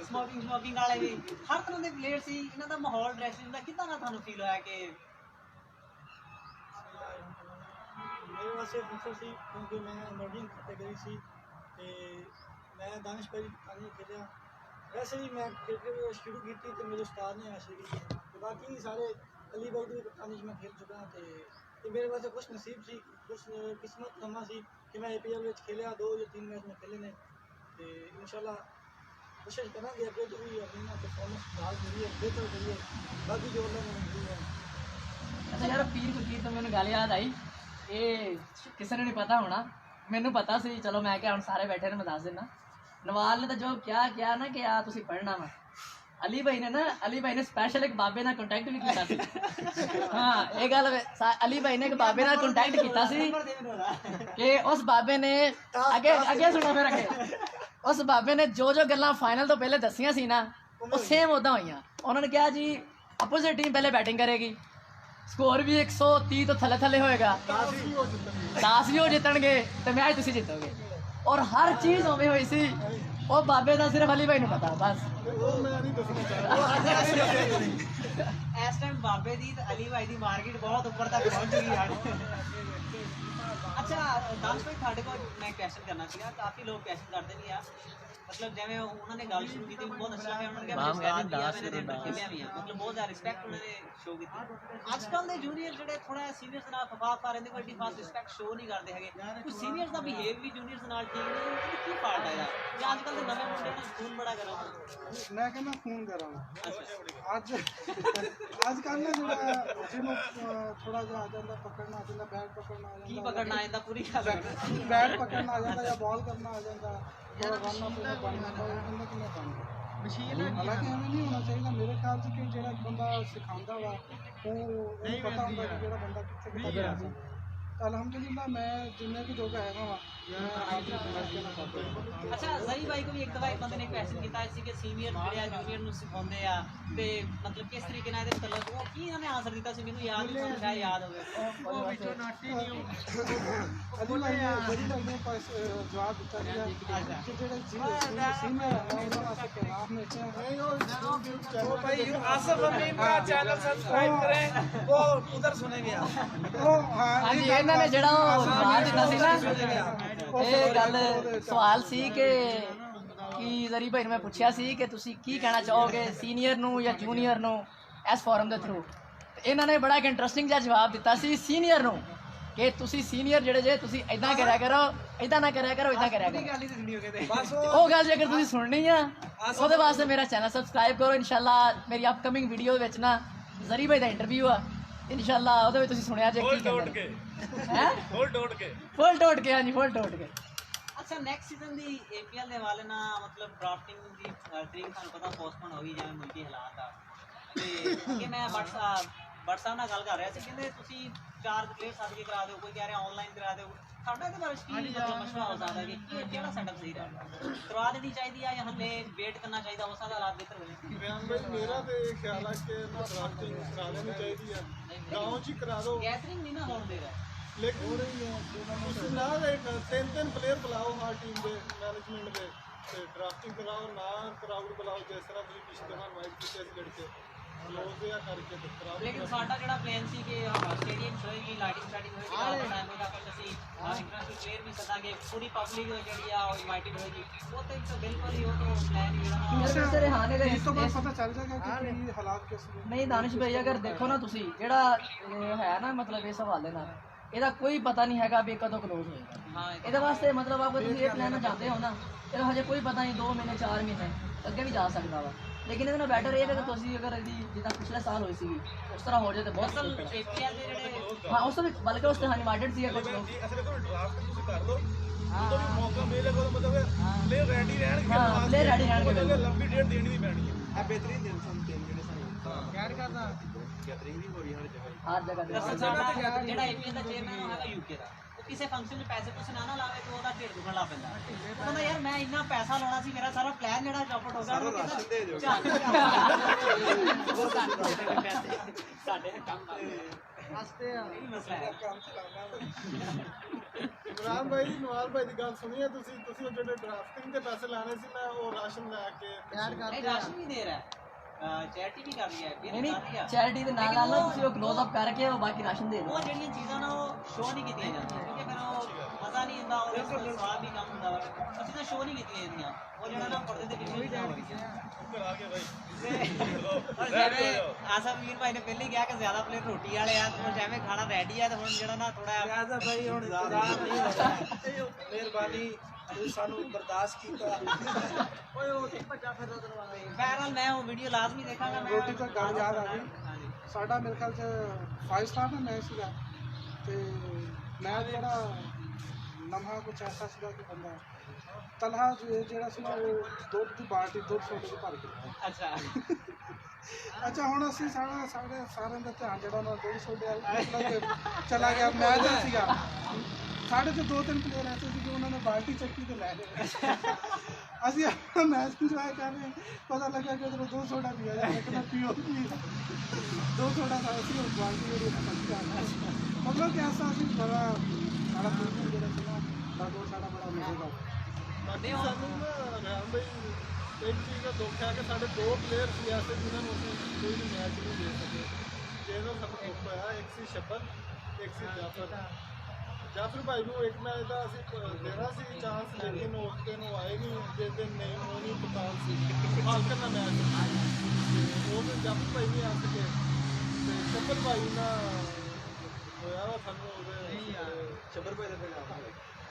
ਸਮੋਕਿੰਗ ਵਾਲੇ ਵੀ, ਹਰ ਤਰ੍ਹਾਂ ਦੇ ਪਲੇਅਰ ਸੀ। ਇਹਨਾਂ ਦਾ ਮਾਹੌਲ ਡਰੈਸਿੰਗ ਦਾ ਕਿੱਦਾਂ ਦਾ ਤੁਹਾਨੂੰ ਫੀਲ ਹੋਇਆ ਕਿ मेरे वास्ते मुश्किल सी क्योंकि मैं इमर्जिंग कैटेगरी सी ते मैं दानिश भाई पानी खेलिया, वैसे भी मैं क्रिकेट शुरू की थी तो मेरे उस्ताद ने ऐसे की तो बाकी सारे अली भाई की कप्तानी मैं खेल चुका तो मेरे वास्ते कुछ नसीब सी, कुछ किस्मत लम्हा सी कि मैं APL में खेलिया 2 या 3 मैच में खेले ने तो इंशाल्लाह कोशिश करांगे अगे तो भी अपनी ना परफॉर्मेंस सुधार करिए, बेहतर करिए, बाकी जो अल्लाह ने मंजूर है। ਅੱਛਾ ਯਾਰ ਪੀਰ ਫਕੀਰ ਤੋਂ ਮੈਨੂੰ ਗੱਲ ਯਾਦ ਆਈ, ਇਹ ਕਿਸੇ ਨੂੰ ਨਹੀਂ ਪਤਾ ਹੋਣਾ, ਮੈਨੂੰ ਪਤਾ ਸੀ, ਚਲੋ ਮੈਂ ਕਿਹਾ ਹੁਣ ਸਾਰੇ ਬੈਠੇ ਨੇ ਮੈਂ ਦੱਸ ਦਿੰਦਾ। ਨਵਾਲ ਨੇ ਤਾਂ ਜੋ ਕਿਹਾ ਨਾ ਕਿ ਆ ਤੁਸੀਂ ਪੜ੍ਹਨਾ ਵਾ, ਅਲੀ ਭਾਈ ਨੇ ਸਪੈਸ਼ਲ ਇੱਕ ਬਾਬੇ ਨਾਲ ਕੰਟੈਕਟ ਵੀ ਕੀਤਾ ਸੀ। ਹਾਂ ਇਹ ਗੱਲ ਅਲੀ ਭਾਈ ਨੇ ਇੱਕ ਬਾਬੇ ਨਾਲ ਕੰਟੈਕਟ ਕੀਤਾ ਸੀ ਕਿ ਉਸ ਬਾਬੇ ਨੇ ਅੱਗੇ ਸੁਣੋ ਫਿਰ ਅੱਗੇ, ਉਸ ਬਾਬੇ ਨੇ ਜੋ ਗੱਲਾਂ ਫਾਈਨਲ ਤੋਂ ਪਹਿਲੇ ਦੱਸੀਆਂ ਸੀ ਨਾ ਉਹ ਸੇਮ ਉੱਦਾਂ ਹੋਈਆਂ। ਉਹਨਾਂ ਨੇ ਕਿਹਾ ਜੀ ਆਪੋਜ਼ਿਟ ਟੀਮ ਪਹਿਲੇ ਬੈਟਿੰਗ ਕਰੇਗੀ, ਸਕੋਰ ਵੀ 130 ਤੋਂ ਥੱਲੇ ਹੋਏਗਾ, 10 ਵੀ ਹੋ ਜਿੱਤਣਗੇ ਤੇ ਮੈਚ ਤੁਸੀਂ ਜਿੱਤੋਗੇ, ਔਰ ਹਰ ਚੀਜ਼ ਉਵੇਂ ਹੋਈ ਸੀ। ਉਹ ਬਾਬੇ ਦਾ ਸਿਰਫ ਅਲੀ ਭਾਈ ਨੂੰ ਪਤਾ ਬਸ। ਇਸ ਟਾਈਮ ਬਾਬੇ ਦੀ ਤੇ ਅਲੀ ਭਾਈ ਦੀ ਮਾਰਕੀਟ ਬਹੁਤ ਉੱਪਰ ਤੱਕ ਪਹੁੰਚ ਚੁੱਕੀ ਹੈ। ਅੱਛਾ ਦਾਨਿਸ਼ ਭਾਈ ਤੁਹਾਡੇ ਕੋਲ ਮੈਂ ਕੁਐਸਚਨ ਕਰਨਾ ਸੀਗਾ, ਕਾਫੀ ਲੋਕ ਕੁਐਸਚਨ ਕਰਦੇ ਨਹੀਂ ਆ, ਮਤਲਬ ਜਿਵੇਂ ਉਹਨਾਂ ਨੇ ਗੱਲ ਸ਼ੁਰੂ ਕੀਤੀ ਬਹੁਤ ਅੱਛਾ ਹੈ, ਉਹਨਾਂ ਨੇ ਕਿਹਾ ਉਸਤਾਦ ਵੀ ਆ, ਮੈਨੇ ਦੇ ਖੇਲਿਆ ਵੀ ਆ, ਮਤਲਬ ਬਹੁਤ ਜ਼ਿਆਦਾ ਰਿਸਪੈਕਟ ਉਹਨਾਂ ਨੇ ਸ਼ੋ ਕੀਤੀ। ਅੱਜ ਕੱਲ੍ਹ ਦੇ ਜੂਨੀਅਰ ਜਿਹੜੇ ਥੋੜਾ ਸੀਨੀਅਰਸ ਨਾਲ ਫਫਾਕ ਕਰ ਰਹੇ ਨੇ, ਵੱਡੀ ਖਾਸ ਰਿਸਪੈਕਟ ਸ਼ੋ ਨਹੀਂ ਕਰਦੇ ਹੈਗੇ, ਕੁਝ ਸੀਨੀਅਰਸ ਦਾ ਬਿਹੇਵ ਵੀ ਜੂਨੀਅਰਸ ਨਾਲ ਠੀਕ ਨਹੀਂ, ਉਹਦੀ ਕੀ ਫਾਲਟ ਹੈ ਯਾਰ, ਜਾਂ ਅੱਜ ਕੱਲ੍ਹ ਦੇ ਨਵੇਂ ਮੁੰਡੇ ਨਾਲ ਖੂਨ ਬੜਾ ਕਰਾਂ। ਮੈਂ ਕਹਿੰਦਾ ਖੂਨ ਕਰਾਂ ਅੱਜ ਕੱਲ੍ਹ ਨਾ ਜਿਹੜਾ ਜਿਹਨੂੰ ਥੋੜਾ ਜਿਹਾ ਆ ਜਾਂਦਾ ਪਕੜਨਾ ਆ ਜਾਂਦਾ, ਬੈਟ ਪਕੜਨਾ ਆ ਕੀ ਜਾਂਦਾ, ਪਕੜਨਾ ਆਇੰਦਾ ਪੂਰੀ ਗੱਲ ਬੈਟ ਪਕੜਨਾ ਆ ਜਾਂਦਾ ਜਾਂ ਬਾਲ ਕਰਨਾ ਆ ਜਾਂਦਾ, ਥੋੜਾ ਰਨ ਅਪ ਬਣਨਾ ਬੰਦਾ ਕਿੰਨਾ ਬਣਦਾ ਮਸ਼ੀਨ। ਹਾਲਾਂਕਿ ਐਵੇਂ ਨਹੀਂ ਹੋਣਾ ਚਾਹੀਦਾ ਮੇਰੇ ਖਿਆਲ 'ਚ ਕਿ ਜਿਹੜਾ ਬੰਦਾ ਸਿਖਾਉਂਦਾ ਵਾ ਉਹਨੂੰ ਪਤਾ ਹੁੰਦਾ ਕਿ ਜਿਹੜਾ ਬੰਦਾ ਕਿੱਥੇ ਕਿੱਥੇ ਜਾਂਦਾ। ਤਾਂ ਅਲਹਮਦੁਲਿल्लाह मैं जिन्ने भी जगह हैगा वा मैं आप के ना करता। ਅੱਛਾ ਜ਼ਰੀ ਬਾਈ ਕੋ ਵੀ ਇੱਕ ਦਫਾ ਇੱਕ ਬੰਦੇ ਨੇ ਕੁਐਸਚਨ ਕੀਤਾ ਸੀ ਕਿ ਸੀਨੀਅਰ ਜਿਹੜੇ ਆ ਜੂਨੀਅਰ ਨੂੰ ਸਿਖਾਉਂਦੇ ਆ ਤੇ ਮਤਲਬ ਕਿਸ ਤਰੀਕੇ ਨਾਲ ਇਹਦੇ ਮਤਲਬ ਉਹ ਕੀ ਇਹਨਾਂ ਨੇ ਆਨਸਰ ਦਿੱਤਾ ਸੀ, ਮੈਨੂੰ ਯਾਦ ਨਹੀਂ, ਤੁਹਾਨੂੰ ਸ਼ਾਇਦ ਯਾਦ ਹੋਵੇ। ਉਹ ਵਿੱਚੋਂ ਨਾਟੀ ਨਹੀਂ ਅਲੀ ਭਾਈ ਨੇ ਪਾਸ ਜਵਾਬ ਦਿੱਤਾ ਸੀਗਾ ਕਿ ਜਿਹੜੇ ਸੀਨੀਅਰ ਹੈ ਉਹਨਾਂ ਵਾਸਤੇ ਪੈਗਾਮ ਨੇ ਕਿਹਾ वो भाई आसिफ अमीन का चैनल सब्सक्राइब करें, वो उधर सुनेंगे आप। ਹਾਂਜੀ ਇਹਨਾਂ ਨੇ ਜਿਹੜਾ ਉਹ ਜਵਾਬ ਦਿੱਤਾ ਸੀ ਨਾ, ਇਹ ਗੱਲ ਸਵਾਲ ਸੀ ਕਿ ਜ਼ਰੀ ਭਾਈ ਨੂੰ ਮੈਂ ਪੁੱਛਿਆ ਸੀ ਕਿ ਤੁਸੀਂ ਕੀ ਕਹਿਣਾ ਚਾਹੋਗੇ ਸੀਨੀਅਰ ਨੂੰ ਜਾਂ ਜੂਨੀਅਰ ਨੂੰ ਇਸ ਫੋਰਮ ਦੇ ਥਰੂ, ਇਹਨਾਂ ਨੇ ਬੜਾ ਇੱਕ ਇੰਟਰਸਟਿੰਗ ਜਿਹਾ ਜਵਾਬ ਦਿੱਤਾ ਸੀ ਸੀਨੀਅਰ ਨੂੰ ਕਿ ਤੁਸੀਂ ਸੀਨੀਅਰ ਜਿਹੜੇ ਜੇ ਤੁਸੀਂ ਇਦਾਂ ਕਰਿਆ ਕਰੋ, ਇਦਾਂ ਨਾ ਕਰਿਆ ਕਰੋ, ਇਦਾਂ ਕਰਿਆ ਕਰੋ। बस ਉਹ ਗੱਲ ਜੇ ਅਗਰ ਤੁਸੀਂ ਸੁਣਨੀ ਆ ਉਹਦੇ ਵਾਸਤੇ ਮੇਰਾ ਚੈਨਲ ਸਬਸਕ੍ਰਾਈਬ ਕਰੋ। ਇਨਸ਼ਾਅੱਲਾ ਮੇਰੀ ਅਪਕਮਿੰਗ ਵੀਡੀਓ ਵਿੱਚ ਨਾ ਜ਼ਰੀ ਭਾਈ ਦਾ ਇੰਟਰਵਿਊ ਆ, ਇਨਸ਼ਾਅੱਲਾ ਉਹਦੇ ਵਿੱਚ ਤੁਸੀਂ ਸੁਣਿਆ ਜੇ ਕੀ ਕਹਿੰਦੇ ਹੈ, ਫੁੱਲ ਟੋਟ ਕੇ ਹਾਂਜੀ ਫੁੱਲ ਟੋਟ ਕੇ। ਅੱਛਾ ਨੈਕਸਟ ਸੀਜ਼ਨ ਦੀ APL ਦੇ ਹਵਾਲੇ ਨਾਲ ਮਤਲਬ ਡਰਾਫਟਿੰਗ ਦੀ ਤਰੀਕ ਤੁਹਾਨੂੰ ਪਤਾ ਪੋਸਟਪੋਨ ਹੋ ਗਈ ਜਿਵੇਂ ਮੁਲਕੀ ਹਾਲਾਤ ਆ, ਤੇ ਅੱਗੇ ਮੈਂ ਬੱਟ ਸਾਹਿਬ ਨਾਲ ਗੱਲ ਕਰ ਰਿਹਾ ਸੀ, ਕਹਿੰਦੇ ਤੁਸੀਂ 4 ਪਲੇਅਰ ਸੱਦ ਕੇ ਕਰਾ ਦਿਓ, ਕੋਈ ਕਹਿ ਰਿਹਾ ਆਨਲਾਈਨ ਕਰਾ ਦਿਓ, ਸਾਡਾ ਇਹਦੇ ਬਾਰੇ ਕੀ ਮਤਲਬ ਮਸ਼ਵਰਾ ਹੋ ਸਕਦਾ ਕਿ ਕਿਹੜਾ ਸੈਟਅਪ ਸਹੀ ਰਹੇਗਾ, ਕਰਵਾ ਦੇਣੀ ਚਾਹੀਦੀ ਆ ਜਾਂ ਹਲੇ ਵੇਟ ਕਰਨਾ ਚਾਹੀਦਾ, ਉਸ ਦਾ ਹਾਲਾਤ ਬਿਹਤਰ ਹੋਵੇ। ਬਿਆਨ ਭਾਈ ਮੇਰਾ ਤੇ ਇਹ ਖਿਆਲ ਹੈ ਕਿ ਨਾ ਡਰਾਫਟਿੰਗ ਕਰਾ ਲੈਣੀ ਚਾਹੀਦੀ ਹੈ, ਗਾਉਂ 'ਚ ਹੀ ਕਰਾ ਦਿਓ, ਗੈਦਰਿੰਗ ਨਹੀਂ ਨਾ ਹੋਣ ਦੇ ਰਿਹਾ। ਲੇਕਿਨ ਤੁਸੀਂ ਨਾ 3 ਪਲੇਅਰ ਬੁਲਾਓ ਹਰ ਟੀਮ ਦੇ ਮੈਨੇਜਮੈਂਟ ਦੇ ਤੇ ਡਰਾਫਟਿੰਗ ਕਰਾਓ, ਨਾ ਕਰਾਊਡ ਬੁਲਾਓ ਜਿਸ ਤਰ੍ਹਾਂ ਤੁਸੀਂ ਪਿਛਲੇ ਵਾਰ ਵਾਈਟ ਕੀਤੇ ਸੀ ਲੜਕੇ ਕਲੋਜ਼ ਜਿਹਾ ਕਰਕੇ ਤੇ ਖਰਾਬ ਲੇਕਿਨ ਸਾਡਾ ਜਿਹੜਾ ਪਲਾਨ ਸੀ ਕਿ ਸਟੇਡੀਅਮ ਹੋਏਗੀ, ਲਾਈਟਿੰਗ ਸਟਾਰਟਿੰਗ ਹੋਏਗੀ, ਕਾਫੀ ਟਾਈਮ ਹੋਏਗਾ, ਕੁਝ ਅਸੀਂ ਇੰਟਰਨੈਸ਼ਨਲ ਪਲੇਅਰ ਵੀ ਸਦਾਂਗੇ, ਪੂਰੀ ਪਬਲਿਕ ਜਿਹੜੀ ਆ ਉਹ ਇਨਵਾਈਟਡ ਹੋਏਗੀ। ਉਹ ਤਾਂ ਇੱਕ ਬਿਲਕੁਲ ਹੀ ਉਹ ਤਾਂ ਪਲਾਨ ਹੀ ਜਿਹੜਾ ਮੇਰੇ ਵੈਸੇ ਰਿਹਾਨ ਇਹਦੇ ਇਸ ਤੋਂ ਬਾਅਦ ਪਤਾ ਚੱਲ ਜਾਏਗਾ ਕਿ ਕੀ ਹਾਲਾਤ ਕਿਸ ਨੇ। ਨਹੀਂ ਦਾਨਿਸ਼ ਭਾਈ ਅਗਰ ਦੇਖੋ ਨਾ ਤੁਸੀਂ ਜਿਹੜਾ ਹੈ ਨਾ ਮਤਲਬ ਇਸ ਹਵਾਲੇ ਨਾਲ ਇਹਦਾ ਕੋਈ ਪਤਾ ਨਹੀਂ ਹੈਗਾ ਵੀ ਕਦੋਂ ਕਲੋਜ਼ ਹੋਏਗਾ। ਹਾਂ ਇਹਦੇ ਵਾਸਤੇ ਮਤਲਬ ਆਪ ਤੁਸੀਂ ਇਹ ਪਲਾਨ ਨਾਲ ਜਾਂਦੇ ਹੋ ਨਾ ਇਹਦਾ ਹਜੇ ਕੋਈ ਪਤਾ ਨਹੀਂ 2 ਮਹੀਨੇ 4 ਮਹੀਨੇ ਅੱਗੇ ਵੀ ਜਾ ਸਕਦਾ ਵਾ। ਲੇਕਿਨ ਇਹਦੇ ਨਾਲ ਬੈਟਰ ਇਹ ਹੈ ਕਿ ਤੁਸੀਂ ਅਗਰ ਇਹਦੀ ਜਿੱਦਾਂ ਪਿਛਲੇ ਸਾਲ ਹੋਈ ਸੀਗੀ ਉਸ ਤਰ੍ਹਾਂ ਹੋ ਜਾਏ ਤਾਂ ਬਹੁਤ ਅਸਲ APL ਦੇ ਜਿਹੜੇ ਹਾਂ ਉਸ ਤੋਂ ਵੀ ਬਲਕਿ ਉਸ ਤੇ ਇਨਵਾਈਟਡ ਸੀ ਕੁਝ ਲੋਕ। ਜੀ ਅਸਲ ਦੇਖੋ ਡਰਾਫਟ ਤੁਸੀਂ ਕਰ ਲਓ ਉਦੋਂ ਵੀ ਮੌਕਾ ਮਿਲੇ ਕੋਲ ਮਤਲਬ ਪਲੇਅਰ ਰੈਡੀ ਰਹਿਣਗੇ ਹਾਂ ਪਲੇਅਰ ਰੈਡੀ ਰਹਿਣਗੇ ਮਤਲਬ ਲੰਬੀ ਡੇਟ ਦੇਣੀ ਵੀ ਪੈਣੀ ਹੈ। ਆ ਬਿਹਤਰੀਨ ਦਿਨ ਸਨ ਤਿੰਨ ਜਿਹੜੇ ਸਾਨੂੰ ਕਹਿਰ ਕਰਦਾ ਗੈਦਰਿੰਗ ਵੀ ਹੋ ਰਹੀ ਹਰ ਜਗ੍ਹਾ ਹਰ ਜਗ੍ਹਾ ਤੇ ਅਸਲ ਸਾਡਾ ਜਿਹੜਾ APL ਦਾ ਚੇਅਰਮੈਨ ਉਹ ਹੈਗਾ UK ਦਾ। ਉਹ ਕਿਸੇ ਫੰਕਸ਼ਨ 'ਚ ਪੈਸੇ ਪੂਸੇ ਨਾ ਲਾਵੇ ਤੇ ਉਹਦਾ ਢਿੱਡ ਦੁਖਣ ਲੱਗ ਪੈਂਦਾ। ਉਹ ਕਹਿੰਦਾ ਯਾਰ ਮੈਂ ਇੰਨਾ ਪੈਸਾ ਲਾਉਣਾ ਸੀ, ਮੇਰਾ ਸਾਰਾ ਪਲਾਨ ਜਿਹੜਾ ਚੌਪਟ ਹੋ ਗਿਆ। ਸਾਰਾ ਰਾਸ਼ਨ ਦੇ ਦਿਓ। ਸਾਡੇ ਕੰਮ ਹੱਸਦੇ ਆ ਇਹ ਮਸਲਾ ਹੈ। ਇਮਰਾਨ ਭਾਈ ਨਵਾਲ ਭਾਈ ਦੀ ਗੱਲ ਸੁਣੀਏ ਤੁਸੀਂ ਉਹ ਜਿਹੜੇ ਡਰਾਫਟਿੰਗ ਦੇ ਪੈਸੇ ਲਾਣੇ ਸੀ ਮੈਂ ਉਹ ਰਾਸ਼ਨ ਲੈ ਕੇ ਕਹਿਰ ਇਹ ਕਰਦੇ ਰਾਸ਼ਨ ਵੀ ਦੇ ਰਹਾ ਹੈ, ਚੈਰਿਟੀ ਵੀ ਕਰ ਰਹੀ ਹੈ, ਨਹੀਂ ਇਹ ਕਰ ਰਹੀ ਨਹੀਂ ਆ। ਚੈਰਿਟੀ ਦੇ ਨਾਲ ਨਾਲ ਨਾ ਤੁਸੀਂ ਉਹ ਕਲੋਜ਼ ਅਪ ਕਰਕੇ ਉਹ ਬਾਕੀ ਰਾਸ਼ਨ ਦੇ ਦਿਓ। ਉਹ ਜਿਹੜੀਆਂ ਚੀਜ਼ਾਂ ਨਾ ਉਹ ਸ਼ੋਅ ਨਹੀਂ ਕੀਤੀਆਂ ਜਾਂਦੀਆਂ ਕਿਉਂਕਿ ਫਿਰ ਉਹ ਮਜ਼ਾ ਨਹੀਂ ਹੁੰਦਾ, ਉਹਦੇ ਵਿੱਚ ਸਵਾਦ ਵੀ ਕੰਮ ਹੁੰਦਾ ਵਾ। ਉਹ ਚੀਜ਼ਾਂ ਸ਼ੋਅ ਨਹੀਂ ਕੀਤੀਆਂ ਜਾਂਦੀਆਂ, ਉਹ ਜਿਹੜਾ ਨਾ ਪਰਦੇ ਦੇ ਪਿੱਛੇ ਚੀਜ਼ਾਂ ਹੋ ਰਹੀਆਂ। ਕਰਾ ਕੇ ਭਾਈ ਜਿਵੇਂ ਆਸਮ ਵੀਰ ਭਾਈ ਨੇ ਪਹਿਲੇ ਹੀ ਕਿਹਾ ਕਿ ਜ਼ਿਆਦਾ ਪਲੇਅਰ ਰੋਟੀ ਵਾਲੇ ਆ, ਤੇ ਹੁਣ ਜਿਵੇਂ ਖਾਣਾ ਰੈਡੀ ਆ ਤੇ ਹੁਣ ਜਿਹੜਾ ਨਾ ਥੋੜਾ ਪਿਆਜ਼ਾ ਭਾਈ ਹੁਣ ਇੰਤਜ਼ਾਰ ਨਹੀਂ ਹੋ ਰਿਹਾ। ਮਿਹਰਬਾਨੀ ਤੁਸੀਂ ਸਾਨੂੰ ਬਰਦਾਸ਼ਤ ਕੀਤਾ। ਓਏ ਉਹ ਠੀਕ ਭੱਜਾ ਫਿਰਦਾ ਦਰਵਾਜ਼ਾ। ਬਹਿਰਹਾਲ ਮੈਂ ਉਹ ਵੀਡੀਓ ਲਾਜ਼ਮੀ ਦੇਖਾਂਗਾ। ਮੈਂ ਰੋਟੀ ਤੋਂ ਗੱਲ ਯਾਦ ਆ ਗਈ। ਹਾਂਜੀ। ਸਾਡਾ ਮੇਰੇ ਖਿਆਲ 'ਚ 5 ਸਟਾਰ ਦਾ ਮੈਚ ਸੀਗਾ ਤੇ ਮੈਚ ਬੜਾ ਲੰਮਾ ਕੁਛ ਐਸਾ ਸੀਗਾ ਕਿ ਬੰਦਾ ਤਲਹਾ ਜਿਹੜਾ ਸੀ ਉਹ ਦੁੱਧ ਦੀ ਬਾਲਟੀ ਦੁੱਧ ਛੋਟੇ ਜਿਹੇ ਭਰ ਕੇ। ਅੱਛਾ ਅੱਛਾ ਹੁਣ ਅਸੀਂ ਸਾਰਿਆਂ ਦਾ ਧਿਆਨ ਜਿਹੜਾ ਉਹਨਾਂ ਦੁੱਧ ਛੋਟੇ ਵਾਲ ਚਲਾ ਗਿਆ। ਮੈਚ ਦਾ ਸੀਗਾ ਸਾਡੇ 'ਚ 2-3 ਪਲੇਅਰ ਐਸੇ ਸੀ ਕਿ ਉਹਨਾਂ ਨੇ ਬਾਲਟੀ ਚੱਕੀ ਤੇ ਲੈ ਲਏ। ਅਸੀਂ ਆਪਣਾ ਮੈਚ ਇੰਜੋਏ ਕਰ ਰਹੇ, ਪਤਾ ਲੱਗਾ ਕਿ ਉਧਰੋਂ 2 ਸੋਡਾ ਪੀਆ ਜਾ ਰਿਹਾ, ਕਹਿੰਦਾ ਪੀਓ ਪਲੀਜ਼ 2 ਸੋਡਾ ਖਾਇਆ ਸੀ ਉਹ ਬਾਲਟੀ ਜਿਹੜੀ ਮਤਲਬ ਕਿ ਐਸਾ ਸੀ ਬੜਾ ਸਾਡਾ ਬਿਲਕੁਲ ਜਿਹੜਾ ਸੀ ਨਾ ਸਾਡਾ ਬੜਾ ਮਜ਼ੇਦਾਰ। ਬਾਕੀ ਸਾਨੂੰ ਨਾ ਰਹਿਮ ਭਾਈ ਇੱਕ ਚੀਜ਼ ਦਾ ਦੁੱਖ ਹੈ ਕਿ ਸਾਡੇ 2 ਪਲੇਅਰ ਸੀ ਐਸੇ ਜਿਨ੍ਹਾਂ ਨੂੰ ਅਸੀਂ ਕੋਈ ਵੀ ਮੈਚ ਨਹੀਂ ਦੇ ਸਕੇ, ਜਿਹਦਾ ਸਾਨੂੰ ਦੁੱਖ ਹੋਇਆ। ਇੱਕ ਸੀ ਸ਼ਬਨ, ਇੱਕ ਸੀ ਜਾਫਰ ਭਾਈ ਨੂੰ ਇੱਕ ਮੈਚ ਦਾ ਅਸੀਂ ਦੇਣਾ ਸੀ ਚਾਂਸ, ਲੇਕਿਨ ਉਸ ਦਿਨ ਉਹ ਆਏ ਨਹੀਂ, ਜਿਸ ਦਿਨ ਨਹੀਂ ਉਹ ਨਹੀਂ ਪਤਾ ਸੀ ਫਾਲਕਨ ਦਾ ਮੈਚ ਤੇ ਉਹ ਦਿਨ ਜਾਫਰ ਭਾਈ ਨਹੀਂ ਆ ਸਕੇ ਤੇ ਸ਼ਬਨ ਭਾਈ ਨਾਲ ਹੋਇਆ ਵਾ ਸਾਨੂੰ ਉਹਦੇ ਸ਼ਬਰ ਭਾਈ ਦਾ ਫਿਰ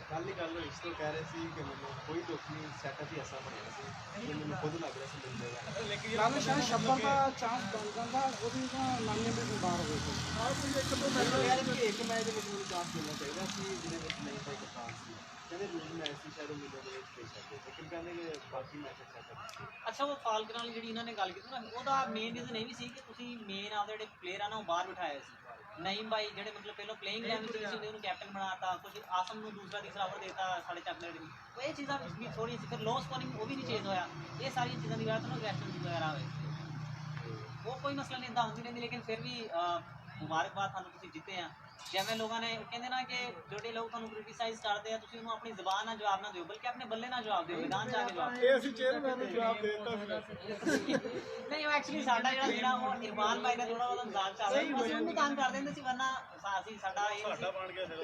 ਕੱਲ ਹੀ ਗੱਲ ਹੋਈ ਇਸ ਤੋਂ ਕਹਿ ਰਹੇ ਸੀ ਕਿ ਮੈਨੂੰ ਕੋਈ ਦੁੱਖ ਨਹੀਂ, ਸੈਟਅਪ ਹੀ ਐਸਾ ਬਣਿਆ ਸੀ ਕਿ ਮੈਨੂੰ ਖੁਦ ਲੱਗ ਰਿਹਾ ਸੀ ਮਿਲ ਜਾਏਗਾ। ਲੇਕਿਨ ਨਾਲੇ ਸ਼ਾਇਦ ਸ਼ੱਬਰ ਦਾ ਚਾਂਸ ਬਣ ਜਾਂਦਾ, ਉਹਦੀ ਤਾਂ ਨਾਨੀ ਵੀ ਬਿਮਾਰ ਹੋ ਗਈ। ਆਹ ਕੋਈ ਇੱਕ ਦੋ ਮੈਨੂੰ ਮੈਚ ਕਹਿ ਰਹੇ ਕਿ ਇੱਕ ਮੈਚ ਦੇ ਵਿੱਚ ਮੈਨੂੰ ਚਾਂਸ ਮਿਲਣਾ ਚਾਹੀਦਾ ਸੀ ਜਿਹਦੇ ਵਿੱਚ ਨਹੀਂ ਭਾਈ ਕਪਤਾਨ ਸੀ, ਕਹਿੰਦੇ ਦੂਜੀ ਮੈਚ ਸੀ ਸ਼ਾਇਦ ਉਹ ਮਿਲਣ ਦੇ ਵਿੱਚ ਪੇਸ਼ ਕਰਦੇ, ਲੇਕਿਨ ਕਹਿੰਦੇ ਕਿ ਬਾਕੀ ਮੈਚ ਸੈਟਅਪ ਸੀ। ਅੱਛਾ ਉਹ ਫਾਲਕਨ ਵਾਲੀ ਜਿਹੜੀ ਇਹਨਾਂ ਨੇ ਗੱਲ ਕੀਤੀ ਨਾ ਉਹਦਾ ਮੇਨ ਰੀਜ਼ਨ ਇਹ ਵੀ ਸੀ ਕਿ ਤੁਸੀਂ ਮੇਨ ਆਪਦੇ ਜਿਹੜੇ ਪਲੇਅਰ ਆ ਨਾ ਉਹ ਬਾਹਰ ਬਿਠਾਏ ਸੀ। ਨਈਮ ਭਾਈ ਜਿਹੜੇ ਮਤਲਬ ਪਹਿਲਾਂ ਪਲੇਇੰਗ ਲੈਵਲ ਤੇ ਸੀ ਉਹਨੂੰ ਕੈਪਟਨ ਬਣਾਤਾ, ਕੁਝ ਆਸਮ ਨੂੰ ਦੂਸਰਾ ਤੀਸਰਾ ਓਵਰ ਦੇਤਾ ਸਾਡੇ ਚੱਕਰ ਦੇ। ਉਹ ਇਹ ਚੀਜ਼ਾਂ ਵੀ ਥੋੜੀ ਸੀ, ਫਿਰ ਲੋ ਸਕੋਰਿੰਗ ਉਹ ਵੀ ਨਹੀਂ ਚੇਂਜ ਹੋਇਆ। ਇਹ ਸਾਰੀਆਂ ਚੀਜ਼ਾਂ ਦੀ ਵਜ੍ਹਾ ਤੋਂ ਨਾ ਰੈਸਟਨ ਵਗੈਰਾ ਹੋਏ ਉਹ ਕੋਈ ਮਸਲਾ ਨਹੀਂ, ਇਦਾਂ ਹੁੰਦੀ ਰਹਿੰਦੀ। ਲੇਕਿਨ ਫਿਰ ਵੀ ਮੁਬਾਰਕਬਾਦ ਤੁਹਾਨੂੰ, ਤੁਸੀਂ ਜਿੱਤੇ ਆ। ਜਿਵੇਂ ਲੋਕਾਂ ਨੇ ਕਹਿੰਦੇ ਨਾ ਕਿ ਜਿਹੜੇ ਲੋਕ ਤੁਹਾਨੂੰ ਕ੍ਰਿਟਿਸਾਈਜ਼ ਕਰਦੇ ਆ ਤੁਸੀਂ ਉਹਨੂੰ ਆਪਣੀ ਜ਼ਬਾਨ ਨਾਲ ਜਵਾਬ ਨਾ ਦਿਓ, ਬਲਕਿ ਆਪਣੇ ਬੱਲੇ ਨਾਲ ਜਵਾਬ ਦਿਓ, ਮੈਦਾਨ 'ਚ ਆ ਕੇ ਜਵਾਬ ਦਿਓ। ਇਹ ਅਸੀਂ ਚੇਅਰਮੈਨ ਨੂੰ ਜਵਾਬ ਦੇ ਦਿੱਤਾ ਸੀ। ਨਹੀਂ ਉਹ ਐਕਚੁਅਲੀ ਸਾਡਾ ਜਿਹੜਾ ਉਹ ਇਰਮਾਨ ਭਾਈ ਨੇ ਥੋੜਾ ਉਹਦਾ ਮਜ਼ਾਕ ਚੱਲ ਰਿਹਾ ਸੀ, ਬਸ ਉਹਨੂੰ ਤੰਗ ਕਰ ਦਿੰਦੇ ਸੀ, ਵਰਨਾ ਅਸੀਂ ਸਾਡਾ ਬਣ ਗਿਆ ਫਿਰ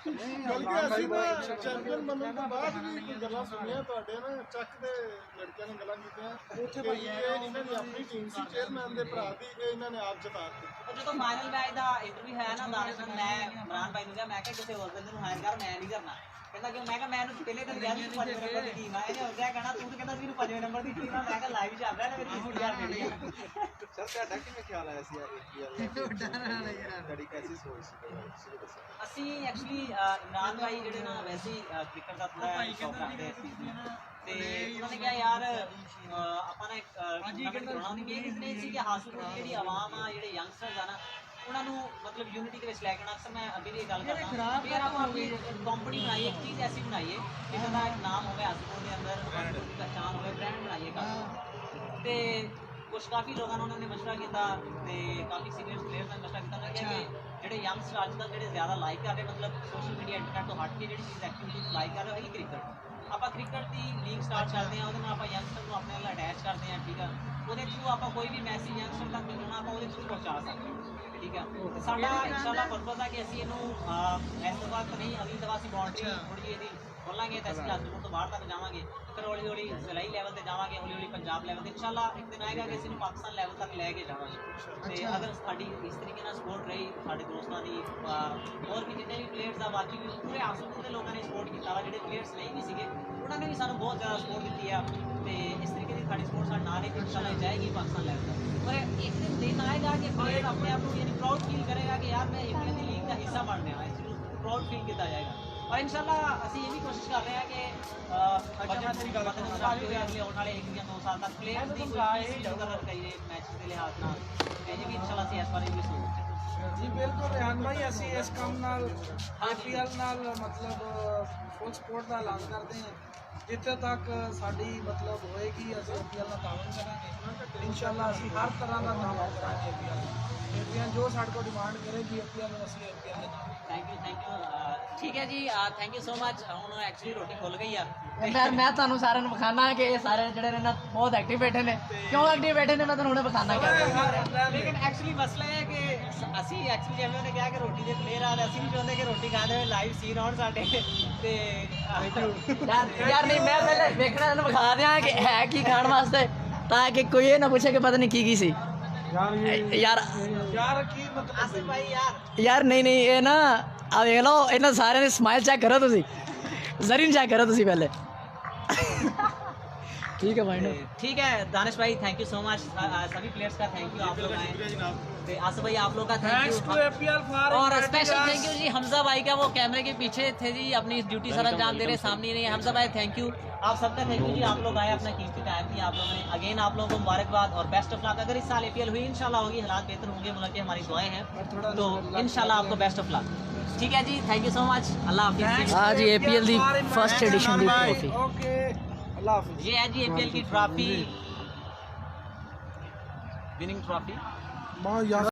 ਬਲਕਿ ਅਸੀਂ ਨਾ ਚੈਂਪੀਅਨ ਬਣਨ ਤੋਂ ਬਾਅਦ ਵੀ ਕੋਈ ਗੱਲਾਂ ਸੁਣੀਆਂ ਤੁਹਾਡੇ ਨਾ ਚੱਕ ਦੇ ਲੜਕਿਆਂ ਨੇ ਗੱਲਾਂ ਕੀਤੀਆਂ ਕਿ ਇਹ ਇਹਨਾਂ ਦੀ ਆਪਣੀ ਟੀਮ ਸੀ ਚੇਅਰਮੈਨ ਦੇ ਭਰਾ ਦੀ, ਇਹ ਇਹਨਾਂ ਨੇ ਆਪ ਜਿਤਾ ਦਿੱਤੀ। ਉਹ ਜਦੋਂ ਫਾਈਨਲ ਮੈਚ ਦਾ ਇੰਟਰਵਿਊ ਹੈ ਨਾ ਦਾਨਿਸ਼ ਨਾਲ, ਮੈਂ ਇਮਰਾਨ ਭਾਈ ਨੂੰ ਕਿਹਾ ਮੈਂ ਕਿਹਾ ਕਿਸੇ ਹੋਰ ਬੰਦੇ ਨੂੰ ਹਾਇਰ ਕਰ, ਮੈਂ ਨਹੀਂ ਕਰਨਾ। ਕਹਿੰਦਾ ਕਿ ਮੈਂ ਕਿਹਾ ਮੈਂ ਇਹਨੂੰ ਪਹਿਲੇ ਦਿਨ ਕਿਹਾ ਸੀ 5ਵੇਂ ਨੰਬਰ ਦੀ ਟੀਮ ਆ, ਇਹਨੇ ਹੋਰ ਕਿਆ ਕਹਿਣਾ, ਤੂੰ ਤਾਂ ਕਹਿੰਦਾ ਸੀ ਇਹਨੂੰ 5ਵੇਂ ਨੰਬਰ ਦੀ ਟੀਮ ਆ। ਮੈਂ ਕਿਹਾ ਲਾਈਵ ਚੱਲ ਰਿਹਾ ਨਾ ਮੇਰੀ ਇੰਤਜ਼ਾਰ ਮੇਰੀ ਸਰ ਤੁਹਾਡਾ ਕਿਵੇਂ ਖਿਆਲ ਆਇਆ ਸੀ ਤੁਹਾਡੀ ਕੈਸੀ ਸੋਚ ਸੀ ਦੱਸੋ। ਅਸੀਂ ਐਕਚੁਅਲੀ ਇਮਰਾਨ ਭਾਈ ਜਿਹੜੇ ਨਾ ਵੈਸੇ ਹੀ ਕ੍ਰਿਕਟ ਦਾ ਥੋੜਾ ਸ਼ੌਕ ਰੱਖਦੇ ਸੀ ਤੇ ਉਹਨਾਂ ਨੇ ਕਿਹਾ ਯਾਰ ਆਪਾਂ ਨਾ ਇੱਕ ਟੂਰਨਾਮੈਂਟ ਕਰਾਉਣਾ। ਉਹਦੀ ਮੇਨ ਰੀਜ਼ਨ ਇਹ ਸੀ ਕਿ ਹਾਸੂਪੁਰ ਦੀ ਜਿਹੜੀ ਆਵਾਮ ਆ, ਜਿਹੜੇ ਯੰਗਸਟਰਸ ਆ ਨਾ, ਉਹਨਾਂ ਨੂੰ ਮਤਲਬ ਯੂਨਿਟੀ ਦੇ ਵਿੱਚ ਲੈ ਕੇ ਆਉਣਾ। ਅਕਸਰ ਮੈਂ ਅੱਗੇ ਵੀ ਇਹ ਗੱਲ ਕਰਦਾ ਫਿਰ ਆਪਾਂ ਆਪਣੀ ਕੰਪਨੀ ਬਣਾਈਏ, ਇੱਕ ਚੀਜ਼ ਐਸੀ ਬਣਾਈਏ ਜਿਸ ਦਾ ਇੱਕ ਨਾਮ ਹੋਵੇ ਹਾਸੂਪੁਰ ਦੇ ਅੰਦਰ, ਹਾਸੂਪੁਰ ਦੀ ਪਹਿਚਾਣ ਹੋਵੇ, ਬ੍ਰਾਂਡ ਬਣਾਈਏ ਕਾਫੀ। ਤੇ ਕੁਛ ਕਾਫੀ ਲੋਕਾਂ ਨੇ ਉਹਨਾਂ ਨੇ ਮਸ਼ਵਰਾ ਕੀਤਾ ਤੇ ਕਾਫੀ ਸੀਨੀਅਰ ਪਲੇਅਰਸ ਨੇ ਮਸ਼ਵਰਾ ਕੀਤਾ। ਉਹਨਾਂ ਨੇ ਕਿਹਾ ਕਿ ਜਿਹੜੇ ਯੰਗਸਟਰ ਅੱਜ ਕੱਲ੍ਹ ਜਿਹੜੇ ਜ਼ਿਆਦਾ ਲਾਈਕ ਕਰ ਰਹੇ, ਮਤਲਬ ਸੋਸ਼ਲ ਮੀਡੀਆ ਇੰਟਰਨੈਟ ਤੋਂ ਹਟ ਕੇ ਜਿਹੜੀ ਚੀਜ਼ ਐਕਟੀਵਿਟੀ ਨੂੰ ਲਾਈਕ ਕਰ ਰਹੇ, ਉਹੀ ਕ੍ਰਿਕਟ। ਆਪਾਂ ਕ੍ਰਿਕਟ ਦੀ ਲੀਗ ਕੈਂਪੇਨ ਸਟਾਰਟ ਕਰਦੇ ਹਾਂ, ਉਹਦੇ ਨਾਲ ਆਪਾਂ ਯੰਗਸਟਰ ਨੂੰ ਆਪਣੇ ਨਾਲ ਅਟੈਚ ਕਰਦੇ ਹਾਂ, ਠੀਕ ਆ। ਉਹਦੇ ਥਰੂ ਆਪਾਂ ਕੋਈ ਵੀ ਮੈਸੇਜ ਯੰਗਸਟਰ ਤੱਕ ਭੇਜਣਾ ਆਪਾਂ ਉਹਦੇ ਥਰੂ ਪਹੁੰਚਾ ਸਕਦੇ ਹਾਂ, ਠੀਕ ਆ। ਤੇ ਸਾਡਾ ਇਨਸ਼ਾਅੱਲਾ ਪਰਪਸ ਹੈ ਕਿ ਅਸੀਂ ਇਹਨੂੰ ਇਸ ਤੋਂ ਬਾਅਦ ਨਹੀਂ, ਅਗਲੀ ਦਫਾ ਅਸੀਂ ਬਾਉਂਡਰੀ ਥੋੜੀ ਜਿਹੀ ਇਹਦੀ ਖੋਲਾਂਗੇ ਤਾਂ ਅਸੀਂ ਹਸਪਤਾਲ ਤੋਂ ਬਾਹਰ ਤੱਕ ਜਾਵਾਂਗੇ, ਫਿਰ ਹੌਲੀ ਹੌਲੀ ਜ਼ਿਲ੍ਹਾਈ ਲੈਵਲ ਤੇ ਜਾਵਾਂਗੇ, ਹੌਲੀ ਹੌਲੀ ਪੰਜਾਬ ਲੈਵਲ ਤੇ ਇਨਸ਼ਾਅੱਲਾ ਇੱਕ ਦਿਨ ਆਏਗਾ ਕਿ ਅਸੀਂ ਨੂੰ ਪਾਕਿਸਤਾਨ ਲੈਵਲ ਤੱਕ ਲੈ ਕੇ ਜਾਵਾਂਗੇ। ਤੇ ਅਗਰ ਸਾਡੀ ਇਸ ਤਰੀਕੇ ਨਾਲ ਸਪੋਰਟ ਰਹੀ ਸਾਡੇ ਦੋਸਤਾਂ ਦੀ, ਹੋਰ ਵੀ ਜਿੰਨੇ ਵੀ ਪਲੇਅਰਸ ਆ, ਬਾਕੀ ਵੀ ਪੂਰੇ ਆਸੂਪੁਰ ਦੇ ਲੋਕਾਂ ਨੇ ਸਪੋਰਟ ਕੀਤਾ ਵਾ, ਜਿਹੜੇ ਪਲੇਅਰਸ ਨਹੀਂ ਵੀ ਸੀਗੇ ਉਹਨਾਂ ਨੇ ਵੀ ਸਾਨੂੰ ਬਹੁਤ ਜ਼ਿਆਦਾ ਸਪੋਰਟ ਦਿੱਤੀ ਆ। ਤੇ ਇਸ ਤਰੀਕੇ ਦੀ ਸਾਡੀ ਸਪੋਰਟ ਸਾਡੇ ਨਾਲ ਇਨਸ਼ਾਅੱਲਾ ਜਾਏਗੀ ਪਾਕਿਸਤਾਨ ਲੈਵਲ ਤੱਕ। ਪਰ ਇੱਕ ਦਿਨ ਆਏਗਾ ਕਿ ਪਲੇਅਰ ਆਪਣੇ ਆਪ ਨੂੰ ਯਾਨੀ ਪ੍ਰਾਊਡ ਫੀਲ ਕਰੇਗਾ ਕਿ ਯਾਰ ਮੈਂ ਇੰਡੀਆ ਦੀ ਲੀਗ ਦਾ ਹਿੱਸਾ ਬਣ ਰਿਹਾ, ਇਸ ਨੂੰ ਪ੍ਰਾਊਡ ਫੀਲ ਕੀਤਾ ਜਾਏਗਾ। और इंशाल्लाह ਅਸੀਂ ਇਹ ਵੀ ਕੋਸ਼ਿਸ਼ ਕਰ ਰਹੇ ਹਾਂ ਕਿ ਬਜਟ ਦੀ ਗੱਲ ਕਰਾਂਗੇ ਹੋਏ ਅਗਲੇ ਆਉਣ ਵਾਲੇ 1 ਜਾਂ 2 ਸਾਲ ਤੱਕ ਪਲੇਅਰਸ ਦੀ ਕੋਈ ਮੁਕਰਰ ਕਰੀਏ ਮੈਚਸ ਦੇ ਲਿਹਾਜ਼ ਨਾਲ, ਇਹ ਵੀ ਇੰਸ਼ਾਅੱਲਾ ਅਸੀਂ ਇਸ ਬਾਰੇ ਵੀ ਸੋਚਾਂਗੇ। ਜੀ ਬਿਲਕੁਲ ਰਿਹਾਨ ਭਾਈ, ਅਸੀਂ ਇਸ ਕੰਮ ਨਾਲ IPL ਨਾਲ ਮਤਲਬ ਫੁੱਲ ਸਪੋਰਟ ਦਾ ਐਲਾਨ ਕਰਦੇ ਹਾਂ। ਜਿੱਥੇ ਤੱਕ ਸਾਡੀ ਮਤਲਬ ਹੋਏਗੀ ਅਸੀਂ IPL ਨਾਲ ਤਾਵਨ ਕਰਾਂਗੇ ਇਨਸ਼ਾਅੱਲਾ। ਅਸੀਂ ਹਰ ਤਰ੍ਹਾਂ ਦਾ ਤਾਵਨ ਕਰਾਂਗੇ IPL ਜੋ ਸਾਡੇ ਕੋਲ ਡਿਮਾਂਡ ਕਰੇਗੀ IPL ਨੂੰ ਅਸੀਂ IPL ਦੇ ਨਾਲ। ਥੈਂਕ ਯੂ ਠੀਕ ਹੈ ਜੀ, ਥੈਂਕ ਯੂ ਸੋ ਮਚ। ਹੁਣ ਐਕਚੁਅਲੀ ਰੋਟੀ ਖੁੱਲ ਗਈ ਆ ਯਾਰ ਮੈਂ ਤੁਹਾਨੂੰ ਸਾਰਿਆਂ ਨੂੰ ਵਿਖਾਣਾ ਕਿ ਇਹ ਸਾਰੇ ਜਿਹੜੇ ਨੇ ਨਾ ਬਹੁਤ ਐਕਟਿਵ ਬੈਠੇ ਨੇ। ਕਿਉਂ ਐਕਟਿਵ ਬੈਠੇ ਨੇ ਮੈਂ ਤੁਹਾਨੂੰ ਹੁਣੇ ਵਿਖਾਣਾ ਲੇਕਿਨ ਐਕਚੁਅਲੀ ਮਸਲਾ ਇਹ ਹੈ ਕਿ ਅਸੀਂ ਐਕਚੁਅਲੀ ਜਿਵੇਂ ਉਹਨੇ ਕਿਹਾ ਕਿ ਰੋਟੀ ਦੇ ਪਲੇਅਰ ਆ, ਅਸੀਂ ਨਹੀਂ ਚਾਹੁੰਦੇ ਕਿ ਰੋਟੀ ਖਾਂਦੇ ਹੋਏ ਲਾਈਵ ਸੀਨ ਆਉਣ ਸਾਡੇ ਤੇ ਯਾਰ ਨਹੀਂ, ਮੈਂ ਪਹਿਲੇ ਵੇਖਣਾ ਇਹਨੂੰ ਵਿਖਾ ਦਿਆਂ ਕਿ ਹੈ ਕੀ ਖਾਣ ਵਾਸਤੇ, ਤਾਂ ਕਿ ਕੋਈ ਇਹ ਨਾ ਪੁੱਛੇ ਕਿ ਪਤਾ ਨਹੀਂ ਕੀ ਸੀ। ਯਾਰ ਕੀ ਮਤਲਬ ਆਸਿਫ ਭਾਈ ਯਾਰ ਨਹੀਂ ਇਹ ਨਾ ਆ ਵੇਖ ਲਓ, ਇਹਨਾਂ ਸਾਰਿਆਂ ਦੀ ਸਮਾਈਲ ਚੈੱਕ ਕਰੋ ਤੁਸੀਂ, ਜ਼ਰੀਨ ਚੈੱਕ ਕਰੋ ਤੁਸੀਂ ਪਹਿਲੇ। ठीक है भाई, ठीक है दानिश भाई, थैंक यू सो मच। सभी प्लेयर्स का थैंक यू, आप लोग आए। आसिफ भाई आप लोग का थैंक यू, और स्पेशल थैंक यू जी हमजा भाई का, वो कैमरे के पीछे थे जी, अपनी ड्यूटी सर अंजाम दे रहे, सामने नहीं। हमजा भाई थैंक यू, आप सबका थैंक यू जी, आप लोग आए, अपना कीमती टाइम दिया आप लोगों ने। अगेन आप लोगों को मुबारकबाद और बेस्ट ऑफ लक। अगर इस साल IPL हुई इंशाल्लाह होगी, हालात बेहतर होंगे, मुल्क हमारी दुआएं हैं, तो इंशाल्लाह आपको बेस्ट ऑफ लक। ठीक है जी, थैंक यू सो मच, अल्लाह हाफिज़। हाँ जी, APL दी फर्स्ट एडिशन दी ट्रॉफी, ओके अल्लाह हाफिज़। ये है जी IPL की ट्रॉफी, विनिंग ट्रॉफी।